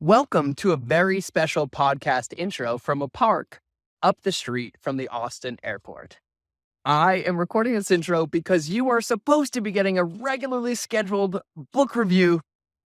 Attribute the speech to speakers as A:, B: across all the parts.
A: Welcome to a very special podcast intro from a park up the street from the Austin airport. I am recording this intro because you are supposed to be getting a regularly scheduled book review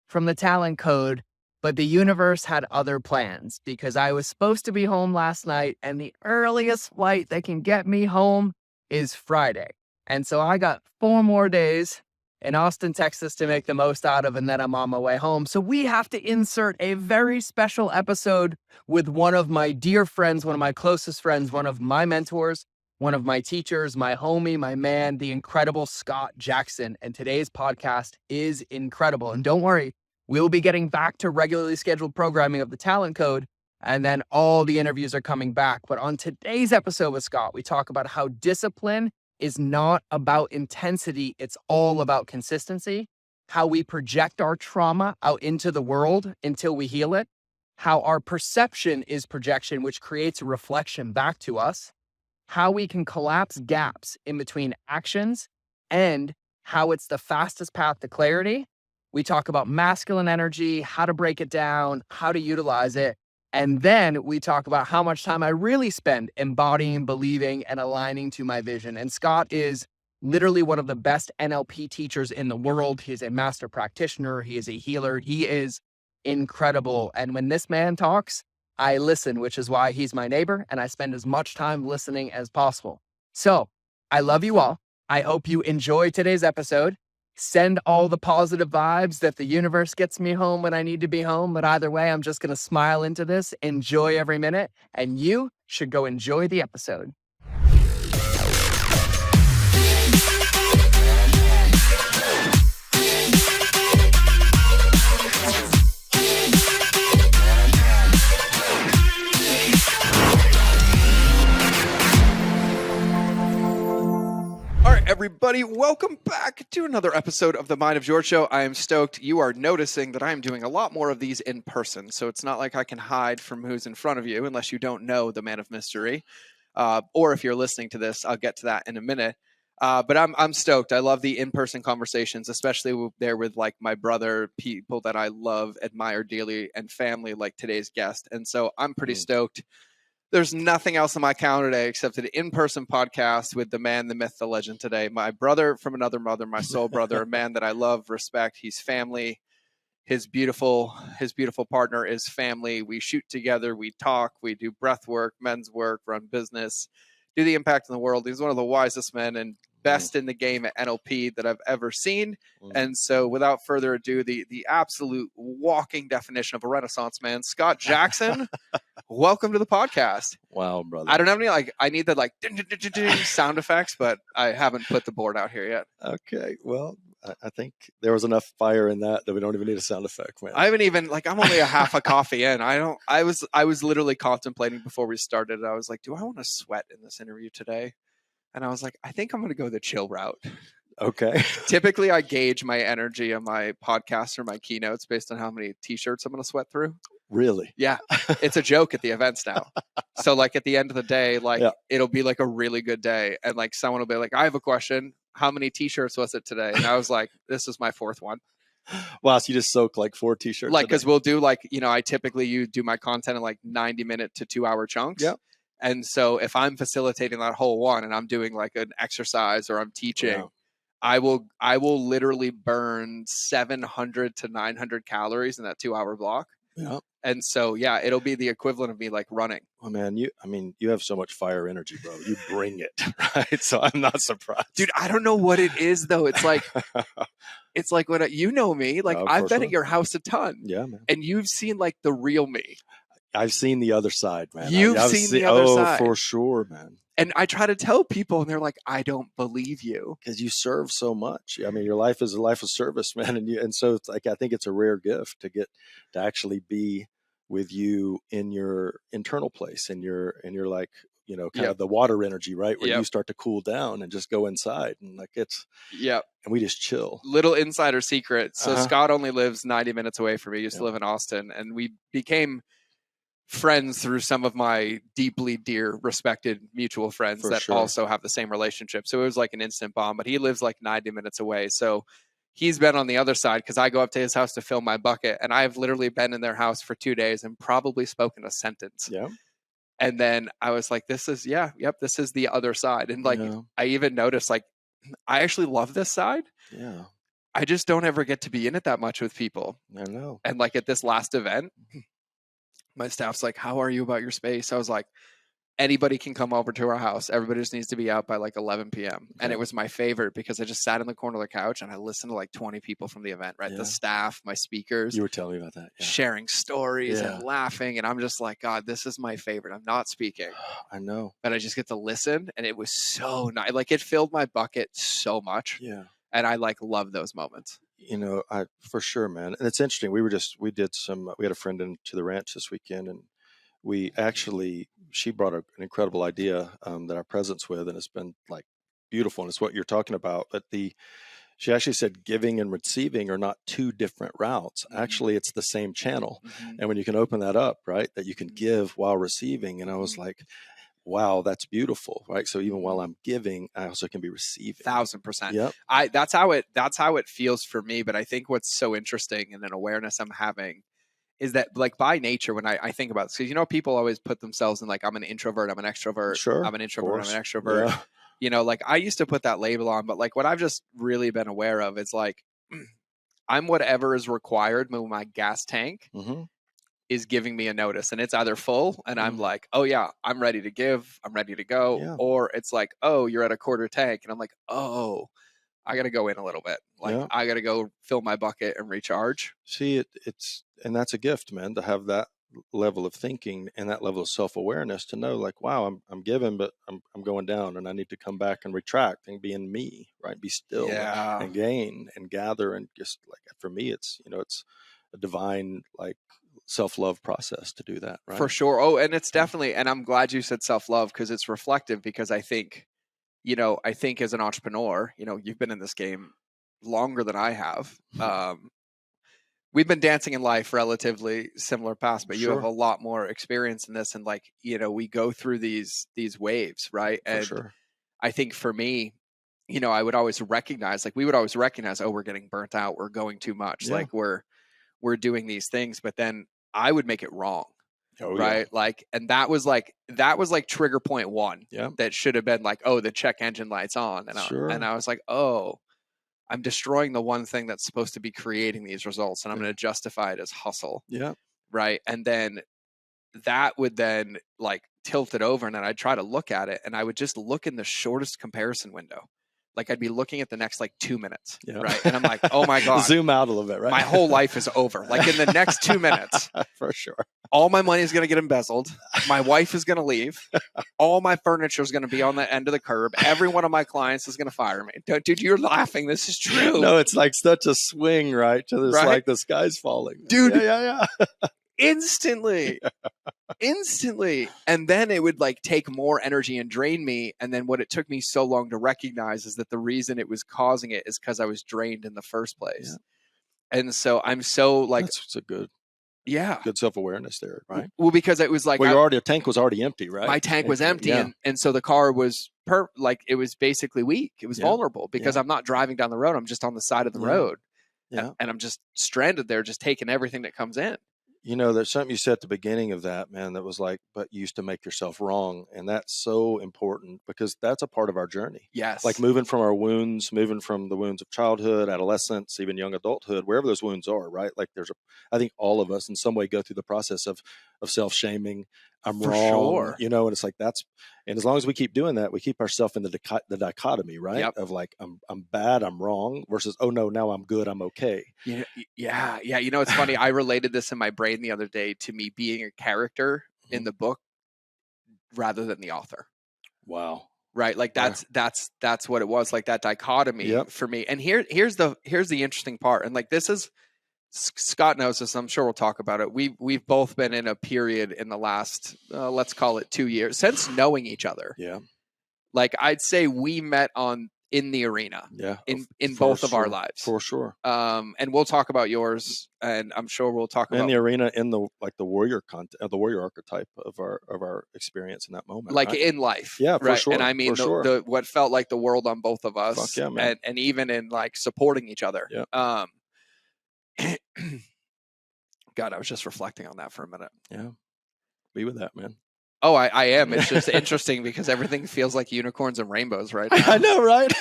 A: from the Talent Code, but the universe had other plans because I was supposed to be home last night and the earliest flight that can get me home is Friday. And so I got 4 more days in Austin, Texas to make the most out of, and then I'm on my way home. So we have to insert a very special episode with one of my dear friends, one of my closest friends, one of my mentors, one of my teachers, my homie, my man, the incredible Scott Jackson. And today's podcast is incredible. And don't worry, we'll be getting back to regularly scheduled programming of the Talent Code, and then all the interviews are coming back. But on today's episode with Scott, we talk about how discipline is not about intensity. It's all about consistency, how we project our trauma out into the world until we heal it, how our perception is projection, which creates a reflection back to us, how we can collapse gaps in between actions, and how it's the fastest path to clarity. We talk about masculine energy, how to break it down, how to utilize it. And then we talk about how much time I really spend embodying, believing, and aligning to my vision. And Scott is literally one of the best NLP teachers in the world. He is a master practitioner. He is a healer. He is incredible. And when this man talks, I listen, which is why he's my neighbor. And I spend as much time listening as possible. So I love you all. I hope you enjoy today's episode. Send all the positive vibes that the universe gets me home when I need to be home. But either way, I'm just going to smile into this, enjoy every minute, and you should go enjoy the episode.
B: Everybody, welcome back to another episode of the Mind of George Show. I am stoked. You are noticing that I am doing a lot more of these in person, so it's not like I can hide from who's in front of you unless you don't know the man of mystery. Or if you're listening to this, I'll get to that in a minute. But I'm stoked. I love the in-person conversations, especially there with like my brother, people that I love, admire dearly, and family like today's guest. And so I'm pretty stoked. There's nothing else on my calendar today except an in-person podcast with the man, the myth, the legend today. My brother from another mother, my soul brother, a man that I love, respect. He's family. His beautiful partner is family. We shoot together. We talk. We do breath work, men's work, run business, do the impact in the world. He's one of the wisest men and best in the game at NLP that I've ever seen. And so without further ado, the absolute walking definition of a Renaissance man, Scott Jackson. Welcome to the podcast.
C: Wow, brother.
B: I don't have any I need the sound effects, but I haven't put the board out here yet.
C: Okay. Well, I think there was enough fire in that we don't even need a sound effect, man.
B: I haven't even I'm only a half a coffee in. I was literally contemplating before we started. I was like, do I want to sweat in this interview today? And I was like, I think I'm going to go the chill route.
C: Okay.
B: Typically, I gauge my energy on my podcast or my keynotes based on how many t-shirts I'm going to sweat through.
C: Really?
B: Yeah. It's a joke at the events now. So like at the end of the day, it'll be like a really good day. And like someone will be like, I have a question. How many t-shirts was it today? And I was like, this is my 4th one.
C: Wow. So you just soak like 4 t-shirts?
B: Like, because we'll do I typically do my content in like 90-minute to 2-hour chunks.
C: Yep.
B: And so if I'm facilitating that whole one and I'm doing like an exercise or I'm teaching, I will literally burn 700 to 900 calories in that 2-hour block.
C: Yeah.
B: And so, it'll be the equivalent of me like running.
C: Well, man, you have so much fire energy, bro. You bring it, right? So I'm not surprised.
B: Dude, I don't know what it is though. It's like, when you know me, like I've been at your house a ton.
C: Yeah, man.
B: And you've seen like the real me.
C: I've seen the other side, man.
B: You've seen the other side.
C: Oh, for sure, man.
B: And I try to tell people and they're like, I don't believe you.
C: Because you serve so much. I mean, your life is a life of service, man. And so it's like, I think it's a rare gift to get to actually be with you in your internal place, in your like, kind of the water energy, right? Where you start to cool down and just go inside and like and we just chill.
B: Little insider secret. So Scott only lives 90 minutes away from me. He used to live in Austin, and we became friends through some of my deeply dear, respected mutual friends also have the same relationship. So it was like an instant bond, but he lives like 90 minutes away. So he's been on the other side because I go up to his house to fill my bucket, and I've literally been in their house for 2 days and probably spoken a sentence.
C: Yeah.
B: And then I was like, this is, this is the other side. And like,
C: Yeah.
B: I even noticed, like, I actually love this side.
C: Yeah.
B: I just don't ever get to be in it that much with people.
C: I know.
B: And like at this last event, my staff's like, how are you about your space? I was like, anybody can come over to our house. Everybody just needs to be out by like 11 p.m. And it was my favorite because I just sat in the corner of the couch and I listened to like 20 people from the event, right?
C: Yeah.
B: The staff, my speakers.
C: You were telling me about that. Yeah.
B: Sharing stories and laughing. And I'm just like, God, this is my favorite. I'm not speaking.
C: I know.
B: But I just get to listen. And it was so nice. Like it filled my bucket so much.
C: Yeah.
B: And I like love those moments.
C: You know, for sure, man. And it's interesting. We had a friend into the ranch this weekend, and she brought an incredible idea that our presence with, and it's been like beautiful. And it's what you're talking about. But she actually said giving and receiving are not two different routes. Mm-hmm. Actually, it's the same channel. Mm-hmm. And when you can open that up, right, that you can give while receiving. And I was like, wow, that's beautiful, right? So even while I'm giving, I also can be receiving.
B: 1,000%.
C: Yep.
B: That's how it feels for me. But I think what's so interesting and an awareness I'm having is that, like, by nature, when I think about this, because, you know, people always put themselves in like, I'm an introvert, I'm an extrovert,
C: sure,
B: I'm an introvert, I'm an extrovert. Yeah. You know, like I used to put that label on, but like what I've just really been aware of is like, I'm whatever is required when my gas tank is giving me a notice, and it's either full and I'm like, oh yeah, I'm ready to give, I'm ready to go. Or it's like, oh, you're at a quarter tank. And I'm like, oh, I got to go in a little bit. Like I got to go fill my bucket and recharge.
C: See, and that's a gift, man, to have that level of thinking and that level of self-awareness to know like, wow, I'm giving, but I'm going down, and I need to come back and retract and be in me, right? Be still and gain and gather. And just like, for me, it's, you know, it's a divine, like, self-love process to do that, right?
B: For sure. Oh, and it's definitely, and I'm glad you said self-love, because it's reflective, because I think as an entrepreneur, you know, you've been in this game longer than I have. We've been dancing in life relatively similar paths, but you have a lot more experience in this. And like, you know, we go through these waves, right? And I think for me, you know, I would always recognize, like we would always recognize, oh, we're getting burnt out, we're going too much, like we're doing these things, but then I would make it wrong. Right. Like, and that was like trigger point one. That should have been like, oh, the check engine light's on. And I was like, oh, I'm destroying the one thing that's supposed to be creating these results, and I'm going to justify it as hustle. Right. And then that would then like tilt it over, and then I'd try to look at it, and I would just look in the shortest comparison window. Like I'd be looking at the next like 2 minutes, right? And I'm like, oh my God.
C: Zoom out a little bit, right?
B: My whole life is over. Like in the next 2 minutes.
C: For sure.
B: All my money is going to get embezzled. My wife is going to leave. All my furniture is going to be on the end of the curb. Every one of my clients is going to fire me. Dude, you're laughing. This is true.
C: No, it's like such a swing, right? To this, like the sky's falling.
B: Dude.
C: Yeah.
B: Instantly. And then it would like take more energy and drain me. And then what it took me so long to recognize is that the reason it was causing it is because I was drained in the first place. And so I'm so like,
C: that's a good self-awareness there, right?
B: Well, because it was like,
C: your tank was already empty, right?
B: My tank was empty. And so the car was it was basically weak. It was vulnerable because I'm not driving down the road. I'm just on the side of the road. And I'm just stranded there, just taking everything that comes in.
C: You know, there's something you said at the beginning of that, man, that was like, but you used to make yourself wrong. And that's so important, because that's a part of our journey.
B: Yes.
C: Like moving from our wounds, moving from the wounds of childhood, adolescence, even young adulthood, wherever those wounds are, right? Like I think all of us in some way go through the process of self-shaming. I'm wrong,
B: sure.
C: You know, and it's like and as long as we keep doing that, we keep ourselves in the dichotomy, right? Of like, I'm bad, I'm wrong, versus, oh no, now I'm good, I'm okay.
B: Yeah. You know, it's funny. I related this in my brain the other day to me being a character in the book rather than the author.
C: Wow.
B: Right. Like that's what it was, like that dichotomy for me. And here's the interesting part. And like, this is, Scott knows this. I'm sure we'll talk about it. We've both been in a period in the last, let's call it 2 years, since knowing each other.
C: Yeah.
B: Like I'd say we met on in the arena,
C: Yeah.
B: in
C: For
B: both of our
C: sure.
B: lives.
C: For sure.
B: And we'll talk about yours, and I'm sure we'll talk
C: In
B: about
C: the arena, in the warrior the warrior archetype of our experience in that moment,
B: like
C: right?
B: in life.
C: Yeah, for
B: right.
C: sure.
B: And I mean,
C: for sure.
B: the what felt like the world on both of us,
C: Fuck yeah, man.
B: and even in like supporting each other.
C: Yeah.
B: God, I was just reflecting on that for a minute.
C: Yeah. Be with that, man.
B: Oh, I am. It's just interesting because everything feels like unicorns and rainbows right now.
C: I know, right?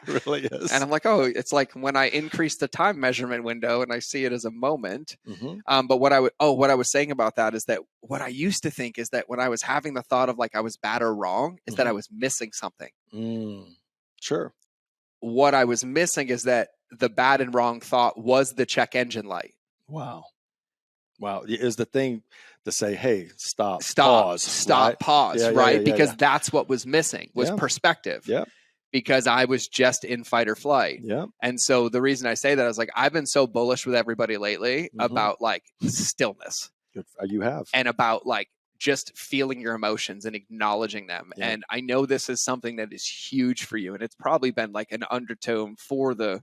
C: It really is.
B: And I'm like, oh, it's like when I increase the time measurement window and I see it as a moment.
C: Mm-hmm.
B: But what I was saying about that is that what I used to think is that when I was having the thought of like I was bad or wrong, is that I was missing something.
C: Sure.
B: What I was missing is that the bad and wrong thought was the check engine light.
C: Wow. Is the thing to say, hey, stop, pause, right?
B: Pause,
C: Yeah,
B: right? Because
C: yeah.
B: that's what was missing, was
C: Yeah.
B: perspective.
C: Yeah.
B: Because I was just in fight or flight.
C: Yeah.
B: And so the reason I say that is like, I've been so bullish with everybody lately about like stillness.
C: You have.
B: And about like just feeling your emotions and acknowledging them.
C: Yeah.
B: And I know this is something that is huge for you. And it's probably been like an undertone for the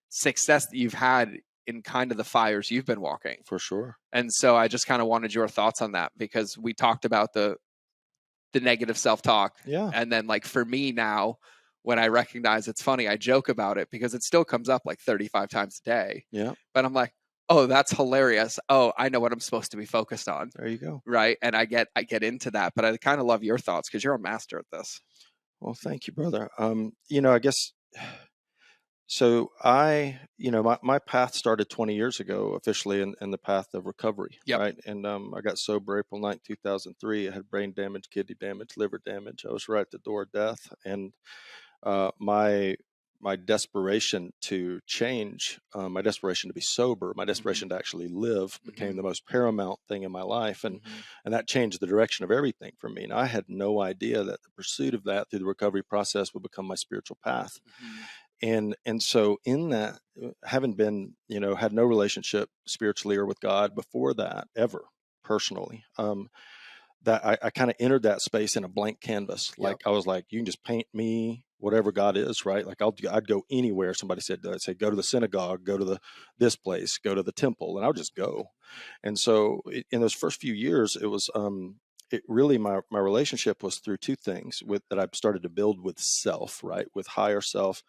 B: success that you've had in kind of the fires you've been walking.
C: For sure.
B: And so I just kind of wanted your thoughts on that, because we talked about the negative self-talk.
C: Yeah.
B: And then like for me now, when I recognize, it's funny, I joke about it because it still comes up like 35 times a day.
C: Yeah.
B: But I'm like, oh, that's hilarious. Oh, I know what I'm supposed to be focused on.
C: There you go.
B: Right. And I get into that, but I kind of love your thoughts because you're a master at this.
C: Well, thank you, brother. I guess so. My path started 20 years ago, officially in the path of recovery.
B: Yep.
C: Right. And I got sober April 9th, 2003. I had brain damage, kidney damage, liver damage. I was right at the door of death. And my desperation to change, my desperation to be sober, my desperation to actually live became the most paramount thing in my life. And that changed the direction of everything for me. And I had no idea that the pursuit of that through the recovery process would become my spiritual path. And so in that, having been, had no relationship spiritually or with God before that ever personally, that I kind of entered that space in a blank canvas. Like I was like, you can just paint me whatever God is, right? Like I'd go anywhere. Somebody said, I'd say, go to the synagogue, go to this place, go to the temple, and I would just go. And so in those first few years, it was, it really, my relationship was through two things that I started to build with self, right? With higher self,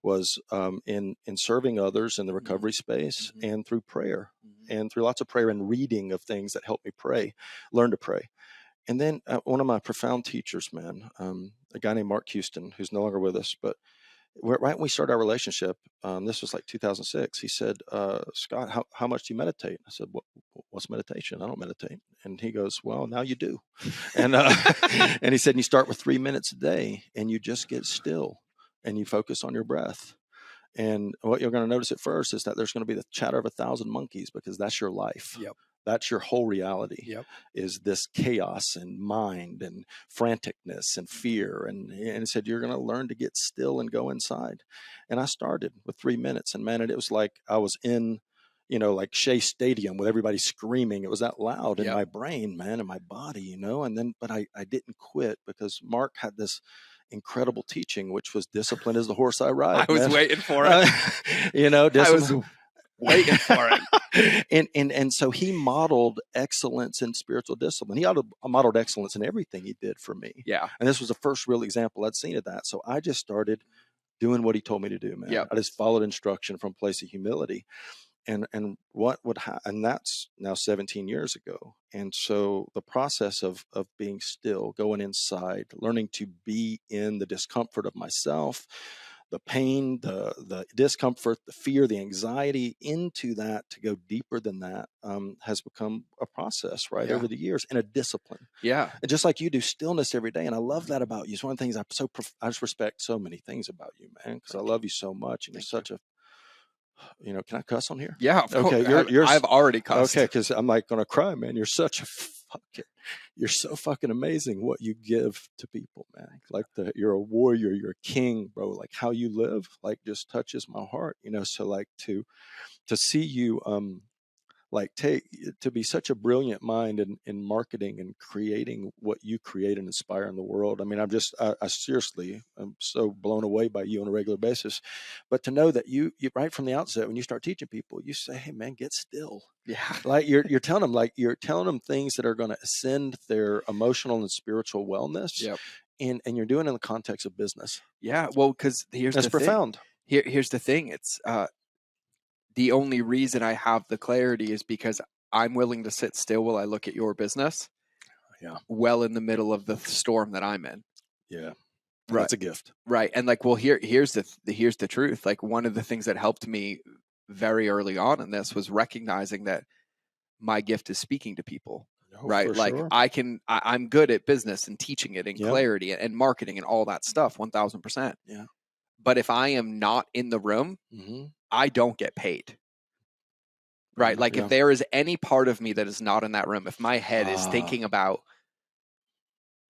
C: was in serving others in the recovery space, and through prayer, and through lots of prayer and reading of things that helped me learn to pray. And then one of my profound teachers, man, a guy named Mark Houston, who's no longer with us, but right when we started our relationship, this was like 2006, he said, Scott, how much do you meditate? I said, what's meditation? I don't meditate. And he goes, well, now you do. And and he said, you start with 3 minutes a day and you just get still and you focus on your breath. And what you're going to notice at first is that there's going to be the chatter of 1,000 monkeys, because that's your life.
B: Yep.
C: That's your whole reality.
B: Yep.
C: Is this chaos and mind and franticness and fear. And he said, you're going to learn to get still and go inside. And I started with 3 minutes, and man, it was like I was in, like Shea Stadium with everybody screaming. It was that loud in my brain, man, and my body, and then, but I didn't quit, because Mark had this incredible teaching, which was discipline is the horse I ride.
B: I was waiting for it.
C: Discipline.
B: I was waiting for
C: it. and so he modeled excellence in spiritual discipline. He modeled excellence in everything he did for me.
B: Yeah.
C: And this was the first real example I'd seen of that. So I just started doing what he told me to do, man.
B: Yep.
C: I just followed instruction from a place of humility. And what would and that's now 17 years ago. And so the process of being still, going inside, learning to be in the discomfort of myself, the pain, the discomfort, the fear, the anxiety, into that, to go deeper than that, has become a process, right, over the years, and a discipline.
B: Yeah.
C: And just like you do stillness every day. And I love that about you. It's one of the things I just respect so many things about you, man, because I love you so much. And you're such a, can I cuss on here?
B: Yeah.
C: Okay.
B: I've already cussed.
C: Okay. Cause I'm like going to cry, man. You're so fucking amazing what you give to people, man. Like you're a warrior, you're a king, bro. Like how you live, like just touches my heart, So like to see you, like to be such a brilliant mind in marketing and creating what you create and inspire in the world. I mean, I seriously, I'm so blown away by you on a regular basis. But to know that you right from the outset, when you start teaching people, you say, hey man, get still.
B: Yeah.
C: Like you're telling them things that are going to ascend their emotional and spiritual wellness.
B: Yep.
C: And you're doing it in the context of business.
B: Yeah. Well, because
C: That's profound.
B: Here's the thing. It's the only reason I have the clarity is because I'm willing to sit still while I look at your business.
C: Yeah.
B: Well, in the middle of the storm that I'm in.
C: Yeah.
B: Right.
C: That's a gift.
B: Right. And like, well, here's the truth. Like, one of the things that helped me very early on in this was recognizing that my gift is speaking to people.
C: Oh,
B: right.
C: for
B: Like
C: sure.
B: I'm good at business and teaching it and
C: Yep.
B: clarity and marketing and all that stuff. 1000%.
C: Yeah.
B: But if I am not in the room, I don't get paid. Right. Like if there is any part of me that is not in that room, if my head is thinking about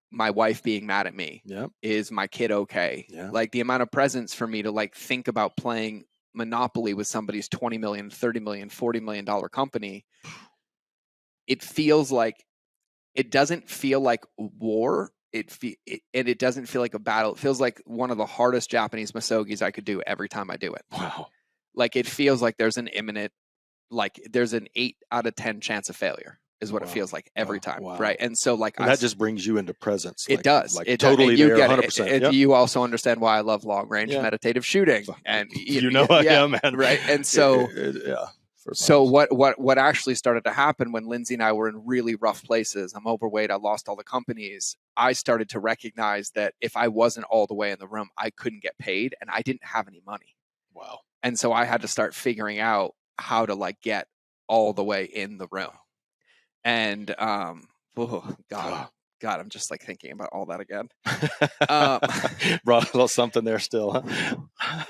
B: my wife being mad at me, is my kid okay? Like the amount of presence for me to like think about playing Monopoly with somebody's 20 million, 30 million, $40 million company, it feels like, it doesn't feel like war. And it doesn't feel like a battle. It feels like one of the hardest Japanese masogis I could do every time I do it.
C: Wow.
B: Like it feels like there's an imminent, like there's an 8 out of 10 chance of failure is what it feels like every time.
C: Wow.
B: Right. And so like,
C: and that just brings you into presence.
B: It does.
C: Like
B: it
C: totally
B: you
C: there,
B: get
C: 100%.
B: It. You also understand why I love long range meditative shooting. And
C: I am, man.
B: Right. And so,
C: So
B: what actually started to happen when Lindsay and I were in really rough places, I'm overweight, I lost all the companies, I started to recognize that if I wasn't all the way in the room, I couldn't get paid and I didn't have any money.
C: Wow.
B: And so I had to start figuring out how to like get all the way in the room. And oh God, I'm just like thinking about all that again.
C: Brought a little something there still, huh?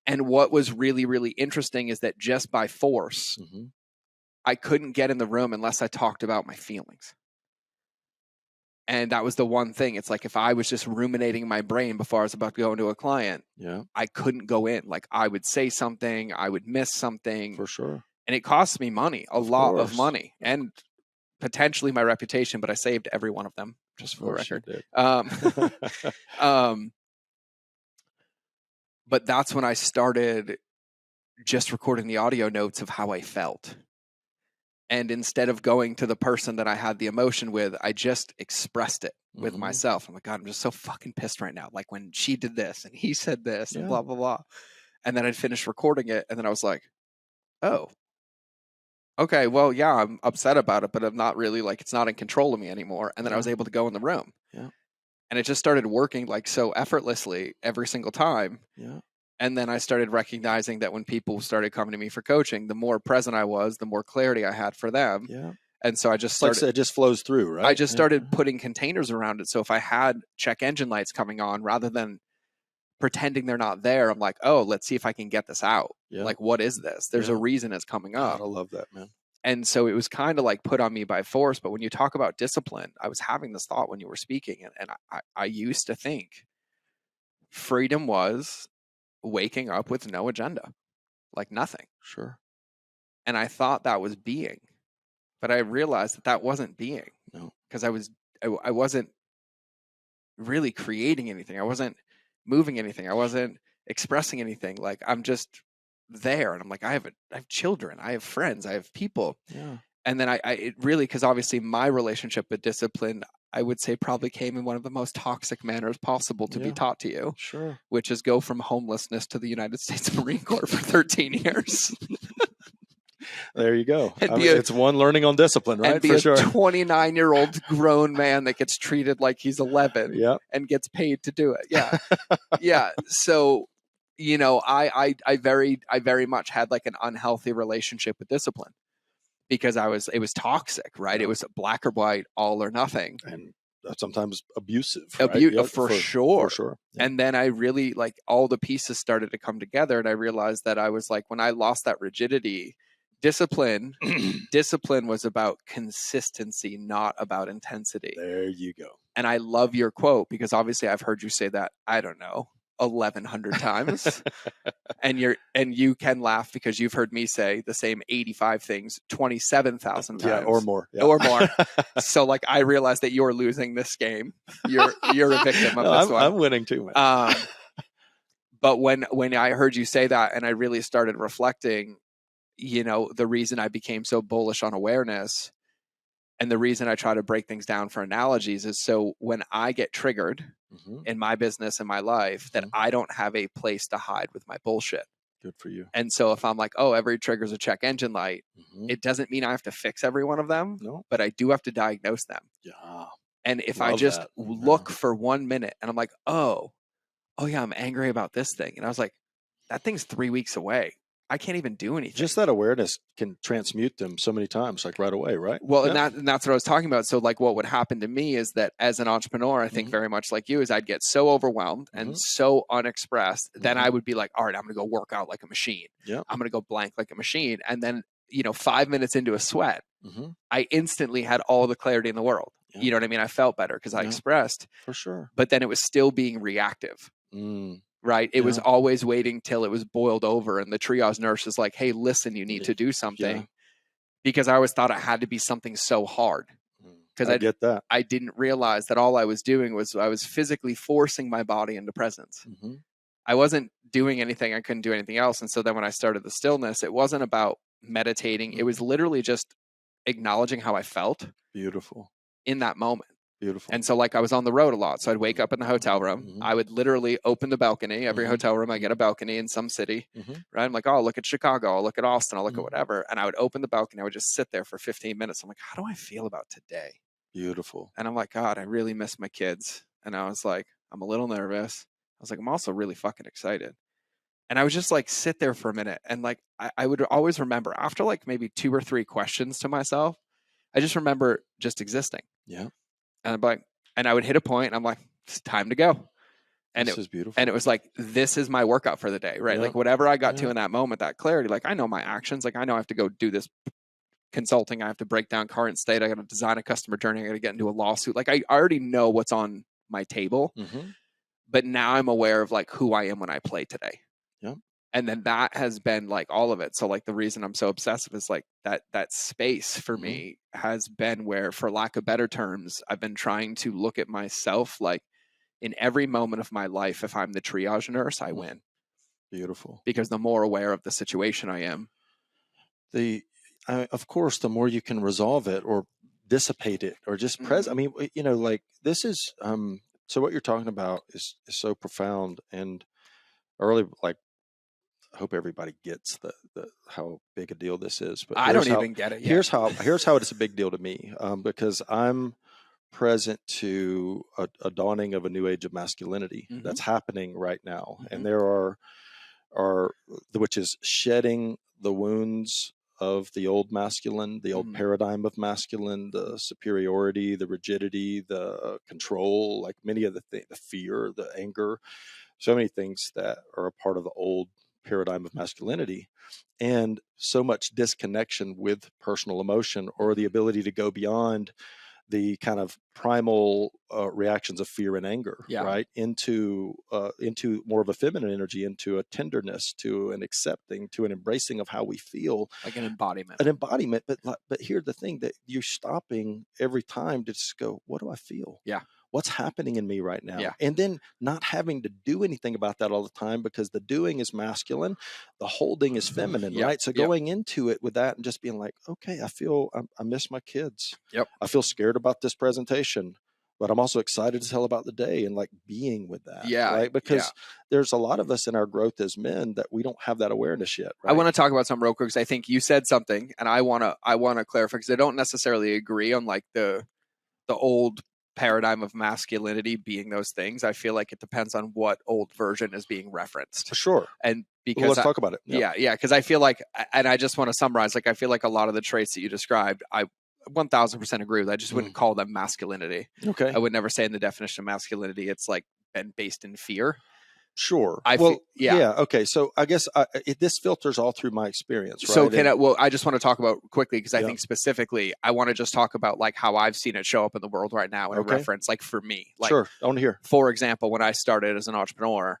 B: And what was really, really interesting is that just by force, I couldn't get in the room unless I talked about my feelings. And that was the one thing. It's like if I was just ruminating in my brain before I was about to go into a client, I couldn't go in. Like I would say something, I would miss something.
C: For sure.
B: And it cost me money, a lot of money, and potentially my reputation, but I saved every one of them, just for the record. But that's when I started just recording the audio notes of how I felt. And instead of going to the person that I had the emotion with, I just expressed it with myself. I'm like, God, I'm just so fucking pissed right now. Like when she did this and he said this and blah, blah, blah. And then I'd finished recording it. And then I was like, oh, okay, well, yeah, I'm upset about it, but I'm not really like, it's not in control of me anymore. And then I was able to go in the room. And it just started working like so effortlessly every single time. And then I started recognizing that when people started coming to me for coaching, the more present I was, the more clarity I had for them. And so I just started,
C: it just flows through, right?
B: I just started putting containers around it. So if I had check engine lights coming on, rather than pretending they're not there, I'm like, oh, let's see if I can get this out. Like, what is this? There's a reason it's coming up.
C: God, I love that, man.
B: And so it was kind of like put on me by force. But when you talk about discipline, I was having this thought when you were speaking. And I used to think freedom was waking up with no agenda, like nothing.
C: Sure.
B: And I thought that was being. But I realized that wasn't being.
C: No.
B: Because I wasn't really creating anything. I wasn't moving anything. I wasn't expressing anything. Like I'm just there. And I'm like, I have children, I have friends, I have people. And then it really, because obviously my relationship with discipline, I would say probably came in one of the most toxic manners possible to be taught to you.
C: Sure.
B: Which is go from homelessness to the United States Marine Corps for 13 years.
C: There you go. It's one learning on discipline, right?
B: And be a 29-year-old grown man that gets treated like he's 11 and gets paid to do it. Yeah. So, you know, I very much had like an unhealthy relationship with discipline because it was toxic, right? It was black or white, all or nothing.
C: And sometimes abusive, right?
B: For sure.
C: Yeah.
B: And then I really like all the pieces started to come together. And I realized that I was like, when I lost that rigidity, discipline was about consistency, not about intensity.
C: There you go.
B: And I love your quote because obviously I've heard you say that, I don't know, 1,100 times. And you can laugh because you've heard me say the same 85 things 27,000 times.
C: Yeah, or more. Yeah.
B: Or more. So like I realize that you're losing this game. You're a victim of
C: No,
B: this one.
C: I'm winning too, man.
B: But when I heard you say that and I really started reflecting, the reason I became so bullish on awareness and the reason I try to break things down for analogies is so when I get triggered in my business and my life, that I don't have a place to hide with my bullshit.
C: Good for you.
B: And so if I'm like, oh, every trigger's a check engine light, it doesn't mean I have to fix every one of them, but I do have to diagnose them.
C: Yeah.
B: And if I just look for 1 minute and I'm like, oh yeah, I'm angry about this thing. And I was like, that thing's 3 weeks away. I can't even do anything.
C: Just that awareness can transmute them so many times, like right away, right?
B: Well, and that's what I was talking about. So like what would happen to me is that as an entrepreneur, I think very much like you, is I'd get so overwhelmed and so unexpressed. Then I would be like, all right, I'm going to go work out like a machine.
C: Yeah.
B: I'm going to go blank like a machine. And then, 5 minutes into a sweat, I instantly had all the clarity in the world.
C: Yeah.
B: You know what I mean? I felt better because I expressed.
C: For sure.
B: But then it was still being reactive. Right. It was always waiting till it was boiled over. And the triage nurse is like, hey, listen, you need to do something. Because I always thought it had to be something so hard. Because
C: I get that.
B: I didn't realize that all I was doing was I was physically forcing my body into presence. I wasn't doing anything. I couldn't do anything else. And so then when I started the stillness, it wasn't about meditating. It was literally just acknowledging how I felt.
C: Beautiful.
B: In that moment.
C: Beautiful.
B: And so like I was on the road a lot. So I'd wake up in the hotel room. I would literally open the balcony. Every hotel room, I get a balcony in some city, right? I'm like, oh, I'll look at Chicago. I'll look at Austin. I'll look at whatever. And I would open the balcony. I would just sit there for 15 minutes. I'm like, how do I feel about today?
C: Beautiful.
B: And I'm like, God, I really miss my kids. And I was like, I'm a little nervous. I was like, I'm also really fucking excited. And I would just like sit there for a minute. And like, I would always remember after like maybe 2 or 3 questions to myself, I just remember just existing.
C: Yeah.
B: And I'm like, and I would hit a point and I'm like, it's time to go. And
C: this is beautiful.
B: And it was like, this is my workout for the day, right? Like whatever I got to in that moment, that clarity, like I know my actions, like I know I have to go do this consulting. I have to break down current state. I got to design a customer journey. I got to get into a lawsuit. Like I already know what's on my table, but now I'm aware of like who I am when I play today.
C: Yeah.
B: And then that has been like all of it. So like the reason I'm so obsessive is like that space for me has been where, for lack of better terms, I've been trying to look at myself like in every moment of my life, if I'm the triage nurse, I win.
C: Beautiful.
B: Because the more aware of the situation I am.
C: Of course, the more you can resolve it or dissipate it or just present. I mean, like this is, so what you're talking about is so profound, and I really like, I hope everybody gets the how big a deal this is. But
B: I don't even get it yet.
C: Here's how it's a big deal to me, because I'm present to a dawning of a new age of masculinity that's happening right now, and there are which is shedding the wounds of the old masculine, the old paradigm of masculine, the superiority, the rigidity, the control, like many of the fear, the anger, so many things that are a part of the old paradigm of masculinity, and so much disconnection with personal emotion or the ability to go beyond the kind of primal reactions of fear and anger, right, into more of a feminine energy, into a tenderness, to an accepting, to an embracing of how we feel,
B: like an embodiment.
C: But here's the thing, that you're stopping every time to just go, what do I feel?
B: Yeah.
C: What's happening in me right now?
B: Yeah.
C: And then not having to do anything about that all the time, because the doing is masculine, the holding is feminine, right? So going into it with that and just being like, okay, I miss my kids.
B: Yep.
C: I feel scared about this presentation, but I'm also excited to tell about the day, and like being with that.
B: Yeah.
C: Right. Because there's a lot of us in our growth as men that we don't have that awareness yet. Right?
B: I want to talk about something real quick, because I think you said something, and I want to clarify, because I don't necessarily agree on like the old paradigm of masculinity being those things. I feel like it depends on what old version is being referenced.
C: For sure.
B: And because
C: let's talk about it.
B: Yeah. Because I feel like, and I just want to summarize, like I feel like a lot of the traits that you described, I 1000% agree with. I just wouldn't call them masculinity.
C: Okay.
B: I would never say in the definition of masculinity it's like been based in fear.
C: Sure.
B: Well, yeah.
C: Okay. So I guess this filters all through my experience, right?
B: So I just want to talk about quickly, because I
C: Yeah.
B: think specifically, I want to just talk about like how I've seen it show up in the world right now in a
C: Okay.
B: reference, like for me, like,
C: Sure. I want to hear.
B: for example, when I started as an entrepreneur,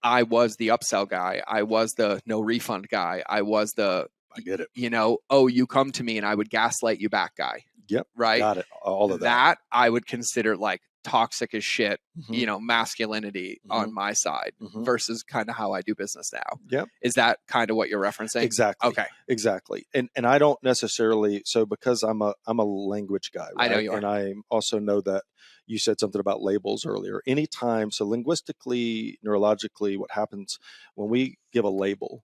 B: I was the upsell guy. I was the no refund guy. I was the,
C: I get it.
B: You come to me and I would gaslight you back guy.
C: Yep.
B: Right.
C: Got it. All of that.
B: That I would consider like toxic as shit,
C: Mhm.
B: masculinity on my side versus kind of how I do business now.
C: Yep.
B: Is that kind of what you're referencing?
C: Exactly.
B: Okay.
C: Exactly. And I don't necessarily, so because I'm a language guy, right?
B: I know you are.
C: And I also know that you said something about labels earlier. Anytime, so linguistically, neurologically, what happens when we give a label,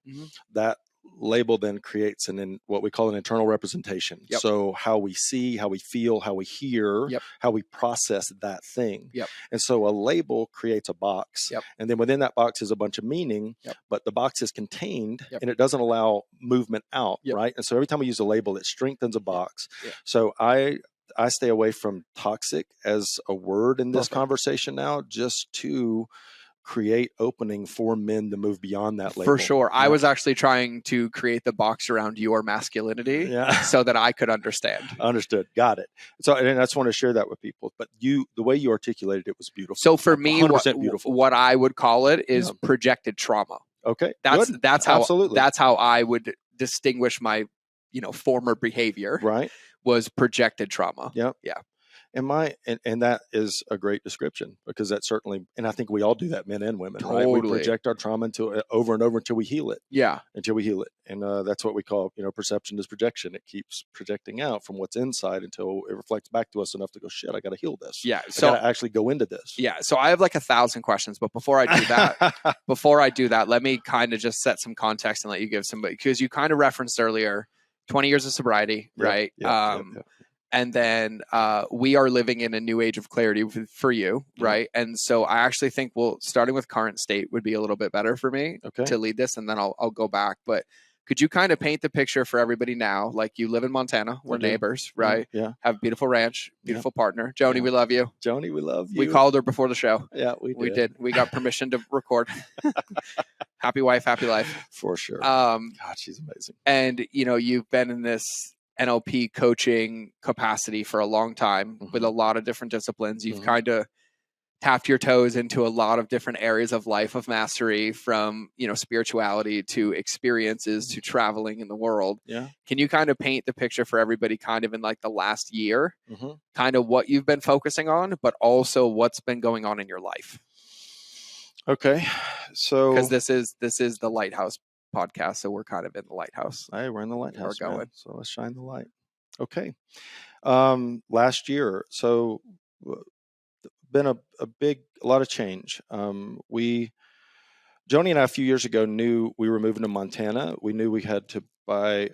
C: that label then creates what we call an internal representation.
B: Yep.
C: So how we see, how we feel, how we hear, how we process that thing.
B: Yep.
C: And so a label creates a box.
B: Yep.
C: And then within that box is a bunch of meaning, but the box is contained and it doesn't allow movement out, right? And so every time we use a label, it strengthens a box. So I stay away from toxic as a word in this conversation now, just to create opening for men to move beyond that label.
B: For sure. I was actually trying to create the box around your masculinity so that I could understand.
C: Understood. Got it. So, and I just want to share that with people, but the way you articulated it was beautiful.
B: So for me,
C: 100% beautiful.
B: What I would call it is projected trauma.
C: Okay.
B: That's how I would distinguish my, former behavior.
C: Right.
B: Was projected trauma.
C: Yeah.
B: Yeah.
C: And that is a great description, because that certainly, and I think we all do that, men and women,
B: Totally.
C: right? We project our trauma into over and over until we heal it.
B: Yeah.
C: Until we heal it. And that's what we call, perception is projection. It keeps projecting out from what's inside until it reflects back to us enough to go, shit, I got to heal this.
B: Yeah.
C: So I got to actually go into this.
B: Yeah. So I have like 1,000 questions, but before I do that, let me kind of just set some context and let you give somebody, because you kind of referenced earlier 20 years of sobriety, right? And then we are living in a new age of clarity for you, right? And so I actually think, starting with current state would be a little bit better for me to lead this, and then I'll go back. But could you kind of paint the picture for everybody now? Like, you live in Montana, we're neighbors, right?
C: Yeah.
B: Have a beautiful ranch, beautiful partner. Joni, we love you.
C: Joni, we love you.
B: We called her before the show.
C: Yeah, we
B: did. We got permission to record. Happy wife, happy life.
C: For sure. God, she's amazing.
B: And, you've been in this NLP coaching capacity for a long time with a lot of different disciplines. You've kind of tapped your toes into a lot of different areas of life of mastery, from, spirituality to experiences to traveling in the world.
C: Yeah.
B: Can you kind of paint the picture for everybody kind of in like the last year, kind of what you've been focusing on, but also what's been going on in your life?
C: Okay. So,
B: because this is the Lighthouse podcast, so we're kind of in the lighthouse.
C: Hey, we're in the lighthouse.
B: We're going.
C: Man. So let's shine the light. Okay. Last year, so been a lot of change. Joni and I a few years ago knew we were moving to Montana. We knew we had to buy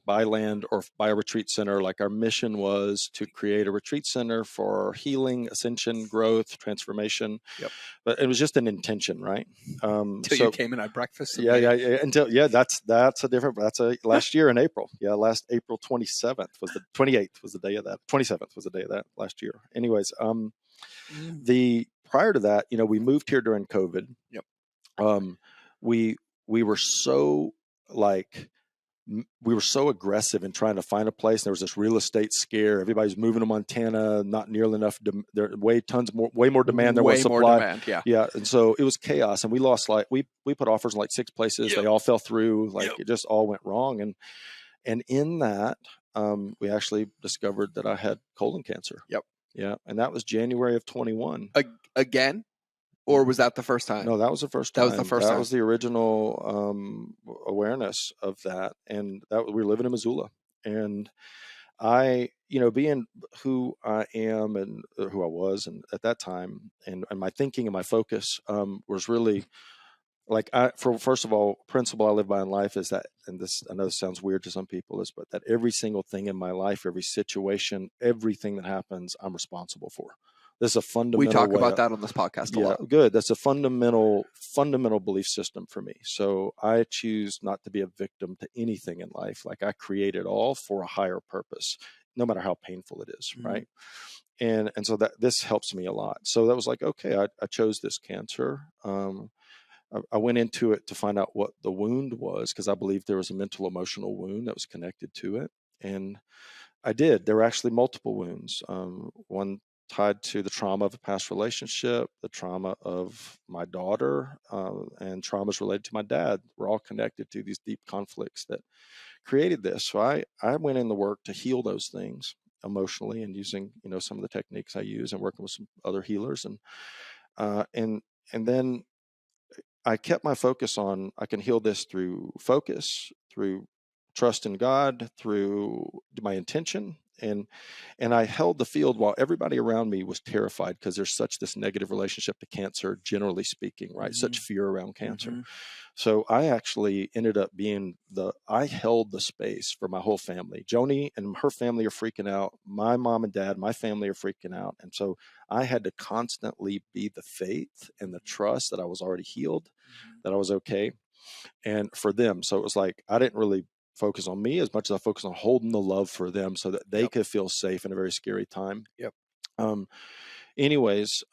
C: land or buy a retreat center. Like, our mission was to create a retreat center for healing, ascension, growth, transformation.
B: Yep.
C: But it was just an intention, right?
B: Until you came and had breakfast.
C: That's last year in April. Yeah. Last April 28th was the day of that. 27th was the day of that last year. Anyways, prior to that, we moved here during COVID.
B: Yep.
C: We were so aggressive in trying to find a place. There was this real estate scare. Everybody's moving to Montana, not nearly enough. There way more demand than was supply.
B: More demand,
C: yeah. And so it was chaos, and we lost we put offers in like 6 places. They all fell through. It just all went wrong. And in that, we actually discovered that I had colon cancer.
B: Yep.
C: Yeah. And that was January of 21.
B: Again? Or was that the first time?
C: No, that was the first time.
B: That was the first time.
C: That was the original awareness of that. And we were living in Missoula. And I, being who I am and who I was, and at that time, and my thinking and my focus was really first of all, principle I live by in life is that, and this, I know this sounds weird to some people, but that every single thing in my life, every situation, everything that happens, I'm responsible for. This is a fundamental.
B: We talk about that on this podcast a lot.
C: Good. That's a fundamental belief system for me. So I choose not to be a victim to anything in life. Like, I create it all for a higher purpose. no matter how painful it is,
B: Mhm.
C: right? And so that this helps me a lot. So that was like, okay, I chose this cancer. I went into it to find out what the wound was, because I believed there was a mental emotional wound that was connected to it. And I did. There were actually multiple wounds. One tied to the trauma of a past relationship, the trauma of my daughter, and traumas related to my dad were all connected to these deep conflicts that created this. So I went in the work to heal those things emotionally, and using, some of the techniques I use, and working with some other healers, uh, and and then I kept my focus on, I can heal this through focus, through trust in God, through my intention. And I held the field while everybody around me was terrified, because there's such this negative relationship to cancer, generally speaking, right? Such fear around cancer.
B: Mhm.
C: So I actually ended up being I held the space for my whole family. Joni and her family are freaking out. My mom and dad, my family are freaking out. And so I had to constantly be the faith and the trust that I was already healed,
B: Mhm.
C: that I was okay. And for them, so it was like, I didn't really focus on me as much as I focused on holding the love for them, so that they
B: Yep.
C: could feel safe in a very scary time.
B: Yep.
C: Um, anyways,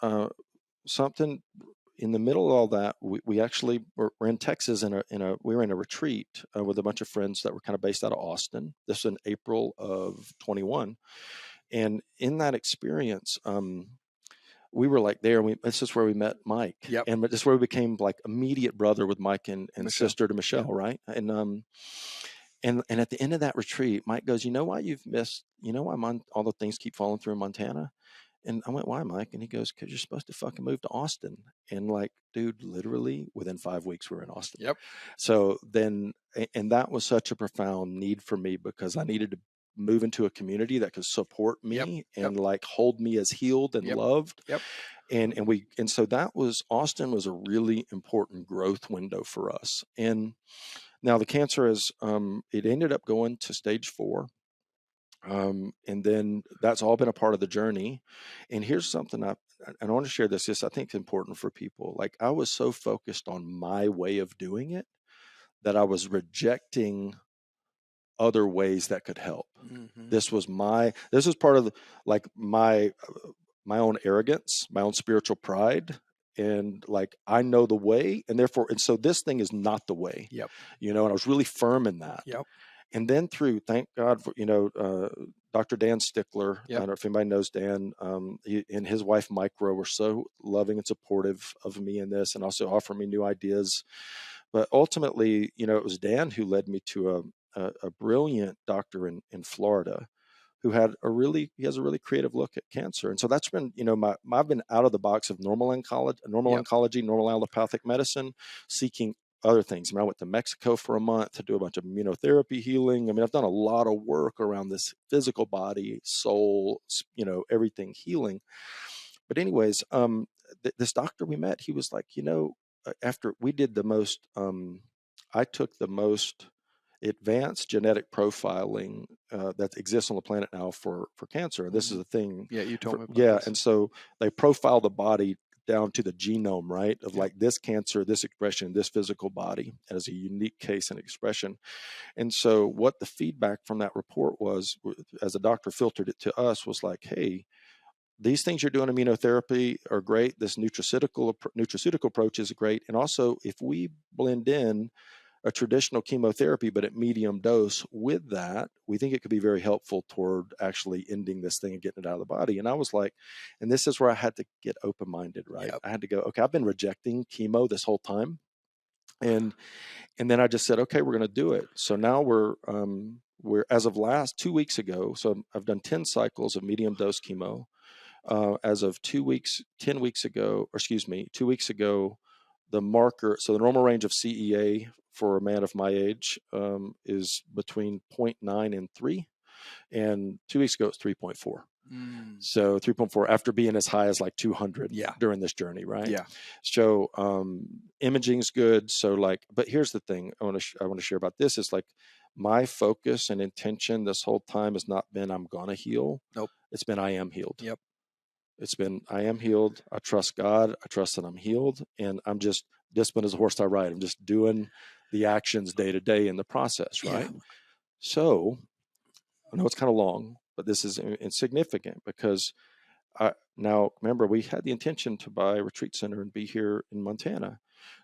C: something in the middle of all that, we actually were in Texas we were in a retreat with a bunch of friends that were kind of based out of Austin. This was in April of 21. And in that experience, we were like there, and this is where we met Mike.
B: Yep.
C: And this is where we became like immediate brother with Mike and
B: Michelle.
C: sister to Michelle,
B: Yep.
C: right? And at the end of that retreat, Mike goes, "You know why you've missed? You know why all the things keep falling through in Montana?" And I went, "Why, Mike?" And he goes, "Because you're supposed to fucking move to Austin." And like, dude, literally within 5 weeks we were in Austin.
B: Yep.
C: So then, and that was such a profound need for me, because I needed to move into a community that could support me
B: Yep.
C: and like hold me as healed and
B: Yep.
C: loved.
B: Yep.
C: And so that was, Austin was a really important growth window for us. And now the cancer is, it ended up going to stage 4. And then that's all been a part of the journey. And here's something I want to share this. I think it's important for people. Like, I was so focused on my way of doing it that I was rejecting other ways that could help.
B: Mhm.
C: This was part of my own arrogance, my own spiritual pride. And like, I know the way, and so this thing is not the way,
B: Yep.
C: and I was really firm in that.
B: Yep.
C: And then thank God for, Dr. Dan Stickler. I
B: Yep.
C: don't know if anybody knows Dan. He and his wife, Micro, were so loving and supportive of me in this, and also offer me new ideas. But ultimately, it was Dan who led me to a brilliant doctor in Florida, who he has a really creative look at cancer. And so that's been, I've been out of the box of normal
B: Yep.
C: oncology, normal allopathic medicine, seeking other things. I mean, I went to Mexico for a month to do a bunch of immunotherapy healing. I mean, I've done a lot of work around this physical body, soul, everything healing. But anyways, this doctor we met, he was like, after we did I took the most advanced genetic profiling that exists on the planet now for cancer. And this is a thing.
B: Yeah, you told me about
C: Yeah.
B: this.
C: And so they profile the body down to the genome, right? Of
B: Yeah.
C: like this cancer, this expression, this physical body as a unique case and expression. And so what the feedback from that report was, as the doctor filtered it to us, was like, hey, these things you're doing, immunotherapy, are great. This nutraceutical approach is great. And also, if we blend in a traditional chemotherapy, but at medium dose with that, we think it could be very helpful toward actually ending this thing and getting it out of the body. And I was like, and this is where I had to get open-minded, right?
B: Yep.
C: I had to go, okay, I've been rejecting chemo this whole time. And then I just said, okay, we're going to do it. So now we're as of 2 weeks ago, so I've done 10 cycles of medium dose chemo. As of 2 weeks, 10 weeks ago, or excuse me, 2 weeks ago, the normal range of CEA for a man of my age is between 0.9 and 3. And 2 weeks ago, it's 3.4. So 3.4 after being as high as like 200 during this journey, right?
B: Yeah.
C: So imaging's good. So but here's the thing I want to share about this is like, my focus and intention this whole time has not been I'm gonna heal.
B: Nope.
C: It's been I am healed.
B: Yep.
C: It's been I am healed. I trust God. I trust that I'm healed, and I'm just disciplined as a horse I ride. I'm just doing the actions day to day in the process, right?
B: Yeah.
C: So I know it's kind of long, but this is insignificant because now remember, we had the intention to buy a retreat center and be here in Montana.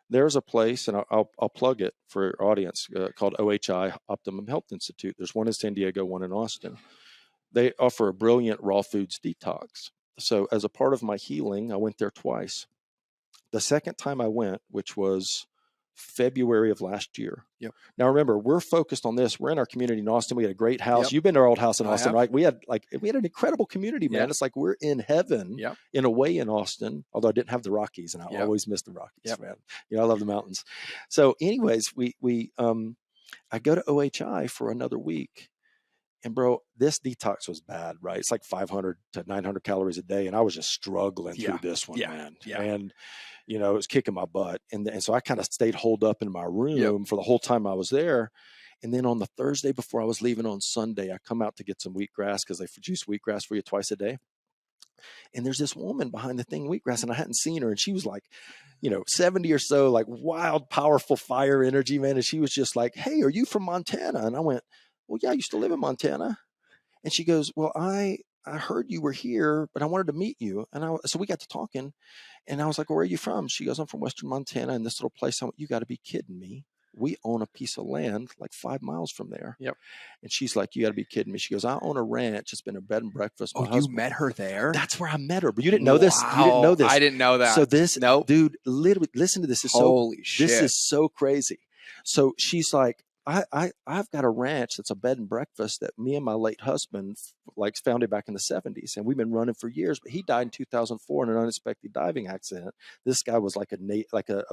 C: There's a place, and I'll plug it for your audience, called OHI, Optimum Health Institute. There's one in San Diego, one in Austin. They offer a brilliant raw foods detox. So as a part of my healing, I went there twice. The second time I went, which was February of last year.
B: Yep.
C: Now remember, we're focused on this. We're in our community in Austin. We had a great house.
B: Yep.
C: You've been to our old house in Austin,
B: have.
C: right? We had an incredible community, man.
B: Yep.
C: It's like we're in heaven
B: Yep.
C: in a way in Austin, although I didn't have the Rockies, and I
B: Yep.
C: always miss the Rockies,
B: Yep.
C: man. You know, I love the mountains. So anyways, I go to OHI for another week. And bro, this detox was bad, right? It's like 500 to 900 calories a day. And I was just struggling through this one, man.
B: Yeah.
C: And, you know, it was kicking my butt. And so I kind of stayed holed up in my room for the whole time I was there. And then on the Thursday before I was leaving on Sunday, I come out to get some wheatgrass because they juice wheatgrass for you twice a day. And there's this woman behind the thing wheatgrass, and I hadn't seen her. And she was like, 70 or so, like wild, powerful fire energy, man. And she was just like, "Hey, are you from Montana?" And I went, "Well, yeah, I used to live in Montana." And she goes, "Well, I heard you were here, but I wanted to meet you." And so we got to talking, and I was like, "Well, where are you from?" She goes, "I'm from Western Montana in this little place." I went, "You got to be kidding me. We own a piece of land like 5 miles from there."
B: Yep.
C: And she's like, "You got to be kidding me." She goes, "I own a ranch. It's been a bed and breakfast."
B: You met her there?
C: That's where I met her. But you didn't know this. You didn't know this.
B: I didn't know that.
C: So this,
B: nope.
C: dude, literally, listen to this.
B: Holy shit.
C: This is so crazy. So she's like, I've got a ranch that's a bed and breakfast that me and my late husband founded back in the 70s, and we've been running for years. But he died in 2004 in an unexpected diving accident. This guy was like a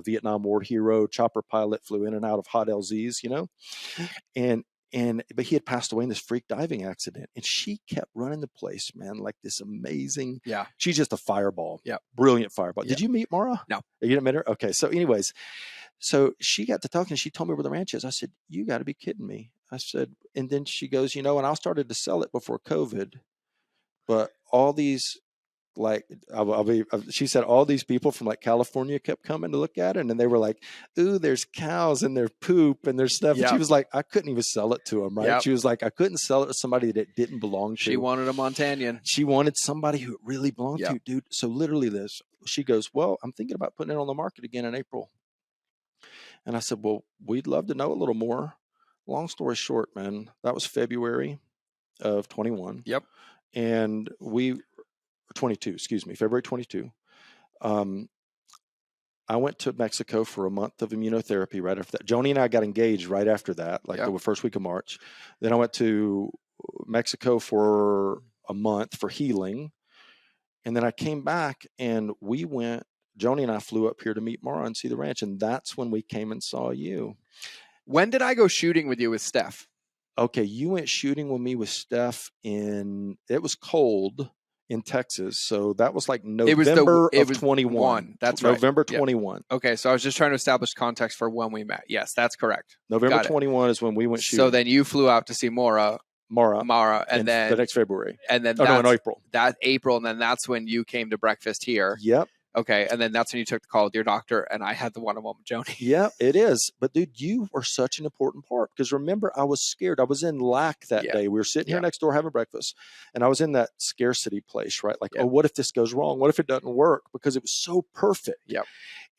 C: Vietnam War hero, chopper pilot, flew in and out of hot LZs, but he had passed away in this freak diving accident, and she kept running the place, man, like this amazing.
B: Yeah,
C: she's just a fireball.
B: Yeah,
C: brilliant fireball.
B: Yeah.
C: Did you meet Mara?
B: No,
C: you didn't meet her. Okay, so anyways. So she got to talking. She told me where the ranch is. I said, "You got to be kidding me." I said, and then she goes, and I started to sell it before COVID, but all these, she said, all these people from like California kept coming to look at it. And then they were like, "Ooh, there's cows and their poop and their stuff."
B: Yep.
C: And she was like, I couldn't even sell it to them. Right.
B: Yep.
C: She was like, I couldn't sell it to somebody that it didn't belong to.
B: She wanted a Montanian.
C: She wanted somebody who it really belonged to, dude. So literally she goes, "Well, I'm thinking about putting it on the market again in April." And I said, "Well, we'd love to know a little more." Long story short, man, that was February of 21.
B: Yep.
C: And February 22. I went to Mexico for a month of immunotherapy right after that. Joni and I got engaged right after that, the first week of March. Then I went to Mexico for a month for healing. And then I came back and Joni and I flew up here to meet Mara and see the ranch. And that's when we came and saw you.
B: When did I go shooting with you with Steph?
C: Okay. You went shooting with me with Steph it was cold in Texas. So that was like November of 21.
B: That's
C: right. November 21.
B: Yep. Okay. So I was just trying to establish context for when we met. Yes, that's correct.
C: November 21 is when we went shooting.
B: So then you flew out to see Mara, and then
C: the next February.
B: And then
C: in April.
B: That April, and then that's when you came to breakfast here.
C: Yep.
B: Okay, and then that's when you took the call with your doctor, and I had the one-on-one with Joni.
C: Yeah, it is. But dude, you were such an important part because remember, I was scared. I was in lack that day. We were sitting here next door having breakfast, and I was in that scarcity place, right? Like, oh, what if this goes wrong? What if it doesn't work? Because it was so perfect.
B: Yep.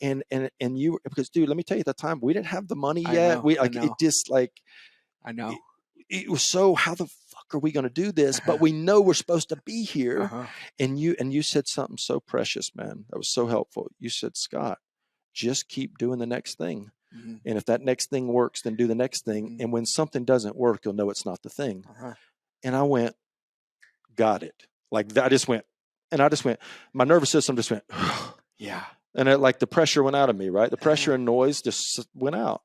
C: And you, because dude, let me tell you, at the time we didn't have the money yet.
B: I know.
C: It was so, how the fuck are we going to do this? But we know we're supposed to be here. And you said something so precious, man. That was so helpful. You said, "Scott, just keep doing the next thing. Mm-hmm. And if that next thing works, then do the next thing. Mm-hmm. And when something doesn't work, you'll know it's not the thing." And I went, got it. Like that, my nervous system just went, yeah. And the pressure went out of me, right? The pressure and noise just went out.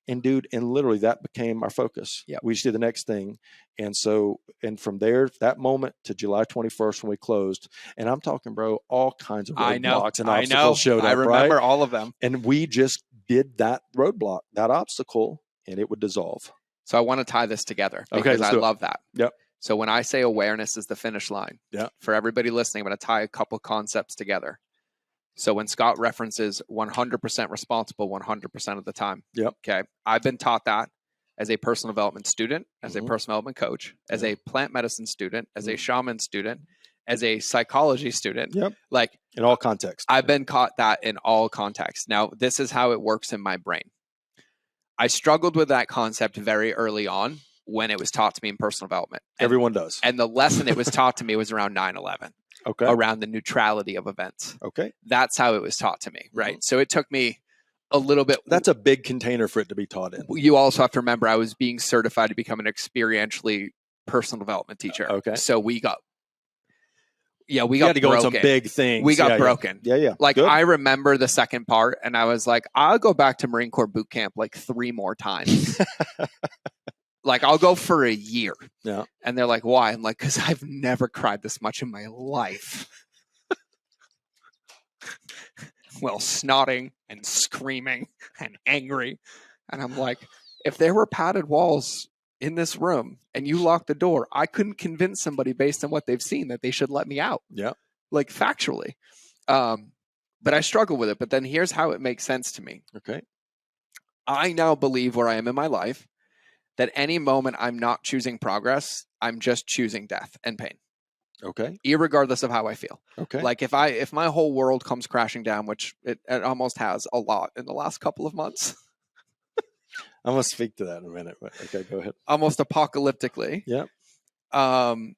C: And dude, and literally that became our focus.
B: Yep.
C: We just did the next thing. And from there, that moment to July 21st when we closed, and I'm talking, bro, all kinds of roadblocks and obstacles showed up.
B: I remember all of them.
C: And we just did that roadblock, that obstacle, and it would dissolve.
B: So I want to tie this together because I love that.
C: Yep.
B: So when I say awareness is the finish line, for everybody listening, I'm going to tie a couple concepts together. So when Scott references 100% responsible 100% of the time.
C: Yep.
B: Okay. I've been taught that. as a personal development student, as a
C: Mhm.
B: personal development coach, as
C: Yeah.
B: a plant medicine student, as a
C: Mm.
B: shaman student, as a psychology student.
C: Yep.
B: Like
C: In all contexts.
B: I've been caught that in all contexts. Now, this is how it works in my brain. I struggled with that concept very early on when it was taught to me in personal development.
C: Everyone does.
B: And the lesson it was taught to me was around 9/11,
C: Okay.
B: around the neutrality of events.
C: Okay.
B: That's how it was taught to me, right? So it took me a little bit.
C: That's a big container for it to be taught in.
B: You also have to remember I was being certified to become an experientially personal development teacher.
C: Okay.
B: So we got
C: You had to go on some big things.
B: We got
C: Yeah,
B: broken.
C: Yeah.
B: Like
C: Good.
B: I remember the second part and I was like, I'll go back to Marine Corps boot camp like 3 more times. Like I'll go for a year.
C: Yeah.
B: And they're like, why? I'm like, because I've never cried this much in my life. Well, snotting and screaming and angry. And I'm like, if there were padded walls in this room and you locked the door, I couldn't convince somebody based on what they've seen that they should let me out.
C: Yeah.
B: Like factually. But I struggle with it. But then here's how it makes sense to me.
C: Okay.
B: I now believe where I am in my life that any moment I'm not choosing progress, I'm just choosing death and pain.
C: Okay.
B: Irregardless of how I feel.
C: Okay.
B: Like if my whole world comes crashing down, which it almost has a lot in the last couple of months.
C: I'm going to speak to that in a minute. But okay, go ahead.
B: Almost apocalyptically.
C: Yeah.
B: Knowing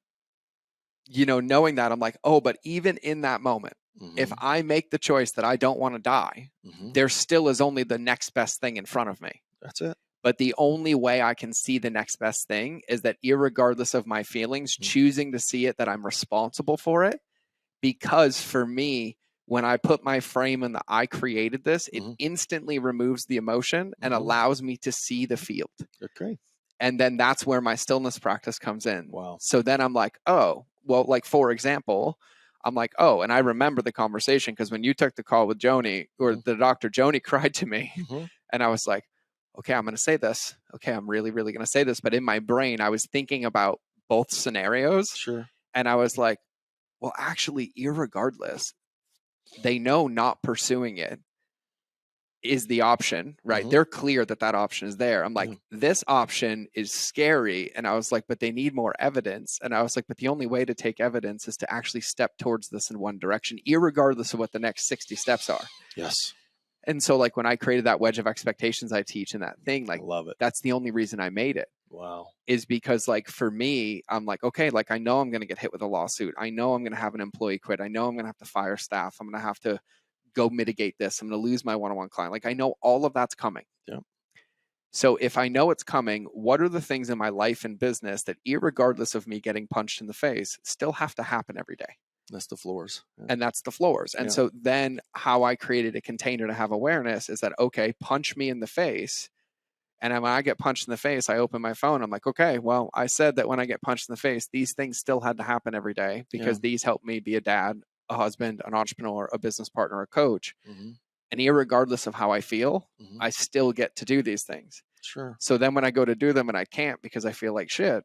B: that, I'm like, oh, but even in that moment, if I make the choice that I don't want to die, there still is only the next best thing in front of me.
C: That's it.
B: But the only way I can see the next best thing is that irregardless of my feelings, choosing to see it, that I'm responsible for it. Because for me, when I put my frame in the I created this, it instantly removes the emotion and allows me to see the field.
C: Okay.
B: And then that's where my stillness practice comes in.
C: Wow.
B: So then I'm like, oh, well, like for example, I'm like, oh, and I remember the conversation because when you took the call with Joni or the doctor, Joni cried to me and I was like, okay, I'm going to say this. Okay, I'm really, really going to say this. But in my brain, I was thinking about both scenarios.
C: Sure.
B: And I was like, well, actually, irregardless, they know not pursuing it is the option, right? They're clear that that option is there. I'm like, this option is scary. And I was like, but they need more evidence. And I was like, but the only way to take evidence is to actually step towards this in one direction, irregardless of what the next 60 steps are.
C: Yes.
B: And so like when I created that wedge of expectations I teach in that thing, like,
C: I love it.
B: That's the only reason I made it.
C: Wow.
B: Is because like for me, I'm like, okay, like I know I'm going to get hit with a lawsuit. I know I'm going to have an employee quit. I know I'm going to have to fire staff. I'm going to have to go mitigate this. I'm going to lose my one-on-one client. Like I know all of that's coming.
C: Yeah.
B: So if I know it's coming, what are the things in my life and business that irregardless of me getting punched in the face still have to happen every day?
C: That's the floors. Yeah.
B: And that's the floors. And so then how I created a container to have awareness is that, okay, punch me in the face. And when I get punched in the face, I open my phone. I'm like, okay, well, I said that when I get punched in the face, these things still had to happen every day because these help me be a dad, a husband, an entrepreneur, a business partner, a coach. And irregardless of how I feel, I still get to do these things.
C: Sure.
B: So then when I go to do them and I can't because I feel like shit,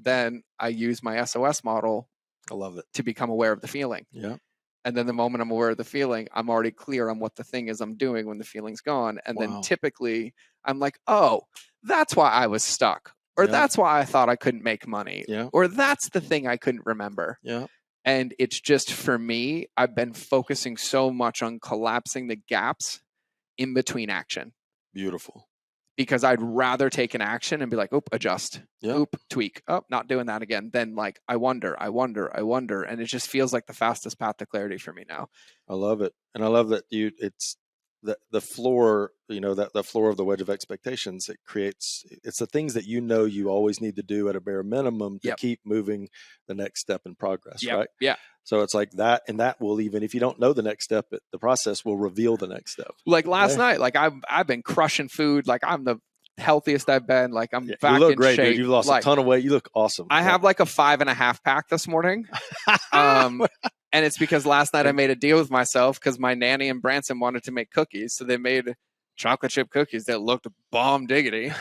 B: then I use my SOS model.
C: I love it.
B: To become aware of the feeling.
C: Yeah.
B: And then the moment I'm aware of the feeling, I'm already clear on what the thing is I'm doing when the feeling's gone. And then typically I'm like, oh, that's why I was stuck. Or that's why I thought I couldn't make money.
C: Yeah.
B: Or that's the thing I couldn't remember.
C: Yeah.
B: And it's just for me, I've been focusing so much on collapsing the gaps in between action.
C: Beautiful.
B: Because I'd rather take an action and be like, oop, adjust, oop, tweak, oh, not doing that again. Then like, I wonder. And it just feels like the fastest path to clarity for me now.
C: I love it. And I love that it's the floor, that the floor of the wedge of expectations, it's the things that you always need to do at a bare minimum to keep moving the next step in progress. Right.
B: Yeah.
C: So it's like that, and that will, even if you don't know the next step, the process will reveal the next step.
B: Like last night, like I've been crushing food. Like I'm the healthiest I've been. Like I'm back
C: you look
B: in
C: great,
B: shape.
C: Dude. You've lost a ton of weight. You look awesome.
B: I have like a 5.5 pack this morning. And it's because last night I made a deal with myself because my nanny and Branson wanted to make cookies. So they made chocolate chip cookies that looked bomb diggity.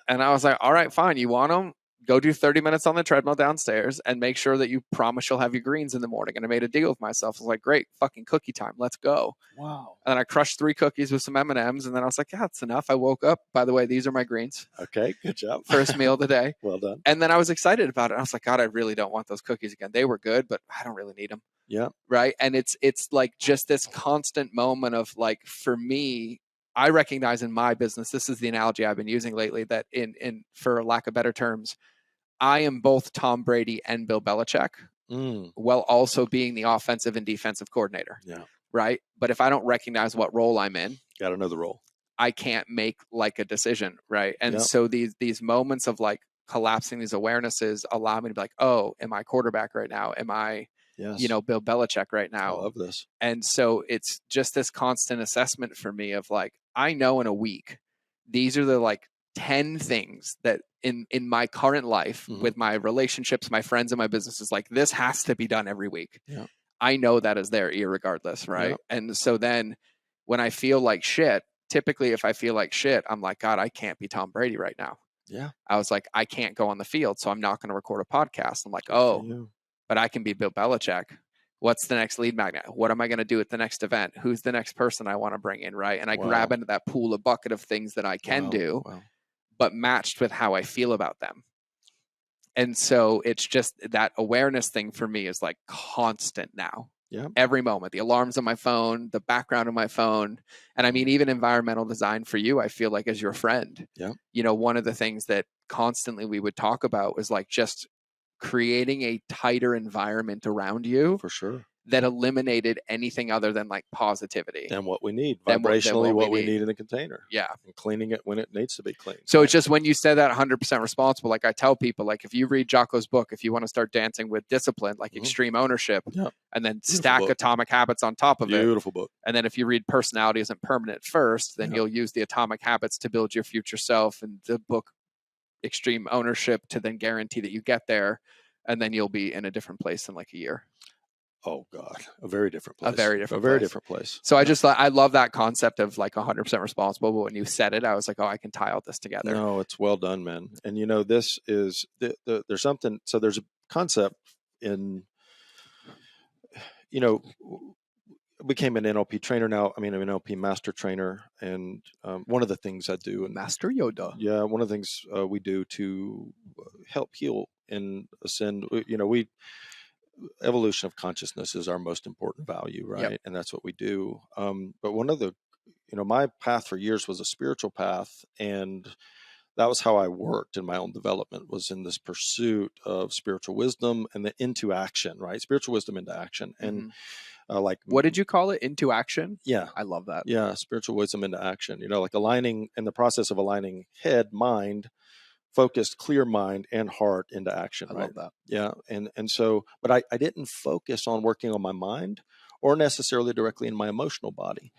B: And I was like, all right, fine. You want them? go do 30 minutes on the treadmill downstairs and make sure that you promise you'll have your greens in the morning. And I made a deal with myself. I was like, great, fucking cookie time. Let's go.
C: Wow.
B: And then I crushed 3 cookies with some M&Ms. And then I was like, yeah, that's enough. I woke up. By the way, these are my greens.
C: Okay. Good job.
B: First meal of the day.
C: Well done.
B: And then I was excited about it. I was like, God, I really don't want those cookies again. They were good, but I don't really need them.
C: Yeah.
B: Right. And it's like just this constant moment of like, for me, I recognize in my business, this is the analogy I've been using lately, that in for lack of better terms, I am both Tom Brady and Bill Belichick, while also being the offensive and defensive coordinator.
C: Yeah.
B: Right. But if I don't recognize what role I'm in,
C: got to know the role.
B: I can't make like a decision. Right. And
C: Yep.
B: so these moments of like collapsing these awarenesses allow me to be like, oh, am I quarterback right now? Am I,
C: Yes.
B: you know, Bill Belichick right
C: I
B: now?
C: love this.
B: And so it's just this constant assessment for me of like, I know in a week, these are the like 10 things that in my current life with my relationships, my friends and my businesses, like this has to be done every week.
C: Yeah.
B: I know that is there irregardless. Right.
C: Yep.
B: And so then when I feel like shit, typically if I feel like shit, I'm like, God, I can't be Tom Brady right now.
C: Yeah.
B: I was like, I can't go on the field, so I'm not going to record a podcast. I'm like,
C: Good for you.
B: but I can be Bill Belichick. What's the next lead magnet? What am I going to do at the next event? Who's the next person I want to bring in? Right. And I grab into that pool of bucket of things that I can do, but matched with how I feel about them. And so it's just that awareness thing for me is like constant now.
C: Yeah.
B: Every moment, the alarms on my phone, the background of my phone. And I mean, even environmental design for you, I feel like as your friend,
C: Yeah.
B: you know, one of the things that constantly we would talk about was like just creating a tighter environment around you
C: For sure.
B: that eliminated anything other than like positivity.
C: And what we need,
B: Than
C: vibrationally,
B: what
C: what we need in the container.
B: Yeah.
C: And cleaning it when it needs to be cleaned.
B: So it's just when you said that 100% responsible, like I tell people, like if you read Jocko's book, if you want to start dancing with discipline, like extreme ownership, and then stack
C: book.
B: Atomic Habits on top of it.
C: Beautiful book.
B: And then if you read Personality Isn't Permanent first, then you'll use the Atomic Habits to build your future self, and the book Extreme Ownership to then guarantee that you get there. And then you'll be in a different place in like a year.
C: Oh God, a very different place.
B: A very different
C: place.
B: So I love that concept of like 100% responsible. But when you said it, I was like, oh, I can tie all this together.
C: No, it's well done, man. And you know, this is there's something. So there's a concept in, you know, became an NLP trainer now. I mean, I'm an NLP master trainer, and one of the things I do, and
B: Master Yoda.
C: Yeah, one of the things we do to help heal and ascend. You know, evolution of consciousness is our most important value, right? And that's what we do. But one of the, you know, my path for years was a spiritual path, and that was how I worked in my own development, was in this pursuit of spiritual wisdom and then into action, right? Spiritual wisdom into action. And like,
B: what did you call it? Into action?
C: Yeah.
B: I love that.
C: Yeah. Spiritual wisdom into action, you know, like aligning, in the process of aligning head, mind, focused, clear mind and heart into action.
B: I
C: right?
B: love that.
C: Yeah. And so, but I didn't focus on working on my mind or necessarily directly in my emotional body.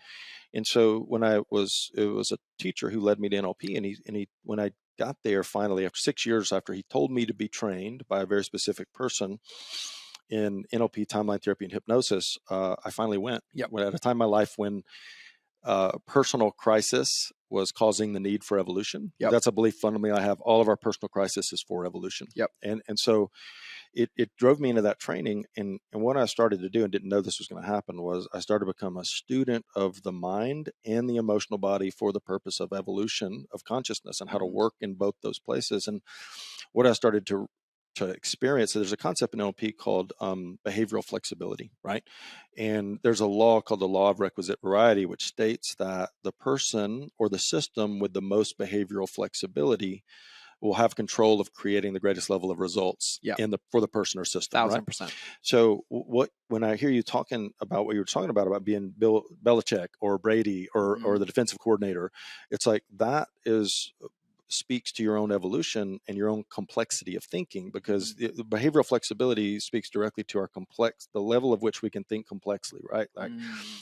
C: And so when it was a teacher who led me to NLP, and he when I got there finally after 6 years after he told me to be trained by a very specific person in NLP, timeline therapy, and hypnosis, I finally went. At a time in my life when personal crisis was causing the need for evolution. That's a belief fundamentally I have. All of our personal crisis is for evolution. And so it drove me into that training. And what I started to do, and didn't know this was going to happen, was I started to become a student of the mind and the emotional body for the purpose of evolution of consciousness and how to work in both those places. And what I started to experience, so there's a concept in NLP called behavioral flexibility, right? And there's a law called the law of requisite variety, which states that the person or the system with the most behavioral flexibility will have control of creating the greatest level of results for the person or system.
B: 1,000%.
C: Right? So when I hear you talking about what you were talking about being Bill Belichick or Brady or the defensive coordinator, it's like that speaks to your own evolution and your own complexity of thinking, because the behavioral flexibility speaks directly to the level of which we can think complexly, right? Like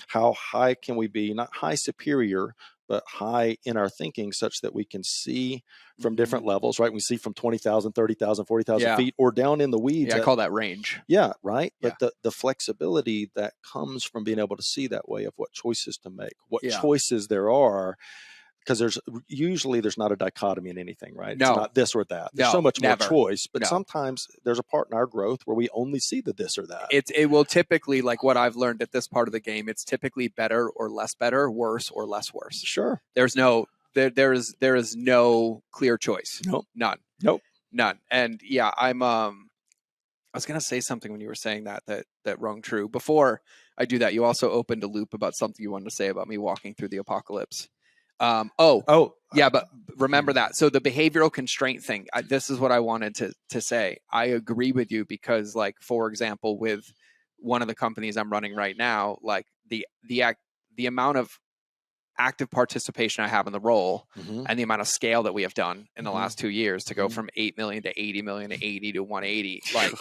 C: how high can we be, not high superior, but high in our thinking, such that we can see from different levels, right? We see from 20,000, 30,000, 40,000 feet, or down in the weeds.
B: I call that range.
C: Yeah, right. But the flexibility that comes from being able to see that way of what choices to make, what choices there are, because there's not a dichotomy in anything, right?
B: No.
C: It's not this or that. There's
B: No,
C: so much
B: never.
C: more choice, but
B: No.
C: sometimes there's a part in our growth where we only see the this or that.
B: It will typically, like what I've learned at this part of the game, it's typically better or less better, worse or less worse.
C: Sure.
B: There's no there is no clear choice.
C: Nope.
B: None.
C: Nope.
B: None. And yeah, I was gonna say something when you were saying that rung true. Before I do that, you also opened a loop about something you wanted to say about me walking through the apocalypse. Yeah, but remember that. So the behavioral constraint thing, this is what I wanted to say. I agree with you because, like, for example, with one of the companies I'm running right now, like the amount of active participation I have in the role and the amount of scale that we have done in the last 2 years to go from 8 million to 80 million to 80 to 180, like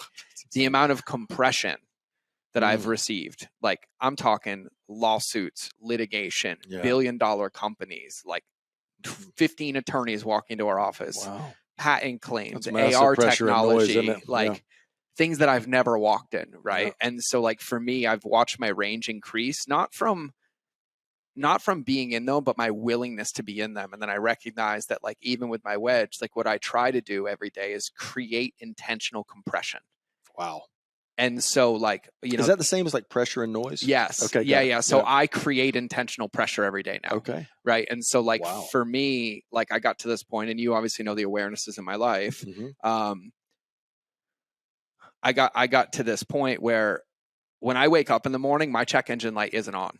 B: the amount of compression that I've received, like I'm talking lawsuits, litigation, billion-dollar companies, like 15 attorneys walking into our office, patent claims, AR technology, noise, like things that I've never walked in, right? And so, like, for me, I've watched my range increase, not from being in them, but my willingness to be in them. And then I recognize that, like, even with my wedge, like what I try to do every day is create intentional compression.
C: Wow.
B: And so, like, you know,
C: is that the same as like pressure and noise?
B: Yes.
C: Okay.
B: Yeah. So I create intentional pressure every day now.
C: Okay.
B: Right. And so, like, for me, like, I got to this point, and you obviously know the awarenesses in my life. I got to this point where when I wake up in the morning, my check engine light isn't on.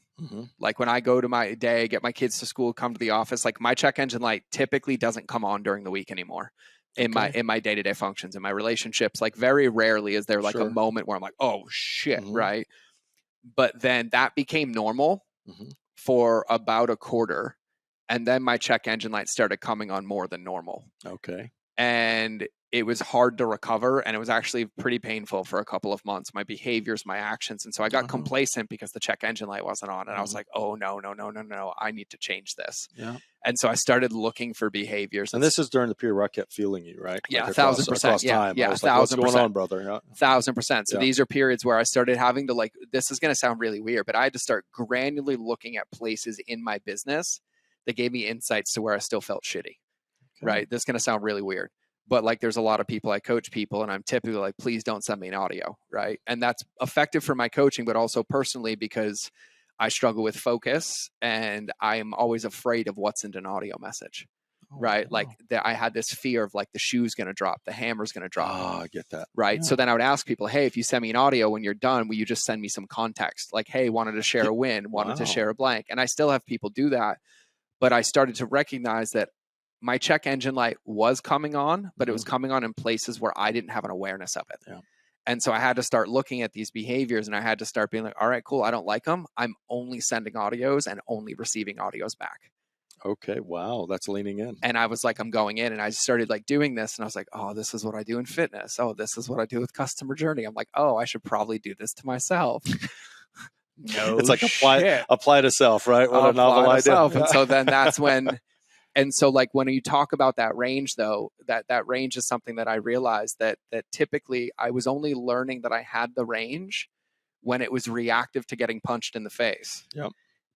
B: Like when I go to my day, get my kids to school, come to the office, like my check engine light typically doesn't come on during the week anymore in my day-to-day functions, in my relationships. Like very rarely is there like a moment where I'm like, oh shit. Right. But then that became normal for about a quarter. And then my check engine light started coming on more than normal.
C: Okay.
B: And it was hard to recover, and it was actually pretty painful for a couple of months, my behaviors, my actions. And so I got complacent because the check engine light wasn't on, and I was like, oh no, I need to change this. And so I started looking for behaviors.
C: And this is during the period where I kept feeling you, right?
B: Yeah,
C: like
B: 1,000%.
C: Across time.
B: Yeah,
C: like, what's going on, brother?
B: 1,000%. So these are periods where I started having to, like, this is going to sound really weird, but I had to start granularly looking at places in my business that gave me insights to where I still felt shitty. Right? This is going to sound really weird. But, like, there's a lot of people, I coach people, and I'm typically like, please don't send me an audio, right? And that's effective for my coaching, but also personally because I struggle with focus, and I'm always afraid of what's in an audio message, right? Like I had this fear of, like, the shoe's going to drop, the hammer's going to drop.
C: Oh, I get that.
B: Right?
C: Yeah.
B: So then I would ask people, hey, if you send me an audio when you're done, will you just send me some context? Like, hey, wanted to share a win, wanted to share a blank. And I still have people do that, but I started to recognize that my check engine light was coming on, but it was coming on in places where I didn't have an awareness of it. And so I had to start looking at these behaviors, and I had to start being like, all right, cool. I don't like them. I'm only sending audios and only receiving audios back.
C: Okay. Wow. That's leaning in.
B: And I was like, I'm going in, and I started, like, doing this, and I was like, oh, this is what I do in fitness. Oh, this is what I do with customer journey. I'm like, oh, I should probably do this to myself. No,
C: it's like apply to self, right? What a novel idea.
B: And so then that's when. And so, like, when you talk about that range, though, that range is something that I realized that typically I was only learning that I had the range when it was reactive to getting punched in the face.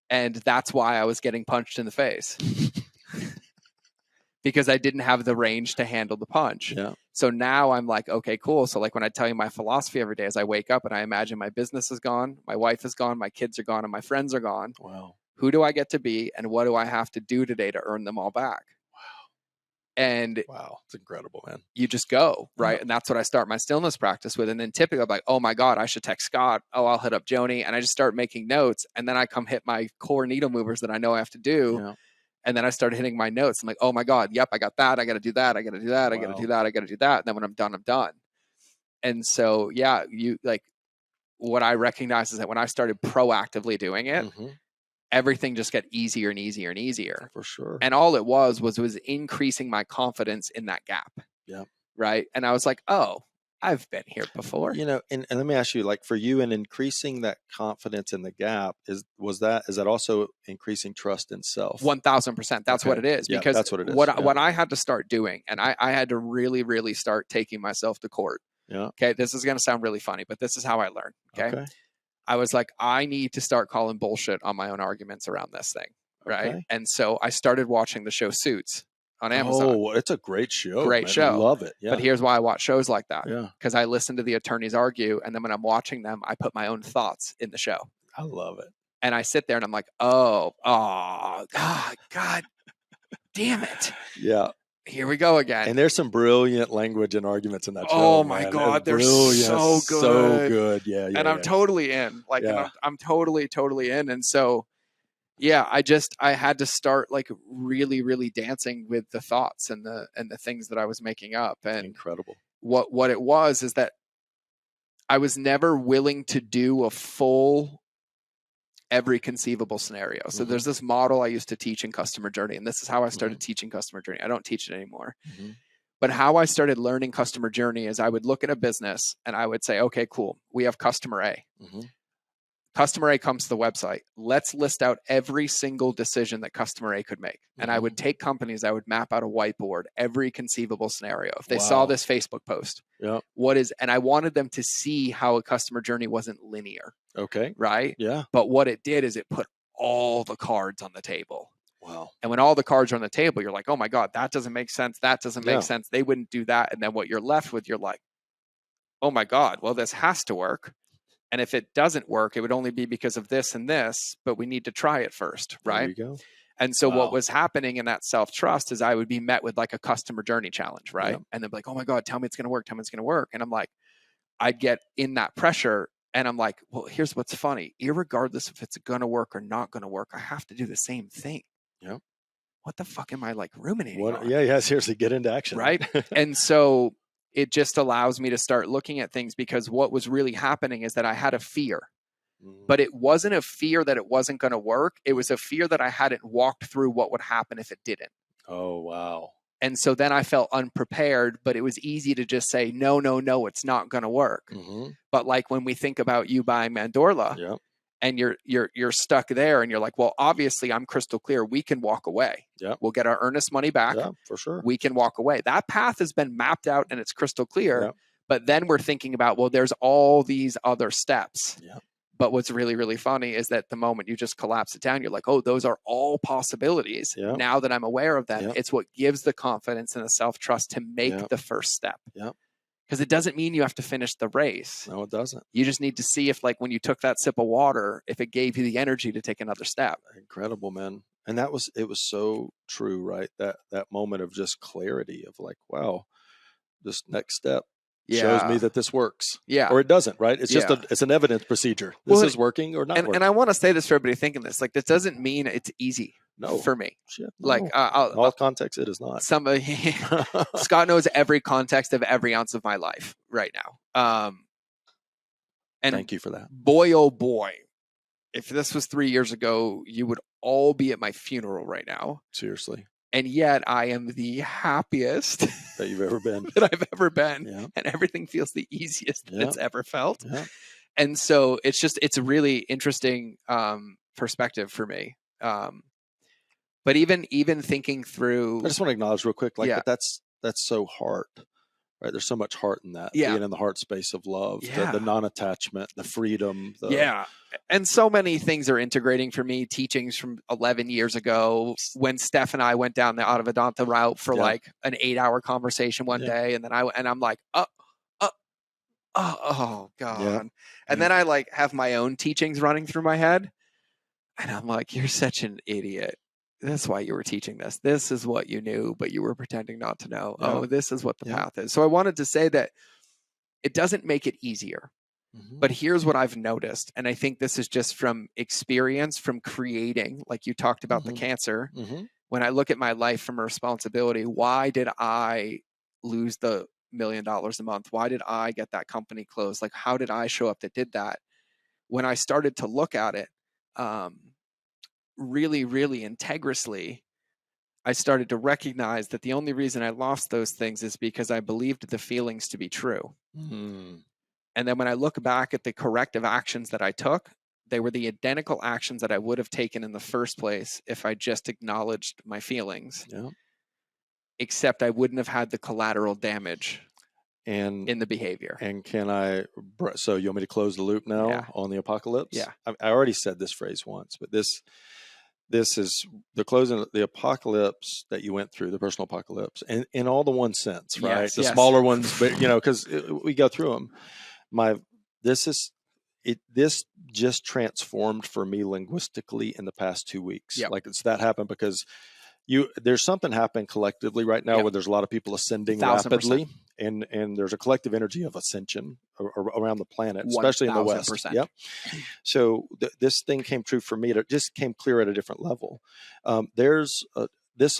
B: And that's why I was getting punched in the face. Because I didn't have the range to handle the punch. So now I'm like, okay, cool. So, like, when I tell you my philosophy every day as I wake up and I imagine my business is gone, my wife is gone, my kids are gone, and my friends are gone.
C: Wow.
B: Who do I get to be, and what do I have to do today to earn them all back? And
C: it's incredible, man.
B: You just go, right? And that's what I start my stillness practice with. And then typically I'm like, oh my God, I should text Scott. Oh, I'll hit up Joni. And I just start making notes. And then I come hit my core needle movers that I know I have to do. And then I started hitting my notes. I'm like, oh my God, yep, I got that. I got to do that. I got to do that. I got to do that. I got to do that. And then when I'm done, I'm done. And so, you, like, what I recognize is that when I started proactively doing it, everything just got easier and easier and easier.
C: For sure.
B: And all it was increasing my confidence in that gap. Right. And I was like, oh, I've been here before.
C: You know, and let me ask you, like, for you, in increasing that confidence in the gap, is that also increasing trust in self?
B: 1,000%. That's what it is. Because
C: that's what it is.
B: What I had to start doing, and I had to really, really start taking myself to court. Okay. This is going to sound really funny, but this is how I learned. Okay. I was like, I need to start calling bullshit on my own arguments around this thing. right?
C: Okay.
B: And so I started watching the show Suits on Amazon.
C: Oh, it's a great show.
B: Great
C: man.
B: show.
C: Love it. Yeah.
B: But here's why I watch shows like that.
C: Yeah.
B: Because I listen to the attorneys argue, and then when I'm watching them, I put my own thoughts in the show.
C: I love it.
B: And I sit there and I'm like, oh, God damn it.
C: Yeah.
B: Here we go again.
C: And there's some brilliant language and arguments in that show.
B: Oh my
C: man.
B: God, they're
C: Brilliant.
B: so
C: So
B: good.
C: good. Yeah.
B: And I'm totally in. Like, and
C: Yeah.
B: I'm totally in. And so, yeah, I had to start like really, really dancing with the thoughts and the things that I was making up. And
C: Incredible.
B: what it was is that I was never willing to do a full every conceivable scenario. So
C: Mhm.
B: there's this model I used to teach in customer journey, and this is how I started teaching customer journey. I don't teach it anymore.
C: Mm-hmm.
B: But how I started learning customer journey is I would look at a business and I would say, okay, cool. We have customer A.
C: Mm-hmm.
B: Customer A comes to the website. Let's list out every single decision that customer A could make. And I would take companies, I would map out a whiteboard, every conceivable scenario. If they saw this Facebook post, and I wanted them to see how a customer journey wasn't linear.
C: Okay.
B: Right?
C: Yeah.
B: But what it did is it put all the cards on the table.
C: Wow.
B: And when all the cards are on the table, you're like, oh my God, that doesn't make sense. That doesn't make sense. They wouldn't do that. And then what you're left with, you're like, oh my God, well, this has to work. And if it doesn't work, it would only be because of this and this, but we need to try it first, right?
C: There you go.
B: And so what was happening in that self-trust is I would be met with like a customer journey challenge, right?
C: Yep.
B: And they'd be like, oh my God, tell me it's going to work. Tell me it's going to work. And I'm like, I'd get in that pressure and I'm like, well, here's what's funny. Irregardless if it's going to work or not going to work, I have to do the same thing.
C: Yep.
B: What the fuck am I like ruminating on?
C: Yeah, seriously, get into action.
B: Right? And so it just allows me to start looking at things because what was really happening is that I had a fear. But it wasn't a fear that it wasn't going to work. It was a fear that I hadn't walked through what would happen if it didn't.
C: Oh, wow.
B: And so then I felt unprepared, but it was easy to just say, no, it's not going to work.
C: Mm-hmm.
B: But like when we think about you buying Mandorla and you're stuck there and you're like, well, obviously I'm crystal clear. We can walk away.
C: Yeah.
B: We'll get our earnest money back.
C: Yeah, for sure.
B: We can walk away. That path has been mapped out and it's crystal clear.
C: Yeah.
B: But then we're thinking about, well, there's all these other steps.
C: Yeah.
B: But what's really, really funny is that the moment you just collapse it down, you're like, oh, those are all possibilities.
C: Yeah.
B: Now that I'm aware of them,
C: Yeah.
B: it's what gives the confidence and the self-trust to make the first step.
C: Yeah.
B: Because it doesn't mean you have to finish the race.
C: No, it doesn't.
B: You just need to see if, like, when you took that sip of water, if it gave you the energy to take another step.
C: Incredible, man. And it was so true, right? That moment of just clarity of like, wow, this next step shows me that this works.
B: Yeah.
C: Or it doesn't, right? It's just it's an evidence procedure. This is working or not working.
B: And I want to say this for everybody thinking this. Like, this doesn't mean it's easy for me.
C: Shit, no.
B: Like,
C: in all context, it is not.
B: Scott knows every context of every ounce of my life right now. And
C: thank you for that.
B: Boy, oh boy, if this was 3 years ago, you would all be at my funeral right now.
C: Seriously.
B: And yet I am the happiest
C: that you've ever been.
B: that I've ever been.
C: Yeah.
B: And everything feels the easiest that it's ever felt.
C: Yeah.
B: And so it's a really interesting perspective for me. But even thinking through,
C: I just want to acknowledge real quick, like that's so heart, right? There's so much heart in that. Being in the heart space of love, the non-attachment, the freedom.
B: And so many things are integrating for me. Teachings from 11 years ago when Steph and I went down the Vedanta route for like an 8-hour conversation one day. And then I'm like, oh God.
C: Yeah.
B: And then I like have my own teachings running through my head. And I'm like, you're such an idiot. That's why you were teaching this. This is what you knew, but you were pretending not to know.
C: Yeah.
B: Oh, this is what the path is. So I wanted to say that it doesn't make it easier.
C: Mm-hmm.
B: But here's what I've noticed. And I think this is just from experience, from creating, like you talked about the cancer.
C: Mm-hmm.
B: When I look at my life from a responsibility, why did I lose the $1 million a month? Why did I get that company closed? Like, how did I show up that did that? When I started to look at it, really, really integrally, I started to recognize that the only reason I lost those things is because I believed the feelings to be true.
C: Mm-hmm.
B: And then when I look back at the corrective actions that I took, they were the identical actions that I would have taken in the first place if I just acknowledged my feelings.
C: Yeah.
B: Except I wouldn't have had the collateral damage
C: in
B: the behavior.
C: And so you want me to close the loop now on the apocalypse?
B: Yeah.
C: I already said this phrase once, but this this is the closing, the apocalypse that you went through, the personal apocalypse, and in all the one sense, right?
B: Yes,
C: The
B: yes.
C: smaller ones, but because we go through them. This is it. This just transformed for me linguistically in the past 2 weeks.
B: Yep.
C: Like that happened because there's something happening collectively right now where there's a lot of people ascending
B: 1000%.
C: rapidly, and there's a collective energy of ascension around the planet, especially in the West.
B: 1000%.
C: Yep. So this thing came true for me. It just came clear at a different level. I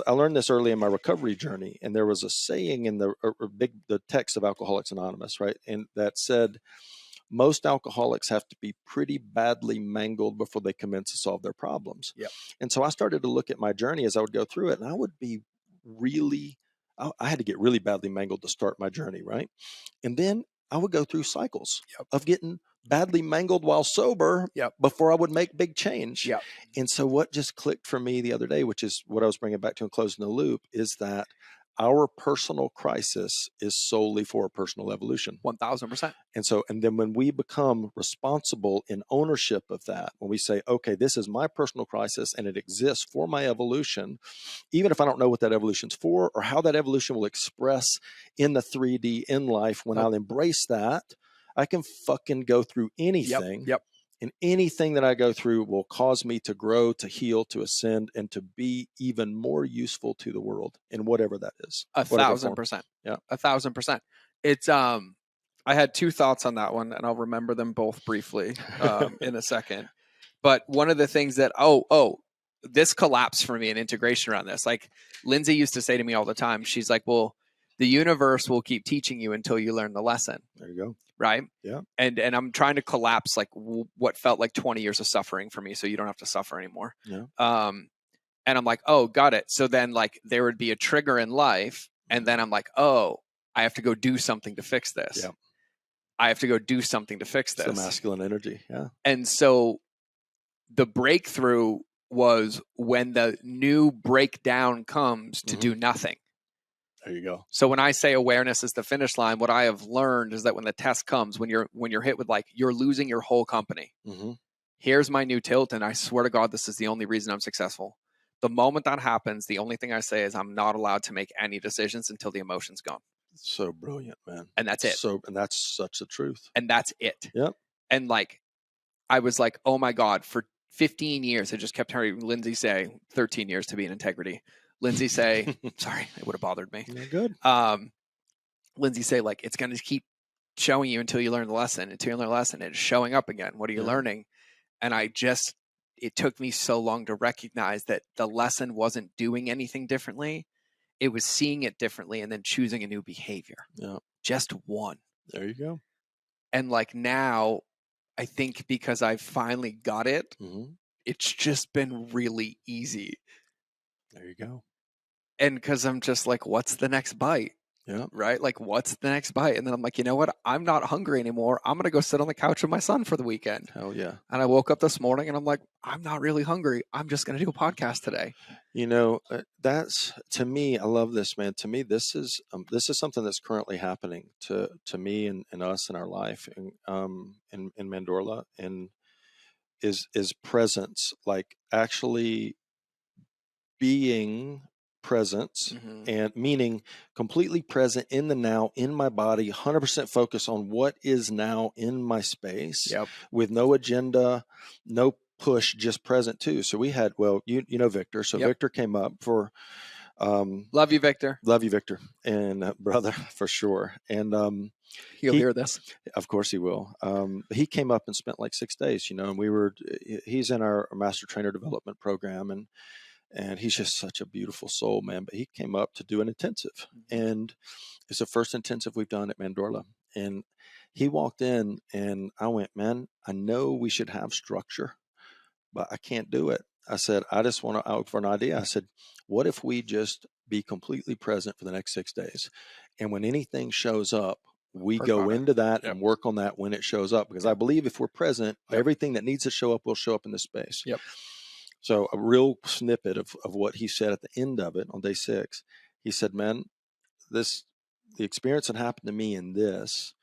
C: learned this early in my recovery journey, and there was a saying in the text of Alcoholics Anonymous, right, and that said, most alcoholics have to be pretty badly mangled before they commence to solve their problems.
B: Yep.
C: And so I started to look at my journey as I would go through it, and I would be I had to get really badly mangled to start my journey, right? And then I would go through cycles of getting badly mangled while sober before I would make big change.
B: Yep.
C: And so what just clicked for me the other day, which is what I was bringing back to and closing the loop, is that our personal crisis is solely for personal evolution.
B: 1000%.
C: And then when we become responsible in ownership of that, when we say, okay, this is my personal crisis and it exists for my evolution, even if I don't know what that evolution's for or how that evolution will express in the 3D in life, when I'll embrace that, I can fucking go through anything.
B: Yep.
C: And anything that I go through will cause me to grow, to heal, to ascend, and to be even more useful to the world in whatever that is.
B: 1000%.
C: Yeah.
B: 1000%. It's, I had two thoughts on that one, and I'll remember them both briefly in a second. But one of the things that, this collapsed for me in integration around this. Like Lindsay used to say to me all the time, she's like, well, the universe will keep teaching you until you learn the lesson.
C: There you go.
B: Right.
C: Yeah.
B: And I'm trying to collapse like what felt like 20 years of suffering for me, so you don't have to suffer anymore.
C: Yeah.
B: And I'm like, oh, got it. So then like there would be a trigger in life, and then I'm like, oh, I have to go do something to fix this.
C: Yeah.
B: I have to go do something to fix this.
C: It's the masculine energy. Yeah.
B: And so the breakthrough was when the new breakdown comes to do nothing.
C: There you go.
B: So when I say awareness is the finish line, what I have learned is that when the test comes, when you're hit with like, you're losing your whole company. Here's my new tilt, and I swear to God, this is the only reason I'm successful. The moment that happens, the only thing I say is I'm not allowed to make any decisions until the emotion's gone.
C: So brilliant, man.
B: And that's it.
C: And that's such the truth.
B: And that's it.
C: Yep.
B: And like, I was like, oh my God, for 15 years, I just kept hearing Lindsay say, 13 years to be in integrity. Lindsay say, sorry, it would have bothered me.
C: You're good.
B: Lindsay say, like, it's going to keep showing you until you learn the lesson. Until you learn the lesson, it's showing up again. What are you learning? And it took me so long to recognize that the lesson wasn't doing anything differently. It was seeing it differently and then choosing a new behavior.
C: Yeah.
B: Just one.
C: There you go.
B: And like now, I think because I finally got it, it's just been really easy.
C: There you go.
B: And because I'm just like, what's the next bite?
C: Yeah.
B: Right? Like, what's the next bite? And then I'm like, you know what? I'm not hungry anymore. I'm going to go sit on the couch with my son for the weekend.
C: Hell yeah.
B: And I woke up this morning and I'm like, I'm not really hungry. I'm just going to do a podcast today.
C: You know, that's, to me, I love this, man. To me, this is something that's currently happening to me and us in our life in Mandorla, and is presence, like actually being presence, and meaning completely present in the now, in my body, 100% focus on what is now in my space, with no agenda, no push, just present too. So we had, you know Victor. So Victor came up for
B: love you, Victor.
C: Love you, Victor, and brother, for sure. And
B: he'll hear this.
C: Of course he will. He came up and spent like 6 days, and he's in our master trainer development program, and he's just such a beautiful soul, man. But he came up to do an intensive, and it's the first intensive we've done at Mandorla. And he walked in, and I went, man, I know we should have structure, but I can't do it. I said, I just want to out for an idea. I said, what if we just be completely present for the next 6 days? And when anything shows up, we go into that and work on that when it shows up. Because I believe if we're present, everything that needs to show up will show up in this space. So a real snippet of what he said at the end of it on day 6, he said, man, the experience that happened to me in this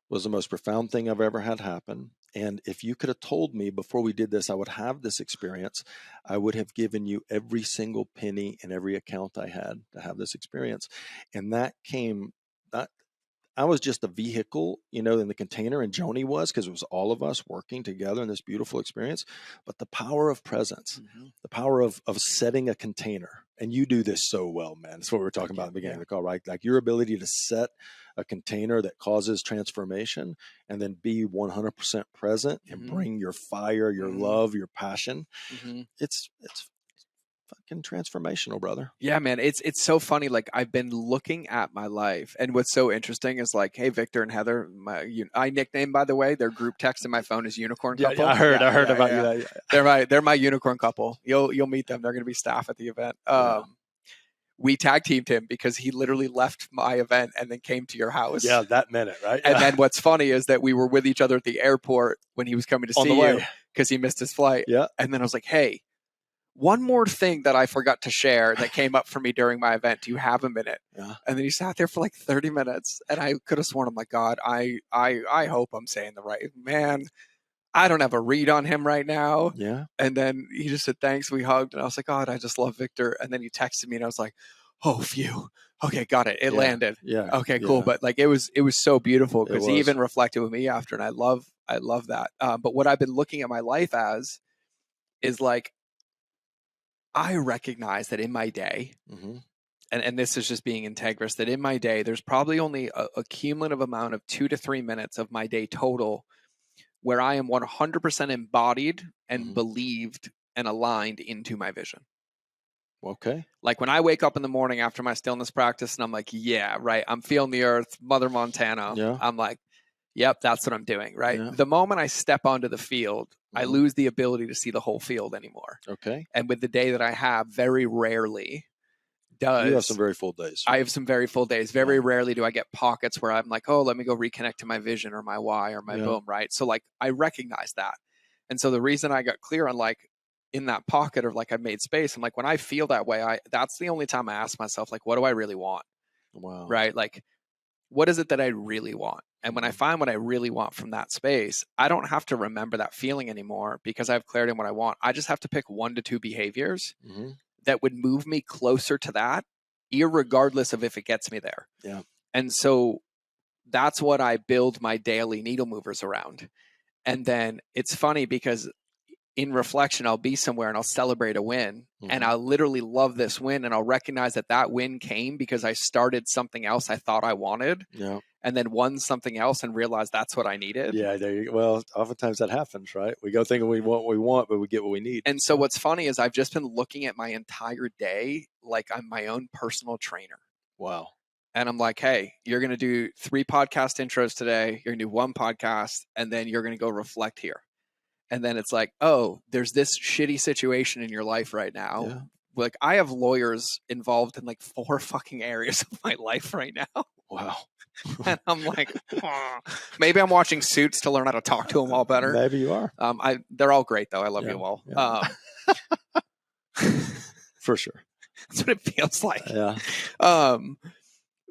C: was the most profound thing I've ever had happen. And if you could have told me before we did this, I would have this experience, I would have given you every single penny in every account I had to have this experience. And that came, that, I was just a vehicle, you know, in the container, and Joni was, because it was all of us working together in this beautiful experience. But the power of presence, the power of setting a container, and you do this so well, man. That's what we were talking about at the beginning of the call, right? Like your ability to set a container that causes transformation and then be 100% present and bring your fire, your love, your passion. It's fucking transformational, brother.
B: Yeah, man. It's so funny. Like, I've been looking at my life, and what's so interesting is like, hey, Victor and Heather, I nickname, by the way, their group text in my phone is Unicorn Couple.
C: I heard about you.
B: They're my unicorn couple. You'll meet them. They're going to be staff at the event. We tag teamed him because he literally left my event and then came to your house.
C: Yeah, that minute, right?
B: And then what's funny is that we were with each other at the airport when he was coming to see you because he missed his flight.
C: Yeah.
B: And then I was like, hey, one more thing that I forgot to share that came up for me during my event. Do you have a minute?
C: Yeah.
B: And then he sat there for like 30 minutes, and I could have sworn, I'm like, God, I hope I'm saying the right, man. I don't have a read on him right now.
C: Yeah.
B: And then he just said, thanks. We hugged, and I was like, God, I just love Victor. And then he texted me, and I was like, oh, phew. Okay, got it. It landed.
C: Yeah.
B: Okay, cool. But like, it was so beautiful because he even reflected with me after, and I love that. But what I've been looking at my life as is like, I recognize that in my day, and this is just being integrous, that in my day, there's probably only a cumulative amount of 2 to 3 minutes of my day total where I am 100% embodied and believed and aligned into my vision.
C: Okay.
B: Like when I wake up in the morning after my stillness practice and I'm like, yeah, right, I'm feeling the earth, Mother Montana.
C: Yeah.
B: I'm like, yep, that's what I'm doing, right?
C: Yeah.
B: The moment I step onto the field, I lose the ability to see the whole field anymore.
C: Okay.
B: And with the day that I have, very rarely does.
C: You have some very full days.
B: I have some very full days. Very rarely do I get pockets where I'm like, oh, let me go reconnect to my vision or my why or my boom, right? So like, I recognize that. And so the reason I got clear on like, in that pocket of like, I made space, I'm like, when I feel that way, that's the only time I ask myself, like, what do I really want?
C: Wow.
B: Right? Like, what is it that I really want? And when I find what I really want from that space, I don't have to remember that feeling anymore because I have clarity on what I want. I just have to pick 1 to 2 behaviors that would move me closer to that, irregardless of if it gets me there.
C: Yeah.
B: And so that's what I build my daily needle movers around. And then it's funny because in reflection, I'll be somewhere and I'll celebrate a win and I'll literally love this win. And I'll recognize that win came because I started something else I thought I wanted and then won something else and realized that's what I needed.
C: Yeah. There you go. Well, oftentimes that happens, right? We go thinking we want what we want, but we get what we need.
B: And so what's funny is I've just been looking at my entire day like I'm my own personal trainer.
C: Wow.
B: And I'm like, hey, you're going to do 3 podcast intros today. You're going to do 1 podcast and then you're going to go reflect here. And then it's like, oh, there's this shitty situation in your life right now.
C: Yeah.
B: Like I have lawyers involved in like 4 fucking areas of my life right now.
C: Wow.
B: And I'm like, oh. Maybe I'm watching Suits to learn how to talk to them all better.
C: Maybe you are.
B: They're all great though. I love you all.
C: Yeah. For sure.
B: That's what it feels like.
C: Yeah.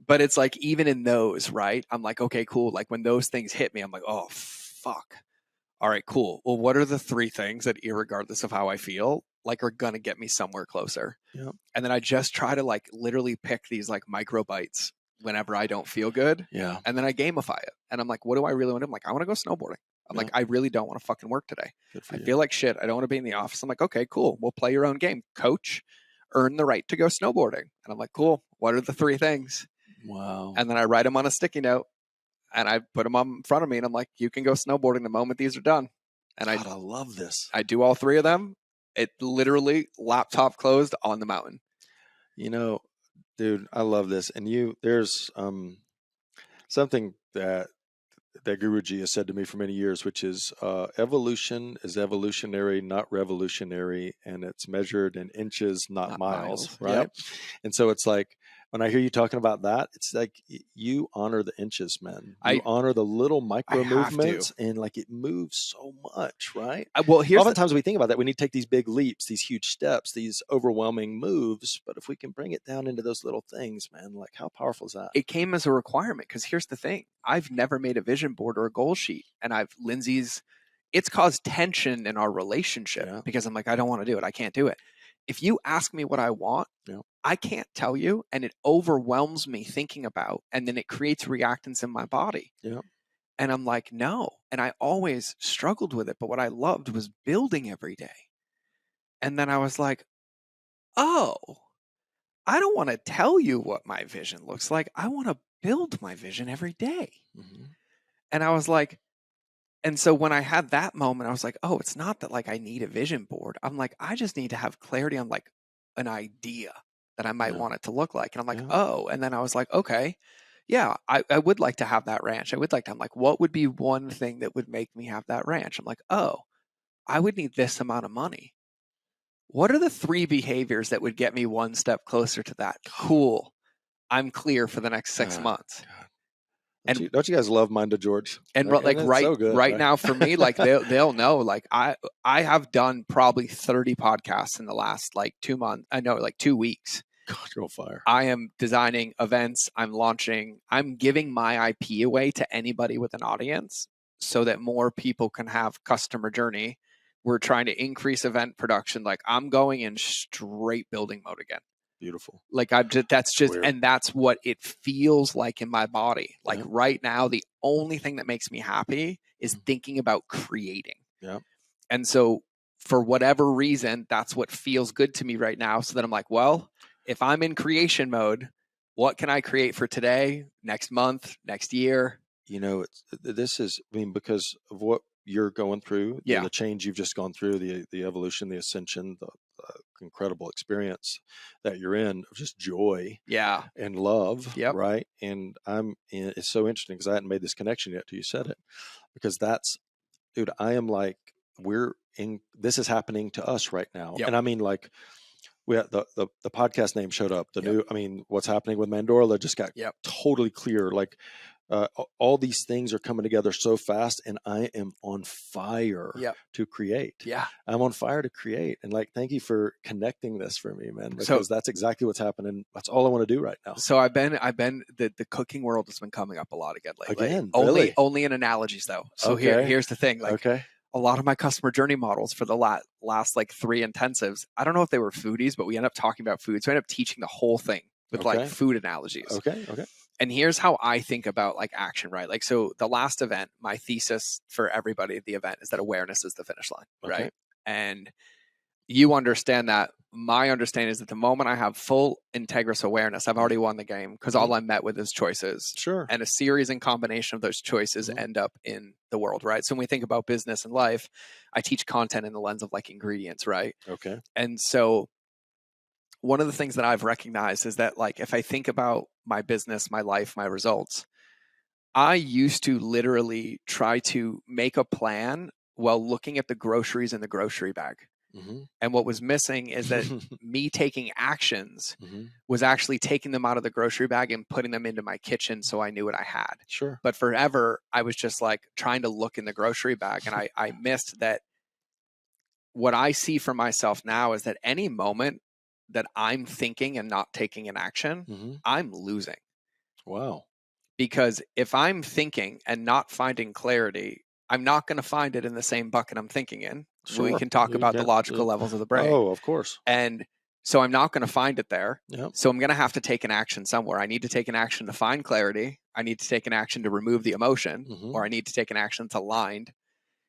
B: But it's like, even in those, right? I'm like, okay, cool. Like when those things hit me, I'm like, oh, fuck. All right, cool. Well, what are the 3 things that, irregardless of how I feel, like are going to get me somewhere closer?
C: Yeah.
B: And then I just try to like literally pick these like micro bites whenever I don't feel good.
C: Yeah.
B: And then I gamify it. And I'm like, what do I really want to do? I'm like, I want to go snowboarding. I'm like, I really don't want to fucking work today. I feel like shit. I don't want to be in the office. I'm like, okay, cool. We'll play your own game. Coach, earn the right to go snowboarding. And I'm like, cool. What are the 3 things?
C: Wow.
B: And then I write them on a sticky note. And I put them on in front of me and I'm like, you can go snowboarding the moment these are done. And
C: God, I love this.
B: I do all 3 of them. It literally laptop closed on the mountain.
C: You know, dude, I love this. And there's something that Guruji has said to me for many years, which is evolution is evolutionary, not revolutionary. And it's measured in inches, not miles. Right.
B: Yep.
C: And so it's like, when I hear you talking about that, it's like you honor the inches, man. You honor the little micro movements, and like it moves so much, right?
B: Well,
C: oftentimes we think about that. We need to take these big leaps, these huge steps, these overwhelming moves. But if we can bring it down into those little things, man, like how powerful is that?
B: It came as a requirement because here's the thing: I've never made a vision board or a goal sheet, and Lindsay's it's caused tension in our relationship because I'm like, I don't want to do it. I can't do it. If you ask me what I want, I can't tell you, and it overwhelms me thinking about, and then it creates reactance in my body. And I'm like, no. And I always struggled with it. But what I loved was building every day. And then I was like, oh, I don't want to tell you what my vision looks like. I want to build my vision every day. And I was like, and so when I had that moment, I was like, oh, it's not that like I need a vision board. I'm like, I just need to have clarity on like an idea that I might want it to look like. And I'm like, oh, and then I was like, okay, yeah, I would like to have that ranch. I would like to, I'm like, what would be one thing that would make me have that ranch? I'm like, oh, I would need this amount of money. What are the 3 behaviors that would get me one step closer to that? Cool. I'm clear for the next 6 months.
C: And don't you guys love Mind of George?
B: And like right now for me, like they'll know, like I have done probably 30 podcasts in the last like 2 months. I know, like 2 weeks.
C: God, you're on fire.
B: I am designing events. I'm launching. I'm giving my IP away to anybody with an audience so that more people can have customer journey. We're trying to increase event production. Like I'm going in straight building mode again.
C: Beautiful.
B: Like that's weird. And that's what it feels like in my body. Like right now, the only thing that makes me happy is thinking about creating. And so for whatever reason, that's what feels good to me right now. So that I'm like, well, if I'm in creation mode, what can I create for today, next month, next year?
C: You know, because of what you're going through, the change you've just gone through, the evolution, the ascension, the incredible experience that you're in of just joy and love, right? And it's so interesting because I hadn't made this connection yet till you said it, because dude, I am like, this is happening to us right now. And I mean, like, we had the podcast name showed up, what's happening with Mandorla just got totally clear. Like, all these things are coming together so fast, and I am on fire to create. I'm on fire to create. And like, thank you for connecting this for me, man, because that's exactly what's happening. That's all I want to do right now.
B: So I've been the cooking world has been coming up a lot again lately.
C: Again,
B: only in analogies though. So here's the thing. Like, a lot of my customer journey models for the last like 3 intensives, I don't know if they were foodies, but we end up talking about food. So I end up teaching the whole thing with like food analogies.
C: Okay.
B: And here's how I think about like action, right? Like, so the last event, my thesis for everybody at the event is that awareness is the finish line, right? And you understand that. My understanding is that the moment I have full integrous awareness, I've already won the game, because all I'm met with is choices. And a series and combination of those choices end up in the world, right? So when we think about business and life, I teach content in the lens of like ingredients, right? And so one of the things that I've recognized is that, like, if I think about my business, my life, my results, I used to literally try to make a plan while looking at the groceries in the grocery bag. And what was missing is that me taking actions was actually taking them out of the grocery bag and putting them into my kitchen so I knew what I had. But forever, I was just like trying to look in the grocery bag, and I missed that. What I see for myself now is that any moment that I'm thinking and not taking an action, I'm losing.
C: Wow.
B: Because if I'm thinking and not finding clarity, I'm not going to find it in the same bucket I'm thinking in. We can talk about the logical levels of the brain.
C: Oh, of course.
B: And so I'm not going to find it there. So I'm going to have to take an action somewhere. I need to take an action to find clarity. I need to take an action to remove the emotion, or I need to take an action that's aligned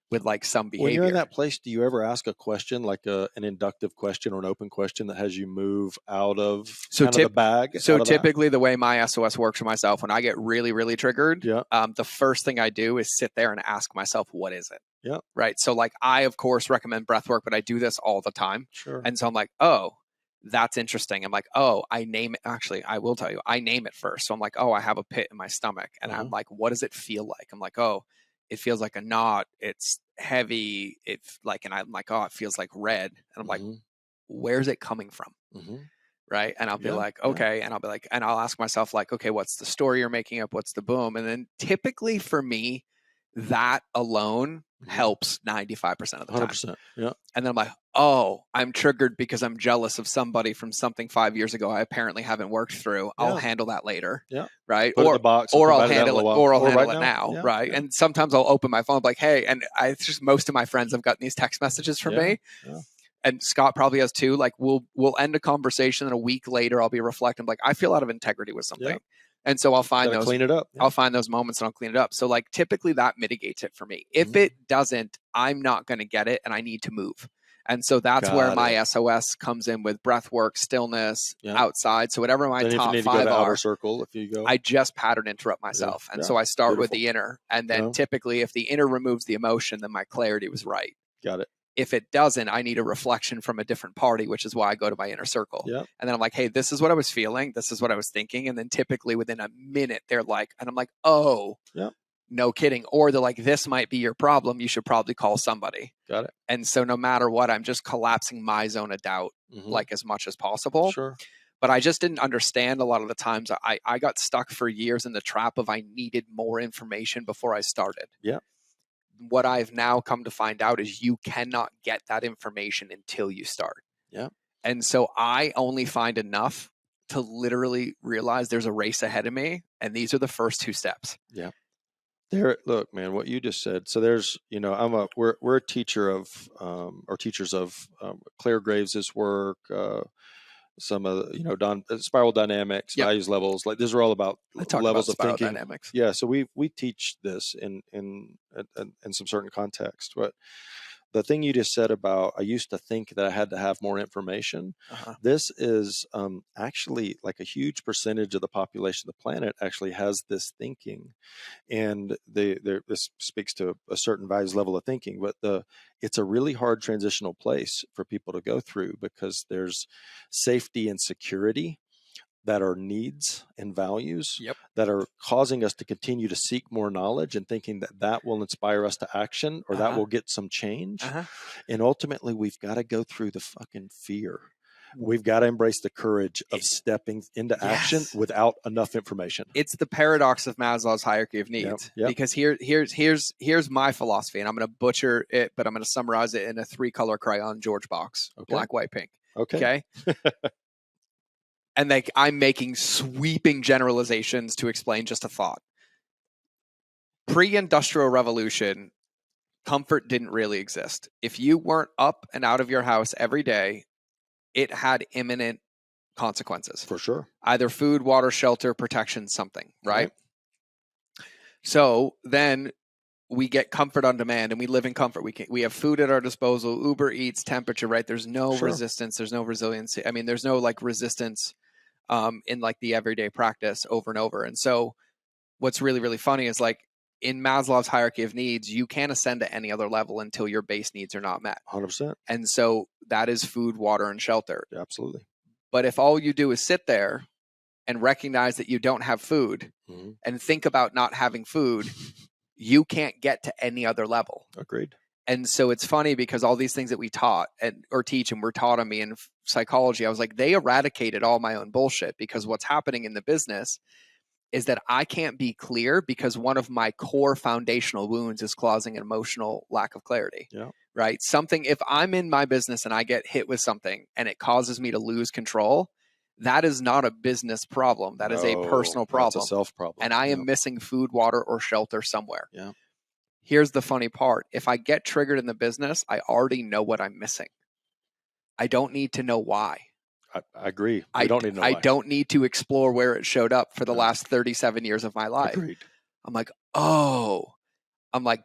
B: with like some behavior.
C: When you're in that place, do you ever ask a question, like an inductive question or an open question that has you move out of the bag?
B: So typically the way my SOS works for myself, when I get really, really triggered, the first thing I do is sit there and ask myself, what is it? Right. So like, I, of course, recommend breath work, but I do this all the time. And so I'm like, oh, that's interesting. I'm like, oh, I name it. Actually, I will tell you, I name it first. So I'm like, oh, I have a pit in my stomach. And I'm like, what does it feel like? I'm like, oh, it feels like a knot. It's heavy. It's like, and I'm like, oh, it feels like red. And I'm like, where's it coming from? Right. And I'll be like, okay. And I'll be like, and I'll ask myself like, okay, what's the story you're making up? What's the boom? And then typically for me, that alone helps 95% of the time.
C: 100%. Yeah.
B: And then I'm like, oh, I'm triggered because I'm jealous of somebody from something 5 years ago I apparently haven't worked through. I'll
C: Yeah.
B: handle that later.
C: Yeah.
B: Right.
C: Put it in the box.
B: Or I'll
C: come back to that in a
B: handle it,
C: while.
B: or I'll handle
C: right
B: it now.
C: Yeah.
B: Right.
C: Yeah.
B: And sometimes I'll open my phone, like, hey, and it's just most of my friends have gotten these text messages from me.
C: Yeah.
B: And Scott probably has too. Like we'll end a conversation and a week later I'll be reflecting, like, I feel out of integrity with something.
C: Yeah.
B: And so I'll find
C: Gotta
B: those,
C: clean it up. Yeah.
B: I'll find those moments and I'll clean it up. So like typically that mitigates it for me. If
C: Mhm.
B: it doesn't, I'm not going to get it and I need to move. And so that's where
C: Got
B: my
C: it.
B: SOS comes in with breath work, stillness,
C: Yeah.
B: outside. So whatever my
C: Then if you
B: top
C: need to go
B: 5
C: to outer
B: are,
C: circle, if you go,
B: I just pattern interrupt myself. And
C: Yeah.
B: so I start with
C: Beautiful.
B: the inner. And then
C: Yeah.
B: typically if the inner removes the emotion, then my clarity was right.
C: Got it.
B: If it doesn't, I need a reflection from a different party, which is why I go to my inner circle.
C: Yeah.
B: And then I'm like, hey, this is what I was feeling. This is what I was thinking. And then typically within a minute, they're like, and I'm like, oh,
C: Yeah.
B: no kidding. Or they're like, this might be your problem. You should probably call somebody.
C: Got it.
B: And so no matter what, I'm just collapsing my zone of doubt,
C: Mhm.
B: like as much as possible.
C: Sure.
B: But I just didn't understand a lot of the times. I got stuck for years in the trap of I needed more information before I started.
C: Yeah.
B: What I've now come to find out is you cannot get that information until you start.
C: Yeah.
B: And so I only find enough to literally realize there's a race ahead of me. And these are the first 2 steps.
C: Yeah. There, look, man, what you just said. So there's, we're a teacher of, or teachers of Claire Graves' work, some of the, spiral dynamics,
B: Yep.
C: values levels. Like these are all about
B: I talk
C: levels
B: about
C: of
B: spiral
C: thinking.
B: dynamics.
C: Yeah. So we teach this in some certain context. But the thing you just said about, I used to think that I had to have more information. This is actually like a huge percentage of the population of the planet actually has this thinking. And this speaks to a certain values level of thinking, but it's a really hard transitional place for people to go through because there's safety and security that are needs and values that are causing us to continue to seek more knowledge and thinking that will inspire us to action or that will get some change. And ultimately, we've got to go through the fucking fear. We've got to embrace the courage of stepping into action without enough information.
B: It's the paradox of Maslow's hierarchy of needs.
C: Yep.
B: Because here's my philosophy, and I'm going to butcher it, but I'm going to summarize it in a 3-color crayon George box: black, white, pink. Okay. And like I'm making sweeping generalizations to explain just a thought. Pre-industrial revolution, comfort didn't really exist. If you weren't up and out of your house every day, it had imminent consequences.
C: For sure.
B: Either food, water, shelter, protection, something, right? So then we get comfort on demand and we live in comfort. We have food at our disposal, Uber Eats, temperature, right? There's no resistance. There's no resiliency. I mean, there's no like resistance in like the everyday practice over and over. And so what's really, really funny is like in Maslow's hierarchy of needs, you can't ascend to any other level until your base needs are not met.
C: 100%.
B: And so that is food, water, and shelter.
C: Absolutely.
B: But if all you do is sit there and recognize that you don't have food and think about not having food, you can't get to any other level.
C: Agreed.
B: And so it's funny because all these things that we taught or teach and were taught on me in psychology, I was like, they eradicated all my own bullshit because what's happening in the business is that I can't be clear because one of my core foundational wounds is causing an emotional lack of clarity.
C: Yeah.
B: Right? Something, if I'm in my business and I get hit with something and it causes me to lose control, that is not a business problem. That is a personal problem.
C: That's a self problem.
B: And I am missing food, water, or shelter somewhere.
C: Yeah.
B: Here's the funny part. If I get triggered in the business, I already know what I'm missing. I don't need to know why.
C: I agree. I don't need to know why.
B: I don't need to explore where it showed up for the last 37 years of my life.
C: Agreed.
B: I'm like,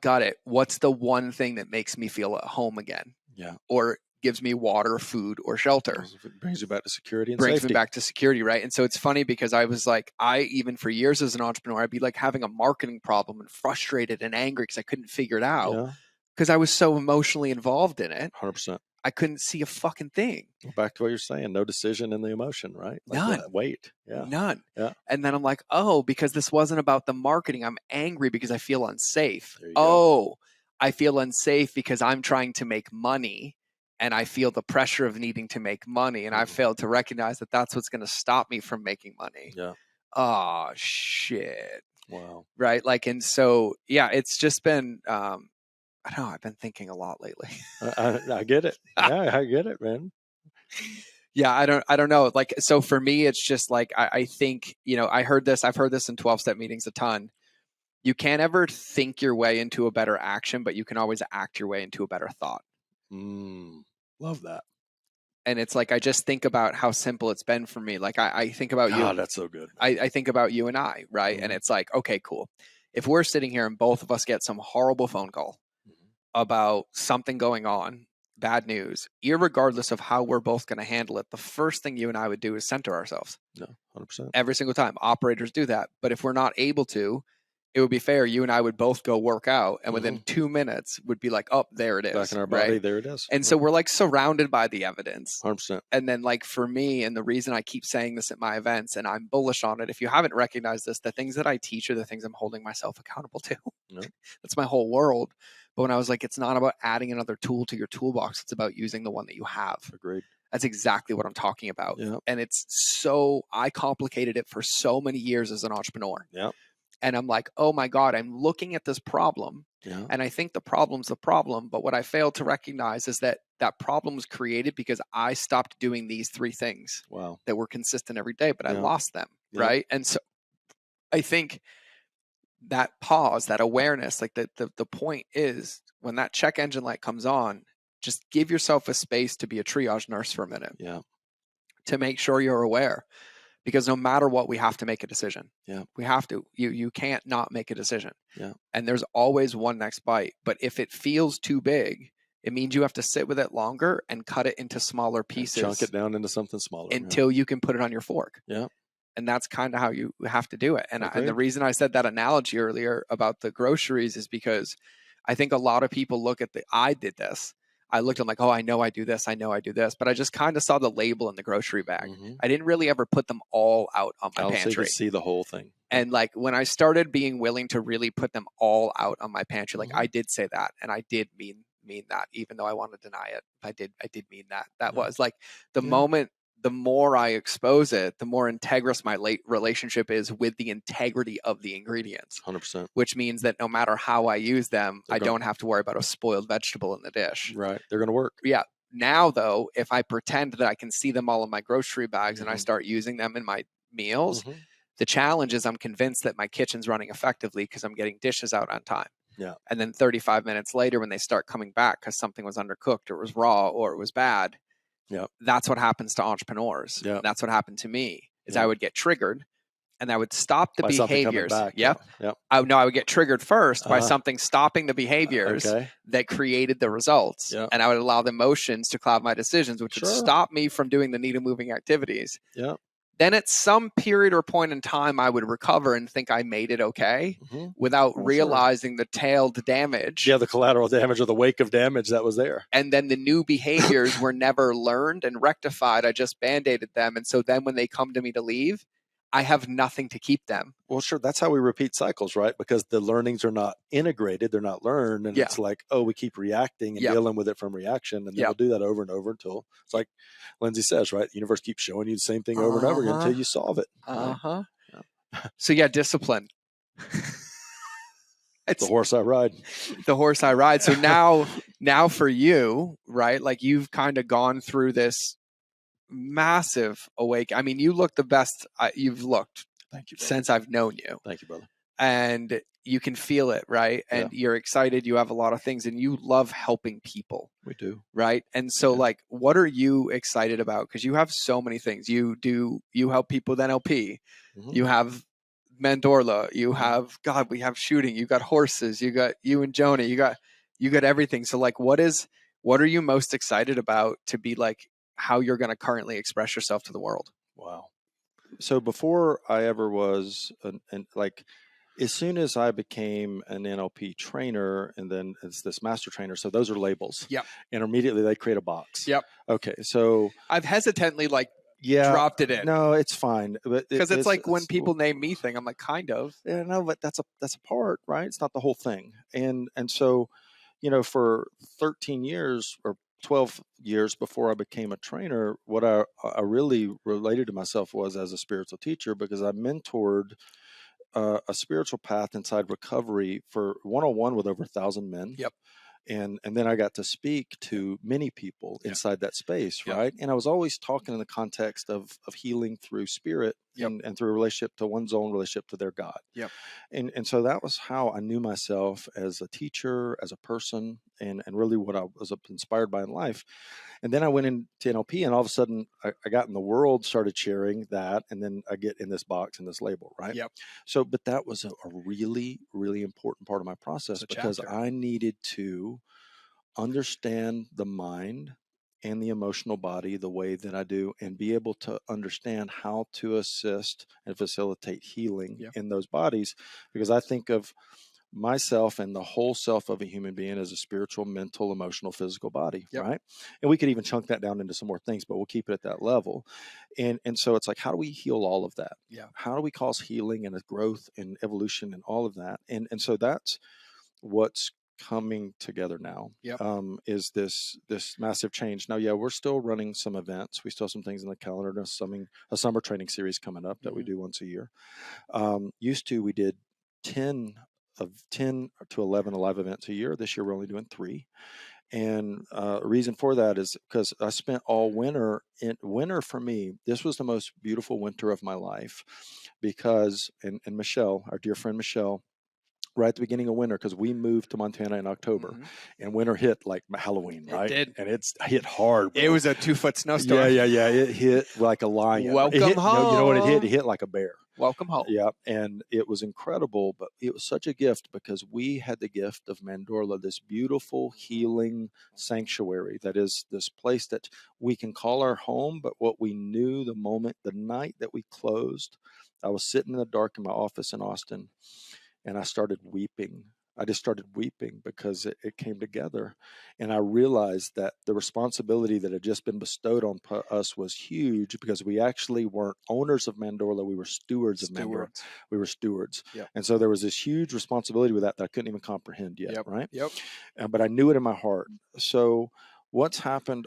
B: got it. What's the one thing that makes me feel at home again?
C: Yeah.
B: Or gives me water, food, or shelter.
C: It brings you back to security and
B: brings
C: safety.
B: me back to security, right? And so it's funny because I was like, even for years as an entrepreneur, I'd be like having a marketing problem and frustrated and angry because I couldn't figure it out because I was so emotionally involved in it.
C: 100%.
B: I couldn't see a fucking thing.
C: Well, back to what you're saying, no decision in the emotion, right? Like
B: None.
C: Wait. Yeah.
B: None.
C: Yeah.
B: And then I'm like, because this wasn't about the marketing. I'm angry because I feel unsafe. I feel unsafe because I'm trying to make money and I feel the pressure of needing to make money. And I failed to recognize that that's what's going to stop me from making money.
C: Yeah.
B: Oh, shit.
C: Wow.
B: Right. Like, and so, it's just been, I don't know. I've been thinking a lot lately.
C: I get it. Yeah, I get it, man.
B: Yeah, I don't know. Like, so for me, it's just like, I think, I've heard this in 12-step meetings a ton. You can't ever think your way into a better action, but you can always act your way into a better thought.
C: Love that.
B: And it's like, I just think about how simple it's been for me. Like, I think about
C: God,
B: you.
C: that's so good.
B: I think about you and I, right? And it's like, okay, cool. If we're sitting here and both of us get some horrible phone call about something going on, bad news, irregardless of how we're both going to handle it, the first thing you and I would do is center ourselves.
C: No, 100%.
B: Every single time. Operators do that. But if we're not able to, it would be fair. You and I would both go work out, and within 2 minutes would be like, oh, there it is.
C: Back in our body, there it is.
B: And so we're like surrounded by the evidence.
C: 100%.
B: And then, like, for me, and the reason I keep saying this at my events, and I'm bullish on it, if you haven't recognized this, the things that I teach are the things I'm holding myself accountable to.
C: No.
B: That's my whole world. But when I was like, it's not about adding another tool to your toolbox, it's about using the one that you have.
C: Agreed.
B: That's exactly what I'm talking about.
C: Yeah.
B: And I complicated it for so many years as an entrepreneur.
C: Yeah.
B: And I'm like, oh my God, I'm looking at this problem.
C: Yeah.
B: And I think the problem's the problem. But what I failed to recognize is that problem was created because I stopped doing these 3 things that were consistent every day, but I lost them.
C: Yeah.
B: Right. And so I think that pause, that awareness, like the point is when that check engine light comes on, just give yourself a space to be a triage nurse for a minute.
C: Yeah.
B: To make sure you're aware. Because no matter what, we have to make a decision.
C: Yeah.
B: We have to. You can't not make a decision.
C: Yeah.
B: And there's always one next bite. But if it feels too big, it means you have to sit with it longer and cut it into smaller pieces.
C: Chunk it down into something smaller.
B: Until you can put it on your fork.
C: Yeah.
B: And that's kind of how you have to do it. And the reason I said that analogy earlier about the groceries is because I think a lot of people look at I did this. I looked at them like, oh, I know I do this. But I just kind of saw the label in the grocery bag. I didn't really ever put them all out on my pantry.
C: You could see the whole thing.
B: And like when I started being willing to really put them all out on my pantry, like I did say that. And I did mean that, even though I want to deny it. I did mean that. That was like the moment, the more I expose it, the more integrous my relationship is with the integrity of the ingredients.
C: 100%.
B: Which means that no matter how I use them, I don't have to worry about a spoiled vegetable in the dish.
C: Right. They're going to work.
B: Yeah. Now, though, if I pretend that I can see them all in my grocery bags and I start using them in my meals, the challenge is I'm convinced that my kitchen's running effectively because I'm getting dishes out on time.
C: Yeah.
B: And then 35 minutes later, when they start coming back because something was undercooked or it was raw or it was bad, that's what happens to entrepreneurs.
C: Yeah.
B: That's what happened to me is I would get triggered and I would stop the
C: by
B: behaviors.
C: Yep.
B: I would get triggered first by something stopping the behaviors that created the results. And I would allow the emotions to cloud my decisions, which would stop me from doing the needle moving activities.
C: Yeah.
B: Then at some period or point in time, I would recover and think I made it okay without realizing the tailed damage.
C: Yeah, the collateral damage or the wake of damage that was there.
B: And then the new behaviors were never learned and rectified. I just band-aided them. And so then when they come to me to leave, I have nothing to keep them.
C: Well, sure. That's how we repeat cycles, right? Because the learnings are not integrated. They're not learned. And it's like, oh, we keep reacting and dealing with it from reaction. And then we'll do that over and over until it's like Lindsay says, right? The universe keeps showing you the same thing over and over again until you solve it.
B: Right? So discipline.
C: It's the horse I ride.
B: The horse I ride. So now for you, right? Like you've kind of gone through this massive awake. I mean, you look the best you've looked.
C: Thank you, brother.
B: Since I've known you.
C: Thank you, brother.
B: And you can feel it, right? And you're excited. You have a lot of things and you love helping people.
C: We do.
B: Right. And so like, what are you excited about? Because you have so many things. You help people with NLP. You have Mandorla. You have, God, we have shooting. You got horses. You got you and Jonah. You got everything. So like, what are you most excited about to be like, how you're going to currently express yourself to the world?
C: Wow. So before I ever was, like, as soon as I became an NLP trainer and then it's this master trainer, so those are labels.
B: Yep.
C: And immediately they create a box.
B: Yep.
C: Okay. So
B: I've hesitantly dropped it in.
C: No, it's fine.
B: Because it's like when people name me thing, I'm like, kind of.
C: Yeah, no, but that's a part, right? It's not the whole thing. And so, for 13 years or 12 years before I became a trainer, what I really related to myself was as a spiritual teacher, because I mentored a spiritual path inside recovery for one-on-one with over 1,000 men.
B: Yep.
C: And then I got to speak to many people
B: Yeah.
C: inside that space,
B: Yep.
C: right? And I was always talking in the context of healing through spirit
B: Yep.
C: and through a relationship to one's own relationship to their God.
B: Yep.
C: And so that was how I knew myself as a teacher, as a person, and really what I was inspired by in life. And then I went into NLP, and all of a sudden I got in the world, started sharing that, and then I get in this box and this label, right?
B: Yep.
C: So, but that was a really, really important part of my process,
B: It's a
C: because
B: chapter.
C: I needed to understand the mind and the emotional body the way that I do, and be able to understand how to assist and facilitate healing
B: Yeah.
C: in those bodies. Because I think of myself and the whole self of a human being as a spiritual, mental, emotional, physical body,
B: Yep.
C: right? And we could even chunk that down into some more things, but we'll keep it at that level. And so it's like, how do we heal all of that?
B: Yeah.
C: How do we cause healing and a growth and evolution and all of that? And so that's what's coming together now.
B: Yep.
C: Is this massive change. Now, yeah, we're still running some events. We still have some things in the calendar. A summer training series coming up that we do once a year. Used to, we did 10 to 11 live events a year. This year we're only doing 3. And a reason for that is because I spent all winter. Winter for me, this was the most beautiful winter of my life, because and Michelle, our dear friend Michelle, right at the beginning of winter, because we moved to Montana in October, and winter hit like Halloween,
B: It
C: right?
B: did.
C: And it's hit hard, bro.
B: It was a 2-foot snowstorm.
C: Yeah. It hit like a lion.
B: Welcome
C: It hit,
B: home.
C: you know what it hit? It hit like a bear.
B: Welcome home.
C: Yeah, and it was incredible, but it was such a gift, because we had the gift of Mandorla, this beautiful healing sanctuary that is this place that we can call our home. But what we knew the night that we closed, I was sitting in the dark in my office in Austin, and I started weeping. I just started weeping because it came together. And I realized that the responsibility that had just been bestowed on us was huge, because we actually weren't owners of Mandorla. We were stewards of Mandorla. We were stewards.
B: Yep.
C: And so there was this huge responsibility with that I couldn't even comprehend yet, right?
B: Yep.
C: But I knew it in my heart. So what's happened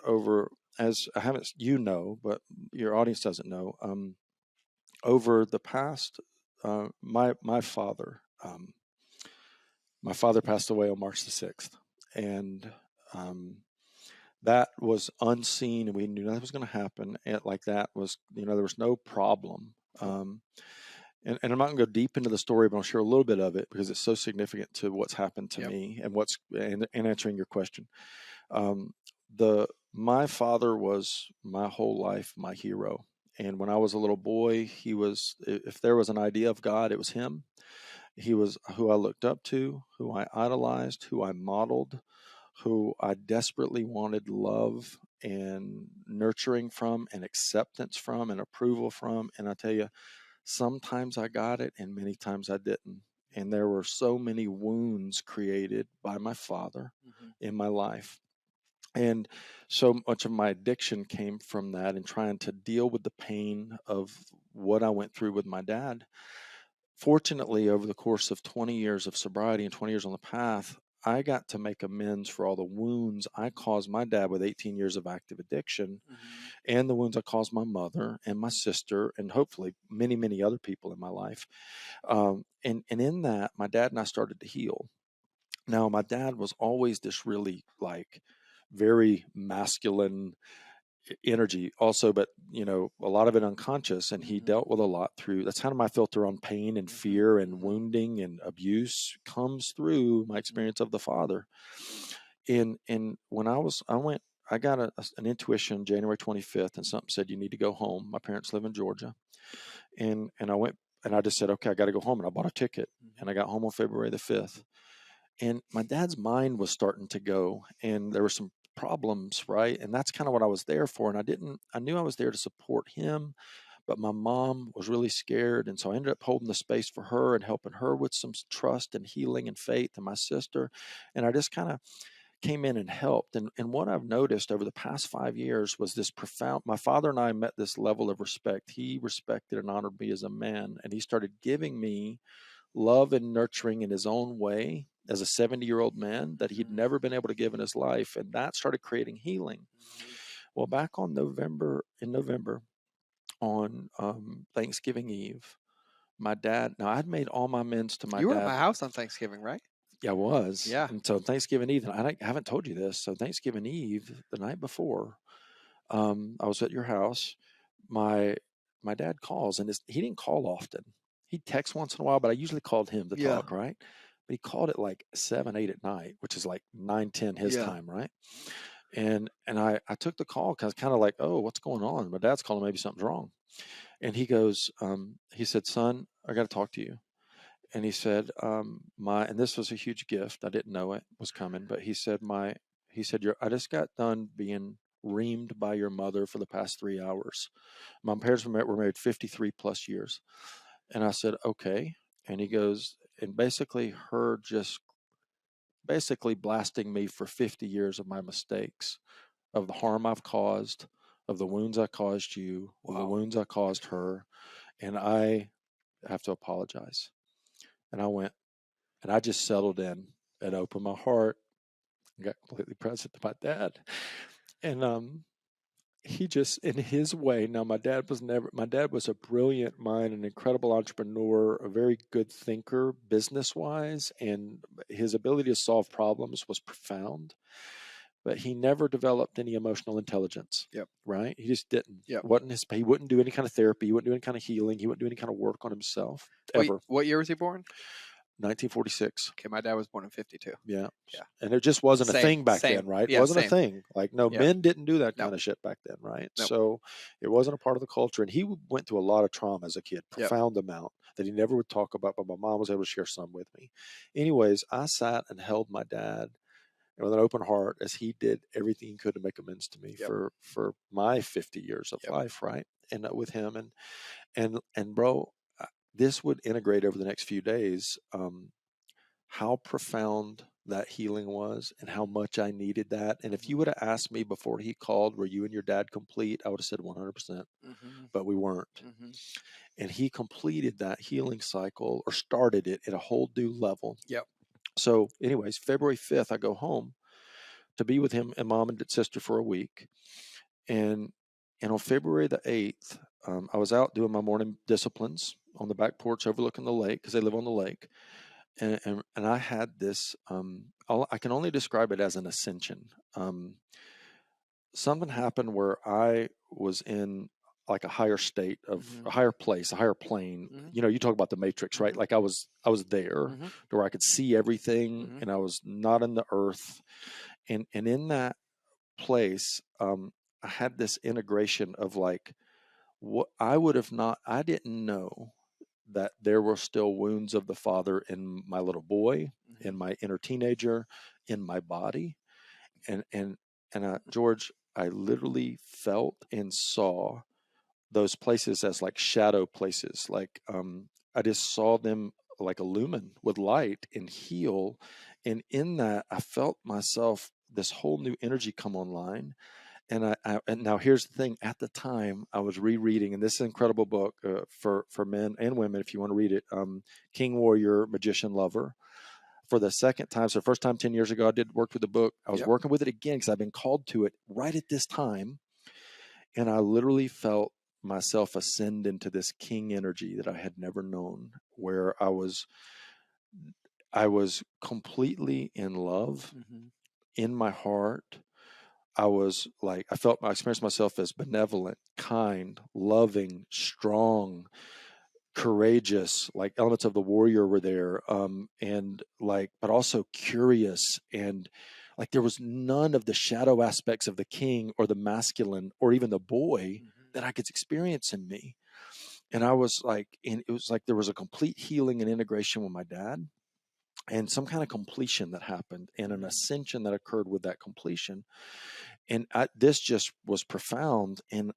C: as I haven't, but your audience doesn't know, over the past, my father, my father passed away on March the 6th, and that was unseen, and we knew that was going to happen. And like that was, there was no problem. And I'm not going to go deep into the story, but I'll share a little bit of it because it's so significant to what's happened to me and answering your question. My father was my whole life my hero. And when I was a little boy, if there was an idea of God, it was him. He was who I looked up to, who I idolized, who I modeled, who I desperately wanted love and nurturing from, and acceptance from, and approval from. And I tell you, sometimes I got it and many times I didn't. And there were so many wounds created by my father in my life. And so much of my addiction came from that, and trying to deal with the pain of what I went through with my dad. Fortunately, over the course of 20 years of sobriety and 20 years on the path, I got to make amends for all the wounds I caused my dad with 18 years of active addiction, and the wounds I caused my mother and my sister, and hopefully many, many other people in my life. And in that, my dad and I started to heal. Now, my dad was always this really very masculine energy also, but a lot of it unconscious, and he dealt with a lot through. That's kind of my filter on pain and fear and wounding and abuse, comes through my experience of the father. And when I got an intuition January 25th, and something said, you need to go home. My parents live in Georgia, and I went, and I just said, okay, I got to go home, and I bought a ticket, and I got home on February the 5th. And my dad's mind was starting to go, and there were some problems, right? And that's kind of what I was there for. And I knew I was there to support him, but my mom was really scared. And so I ended up holding the space for her and helping her with some trust and healing and faith, and my sister. And I just kind of came in and helped. And what I've noticed over the past 5 years was this profound, my father and I met this level of respect. He respected and honored me as a man, and he started giving me love and nurturing in his own way as a 70-year-old man that he'd never been able to give in his life. And that started creating healing. Well, back in November, on Thanksgiving Eve, my dad, now I'd made all my amends to my
B: You were at
C: dad.
B: my house on Thanksgiving, right?
C: Yeah, I was.
B: Yeah.
C: And so Thanksgiving Eve, and I haven't told you this. So Thanksgiving Eve, the night before, I was at your house. My dad calls, and he didn't call often. He'd text once in a while, but I usually called him to
B: Yeah.
C: talk, right? But he called at like 7, 8 at night, which is like 9, 10 his
B: Yeah.
C: time, right? And I took the call because kind of like, oh, what's going on? My dad's calling, maybe something's wrong. And he goes, he said, son, I got to talk to you. And he said, and this was a huge gift. I didn't know it was coming, but he said, I just got done being reamed by your mother for the past 3 hours. My parents were married 53 plus years. And I said, okay. And he goes, and basically her just basically blasting me for 50 years of my mistakes, of the harm I've caused, of the wounds I caused you, of the
B: Wow.
C: wounds I caused her. And I have to apologize. And I went, and I just settled in and opened my heart and got completely present to my dad. And he just, in his way, now my dad was a brilliant mind, an incredible entrepreneur, a very good thinker business wise, and his ability to solve problems was profound. But he never developed any emotional intelligence.
B: Yep.
C: Right? He just didn't.
B: Yep.
C: He wouldn't do any kind of therapy. He wouldn't do any kind of healing. He wouldn't do any kind of work on himself ever.
B: What year was he born?
C: 1946.
B: Okay, my dad was born in 52.
C: Yeah.
B: Yeah.
C: And it just wasn't a thing back
B: same.
C: then, right?
B: Yeah,
C: It wasn't
B: same.
C: a thing. Like, no,
B: Yeah.
C: men didn't do that
B: Nope.
C: kind of shit back then, right?
B: Nope.
C: So it wasn't a part of the culture. And he went through a lot of trauma as a kid,
B: Yep.
C: profound amount that he never would talk about, but my mom was able to share some with me. Anyways, I sat and held my dad with an open heart as he did everything he could to make amends to me
B: Yep.
C: for my 50 years of
B: Yep.
C: life, right? And with him. And bro, this would integrate over the next few days. How profound that healing was and how much I needed that. And if you would have asked me before he called, were you and your dad complete? I would have said 100%,
B: Mm-hmm.
C: but we weren't.
B: Mm-hmm.
C: And he completed that healing cycle or started it at a whole new level.
B: Yep.
C: So anyways, February 5th, I go home to be with him and mom and sister for a week. And on February the 8th, I was out doing my morning disciplines on the back porch overlooking the lake because they live on the lake. And I had this, I can only describe it as an ascension. Something happened where I was in like a higher state of a higher place, a higher plane.
B: Mm-hmm.
C: You talk about the matrix, right? Like I was there
B: Mm-hmm.
C: to where I could see everything
B: Mm-hmm.
C: and I was not in the earth. And in that place, I had this integration of like what I didn't know that there were still wounds of the father in my little boy, in my inner teenager, in my body. And George, I literally felt and saw those places as like shadow places. Like I just saw them like illumine with light and heal. And in that, I felt myself, this whole new energy come online. And and now here's the thing. At the time, I was rereading, and this is an incredible book for men and women if you want to read it. King Warrior, Magician Lover. For the second time, so the first time 10 years ago, I worked with the book. I was working with it again because I've been called to it right at this time, and I literally felt myself ascend into this king energy that I had never known, where I was completely in love in my heart. I experienced myself as benevolent, kind, loving, strong, courageous, like elements of the warrior were there. But also curious, and like there was none of the shadow aspects of the king or the masculine or even the boy that I could experience in me. And I was like, and it was like there was a complete healing and integration with my dad and some kind of completion that happened and an ascension that occurred with that completion. And this just was profound. And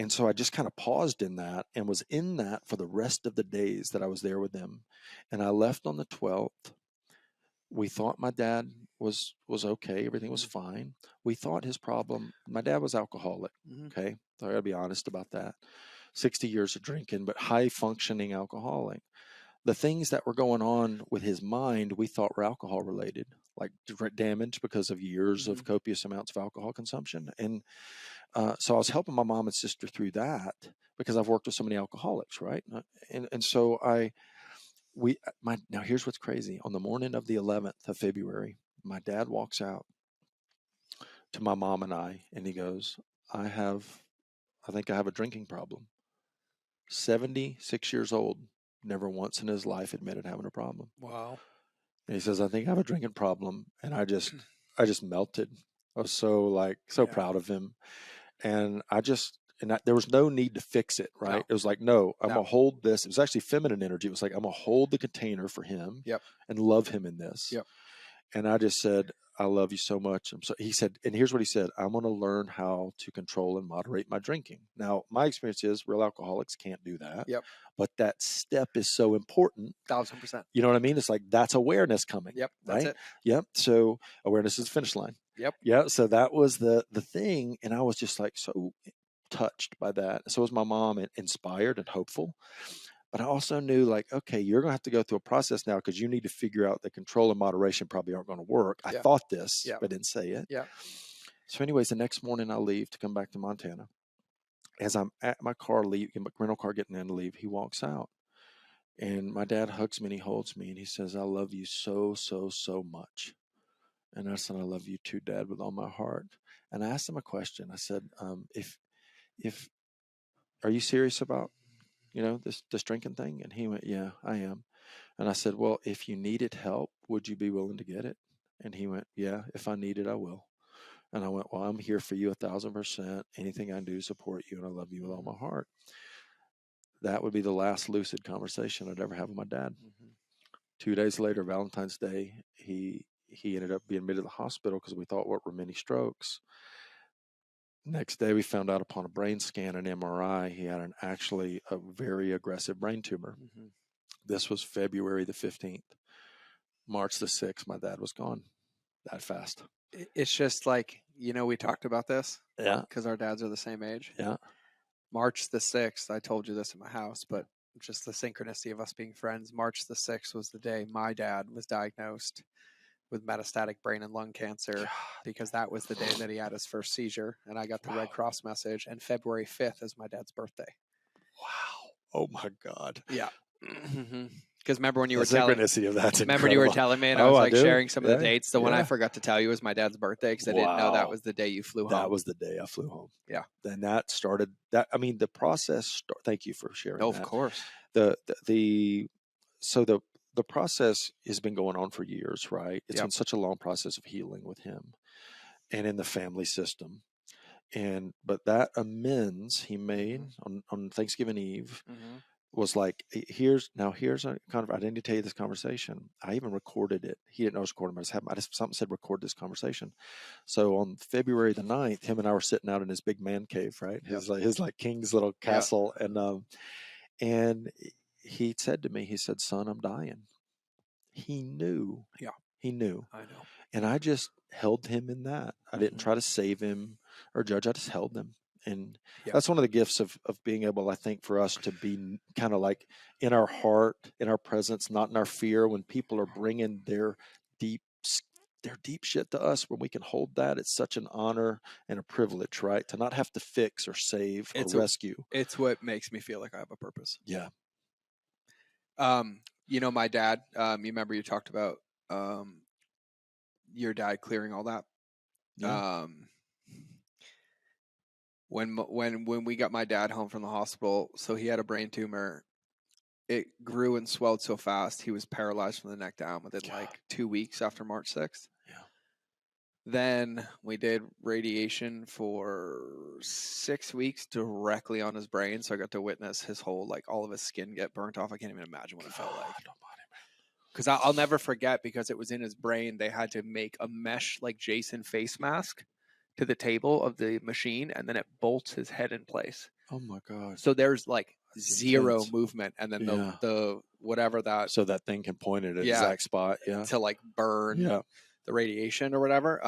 C: so I just kind of paused in that and was in that for the rest of the days that I was there with them. And I left on the 12th. We thought my dad was okay. Everything was fine. We thought his problem, my dad was alcoholic. Okay. So I gotta be honest about that. 60 years of drinking, but high functioning alcoholic. The things that were going on with his mind, we thought were alcohol related, like damage because of years of copious amounts of alcohol consumption. And so I was helping my mom and sister through that because I've worked with so many alcoholics, right? And so now here's what's crazy. On the morning of the 11th of February, my dad walks out to my mom and I, and he goes, I think I have a drinking problem. 76 years old, never once in his life admitted having a problem.
B: Wow.
C: And he says, I think I have a drinking problem. And I just melted. I was so
B: Yeah.
C: proud of him. And there was no need to fix it, right?
B: No.
C: It was like, no, I'm
B: No.
C: going to hold this. It was actually feminine energy. It was like, I'm going to hold the container for him
B: Yep.
C: and love him in this.
B: Yep.
C: And I just said, I love you so much. He said, and here's what he said, I'm going to learn how to control and moderate my drinking. Now, my experience is real alcoholics can't do that.
B: Yep.
C: But that step is so important.
B: 1,000%.
C: You know what I mean? It's like, that's awareness coming.
B: Yep.
C: Right?
B: That's it.
C: Yep. So awareness is the finish line.
B: Yep.
C: Yeah. So that was the thing. And I was just like so touched by that. So was my mom, and inspired and hopeful. But I also knew, like, okay, you're going to have to go through a process now because you need to figure out that control and moderation probably aren't going to work. I thought this, but didn't say it.
B: Yeah.
C: So anyways, the next morning I leave to come back to Montana. As I'm at my car, rental car getting in to leave, he walks out. And my dad hugs me and he holds me and he says, I love you so, so, so much. And I said, I love you too, Dad, with all my heart. And I asked him a question. I said, if are you serious about, this drinking thing? And he went, yeah, I am. And I said, well, if you needed help, would you be willing to get it? And he went, yeah, if I need it, I will. And I went, well, I'm here for you 1,000%. Anything I can do to support you. And I love you with all my heart. That would be the last lucid conversation I'd ever have with my dad. 2 days later, Valentine's Day, he ended up being admitted to the hospital because we thought what were many strokes. Next day, we found out upon a brain scan and MRI, he had actually a very aggressive brain tumor. This was February the 15th. March the 6th, my dad was gone that fast.
B: It's just like, we talked about this.
C: Yeah.
B: Because our dads are the same age.
C: Yeah.
B: March the 6th, I told you this in my house, but just the synchronicity of us being friends. March the 6th was the day my dad was diagnosed with metastatic brain and lung cancer, because that was the day that he had his first seizure, and I got the Red Cross message. And February 5th is my dad's birthday.
C: Wow! Oh my God!
B: Yeah. Because remember when you were
C: synchronicity of that's
B: remember when you were telling me, and I was like sharing some of the dates. The one I forgot to tell you was my dad's birthday, because I didn't know that was the day you flew home.
C: That was the day I flew home.
B: Yeah.
C: Then that started. The process. Thank you for sharing.
B: Of course.
C: The process has been going on for years, right? It's been such a long process of healing with him and in the family system. But that amends he made on Thanksgiving Eve was like, here's a kind of, I didn't tell you this conversation. I even recorded it. He didn't know I was recording, but something said record this conversation. So on February the 9th, him and I were sitting out in his big man cave, right? His king's little castle. And he said to me, he said, son, I'm dying. He knew. Yeah. He knew. I know. And I just held him in that. I didn't try to save him or judge. I just held him. And that's one of the gifts of being able, I think, for us to be kind of like in our heart, in our presence, not in our fear, when people are bringing their deep shit to us, when we can hold that. It's such an honor and a privilege, right? To not have to fix or save or rescue.
B: It's what makes me feel like I have a purpose.
C: Yeah.
B: My dad, you remember you talked about your dad clearing all that. Yeah. When we got my dad home from the hospital, so he had a brain tumor. It grew and swelled so fast, he was paralyzed from the neck down within like 2 weeks after March 6th. Yeah. Then we did radiation for 6 weeks directly on his brain. So I got to witness his whole, all of his skin get burnt off. I can't even imagine what it felt like. Because I'll never forget, because it was in his brain, they had to make a mesh Jason face mask to the table of the machine, and then it bolts his head in place.
C: Oh my God.
B: So there's zero movement, and then the whatever that,
C: so that thing can point at an exact spot
B: to burn the radiation or whatever.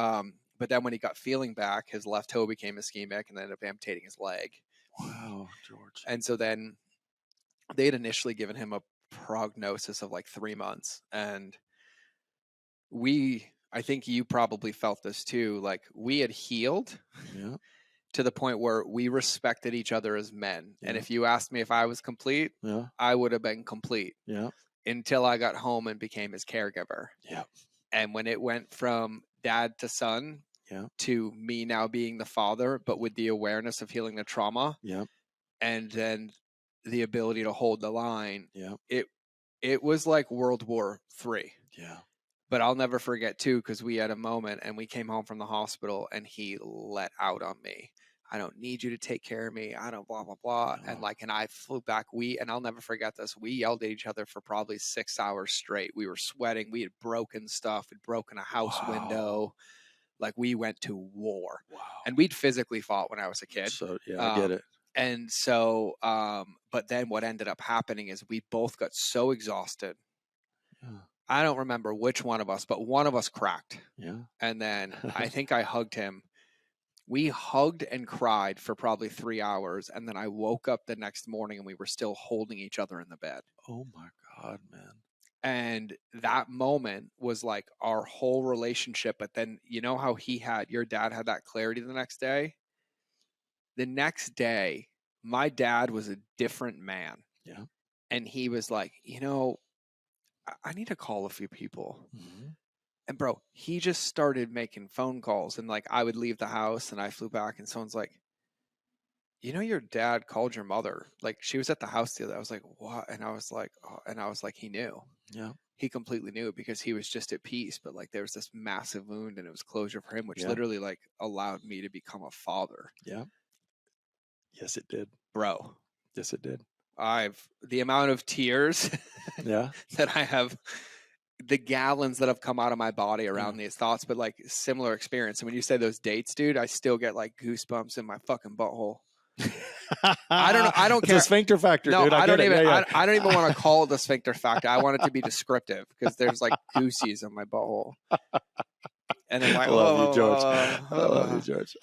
B: But then when he got feeling back, his left toe became ischemic and ended up amputating his leg.
C: Wow, George.
B: And so then they had initially given him a prognosis of 3 months, and I think you probably felt this too. We had healed to the point where we respected each other as men. Yeah. And if you asked me if I was complete, I would have been complete.
C: Yeah.
B: until I got home and became his caregiver.
C: Yeah.
B: And when it went from dad to son
C: Yeah.
B: to me now being the father, but with the awareness of healing the trauma,
C: Yeah.
B: and then the ability to hold the line,
C: Yeah.
B: it was like World War III.
C: Yeah.
B: But I'll never forget too, because we had a moment and we came home from the hospital and he let out on me. I don't need you to take care of me. I don't blah, blah, blah.
C: Oh.
B: And like, and I flew back. And I'll never forget this. We yelled at each other for probably 6 hours straight. We were sweating. We had broken stuff. We'd broken a house window. Like we went to war.
C: Wow.
B: And we'd physically fought when I was a kid.
C: So yeah, I get it.
B: And so, but then what ended up happening is we both got so exhausted.
C: Yeah.
B: I don't remember which one of us, but one of us cracked.
C: Yeah.
B: And then I think I hugged him. We hugged and cried for probably 3 hours. And then I woke up the next morning and we were still holding each other in the bed.
C: Oh my God, man.
B: And that moment was like our whole relationship. But then, you know how your dad had that clarity the next day? The next day, my dad was a different man.
C: Yeah.
B: And he was like, I need to call a few people.
C: Mm-hmm.
B: And bro, he just started making phone calls, and like I would leave the house and I flew back and someone's like, your dad called your mother. Like she was at the house the other day. I was like, what? And I was like, oh, he knew.
C: Yeah.
B: He completely knew because he was just at peace. But like there was this massive wound and it was closure for him, which literally like allowed me to become a father.
C: Yeah. Yes, it did.
B: Bro.
C: Yes, it did.
B: The amount of tears that I have, the gallons that have come out of my body around these thoughts, but like similar experience. And when you say those dates, dude, I still get like goosebumps in my fucking butthole. I don't know. I don't care.
C: It's a sphincter factor,
B: no,
C: dude.
B: I don't even.
C: Yeah.
B: I don't even want to call it the sphincter factor. I want it to be descriptive because there's like goosies in my butthole. And then like,
C: I love you, George. I love you, George.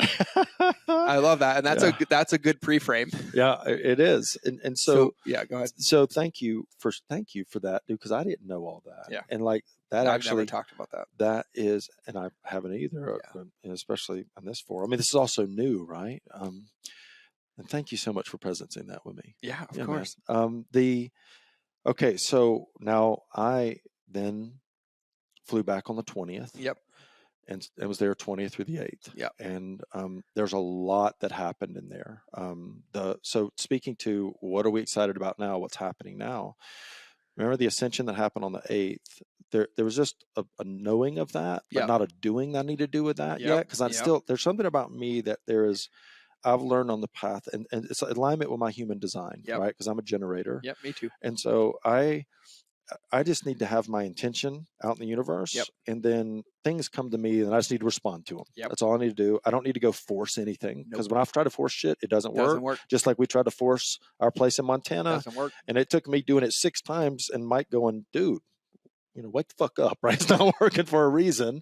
B: I love that, and that's a good pre-frame.
C: Yeah, it is. And so
B: yeah, go ahead.
C: So thank you for that, dude, because I didn't know all that.
B: Yeah,
C: and like that
B: I've
C: actually
B: never talked about that.
C: That is, and I haven't either, especially on this forum. I mean, this is also new, right? And thank you so much for presencing that with me.
B: Yeah, of course.
C: Okay, so now I then flew back on the 20th.
B: Yep.
C: And was there 20th through the 8th.
B: Yeah.
C: And there's a lot that happened in there. So speaking to what are we excited about now, what's happening now, remember the ascension that happened on the 8th, there was just a knowing of that, but not a doing that I need to do with that yet. Because there's something about me that I've learned on the path, and it's alignment with my human design, right? Because I'm a generator.
B: Yep, me too.
C: And so I just need to have my intention out in the universe, and then things come to me, and I just need to respond to them. That's all I need to do. I don't need to go force anything, because when I've tried to force shit, it doesn't work. Just like we tried to force our place in Montana,
B: doesn't work.
C: And it took me doing it 6 times, and Mike going, dude, wake the fuck up, right? It's not working for a reason.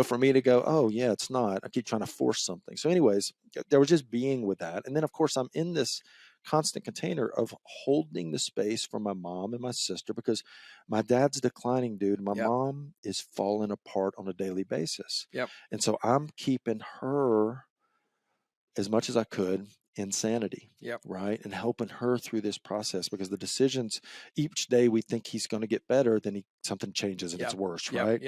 C: For me to go, oh yeah, it's not. I keep trying to force something. So anyways, there was just being with that, and then of course I'm in this constant container of holding the space for my mom and my sister, because my dad's declining, dude. My mom is falling apart on a daily basis. And so I'm keeping her as much as I could in sanity, right? And helping her through this process, because the decisions, each day we think he's going to get better, then something changes and it's worse, right?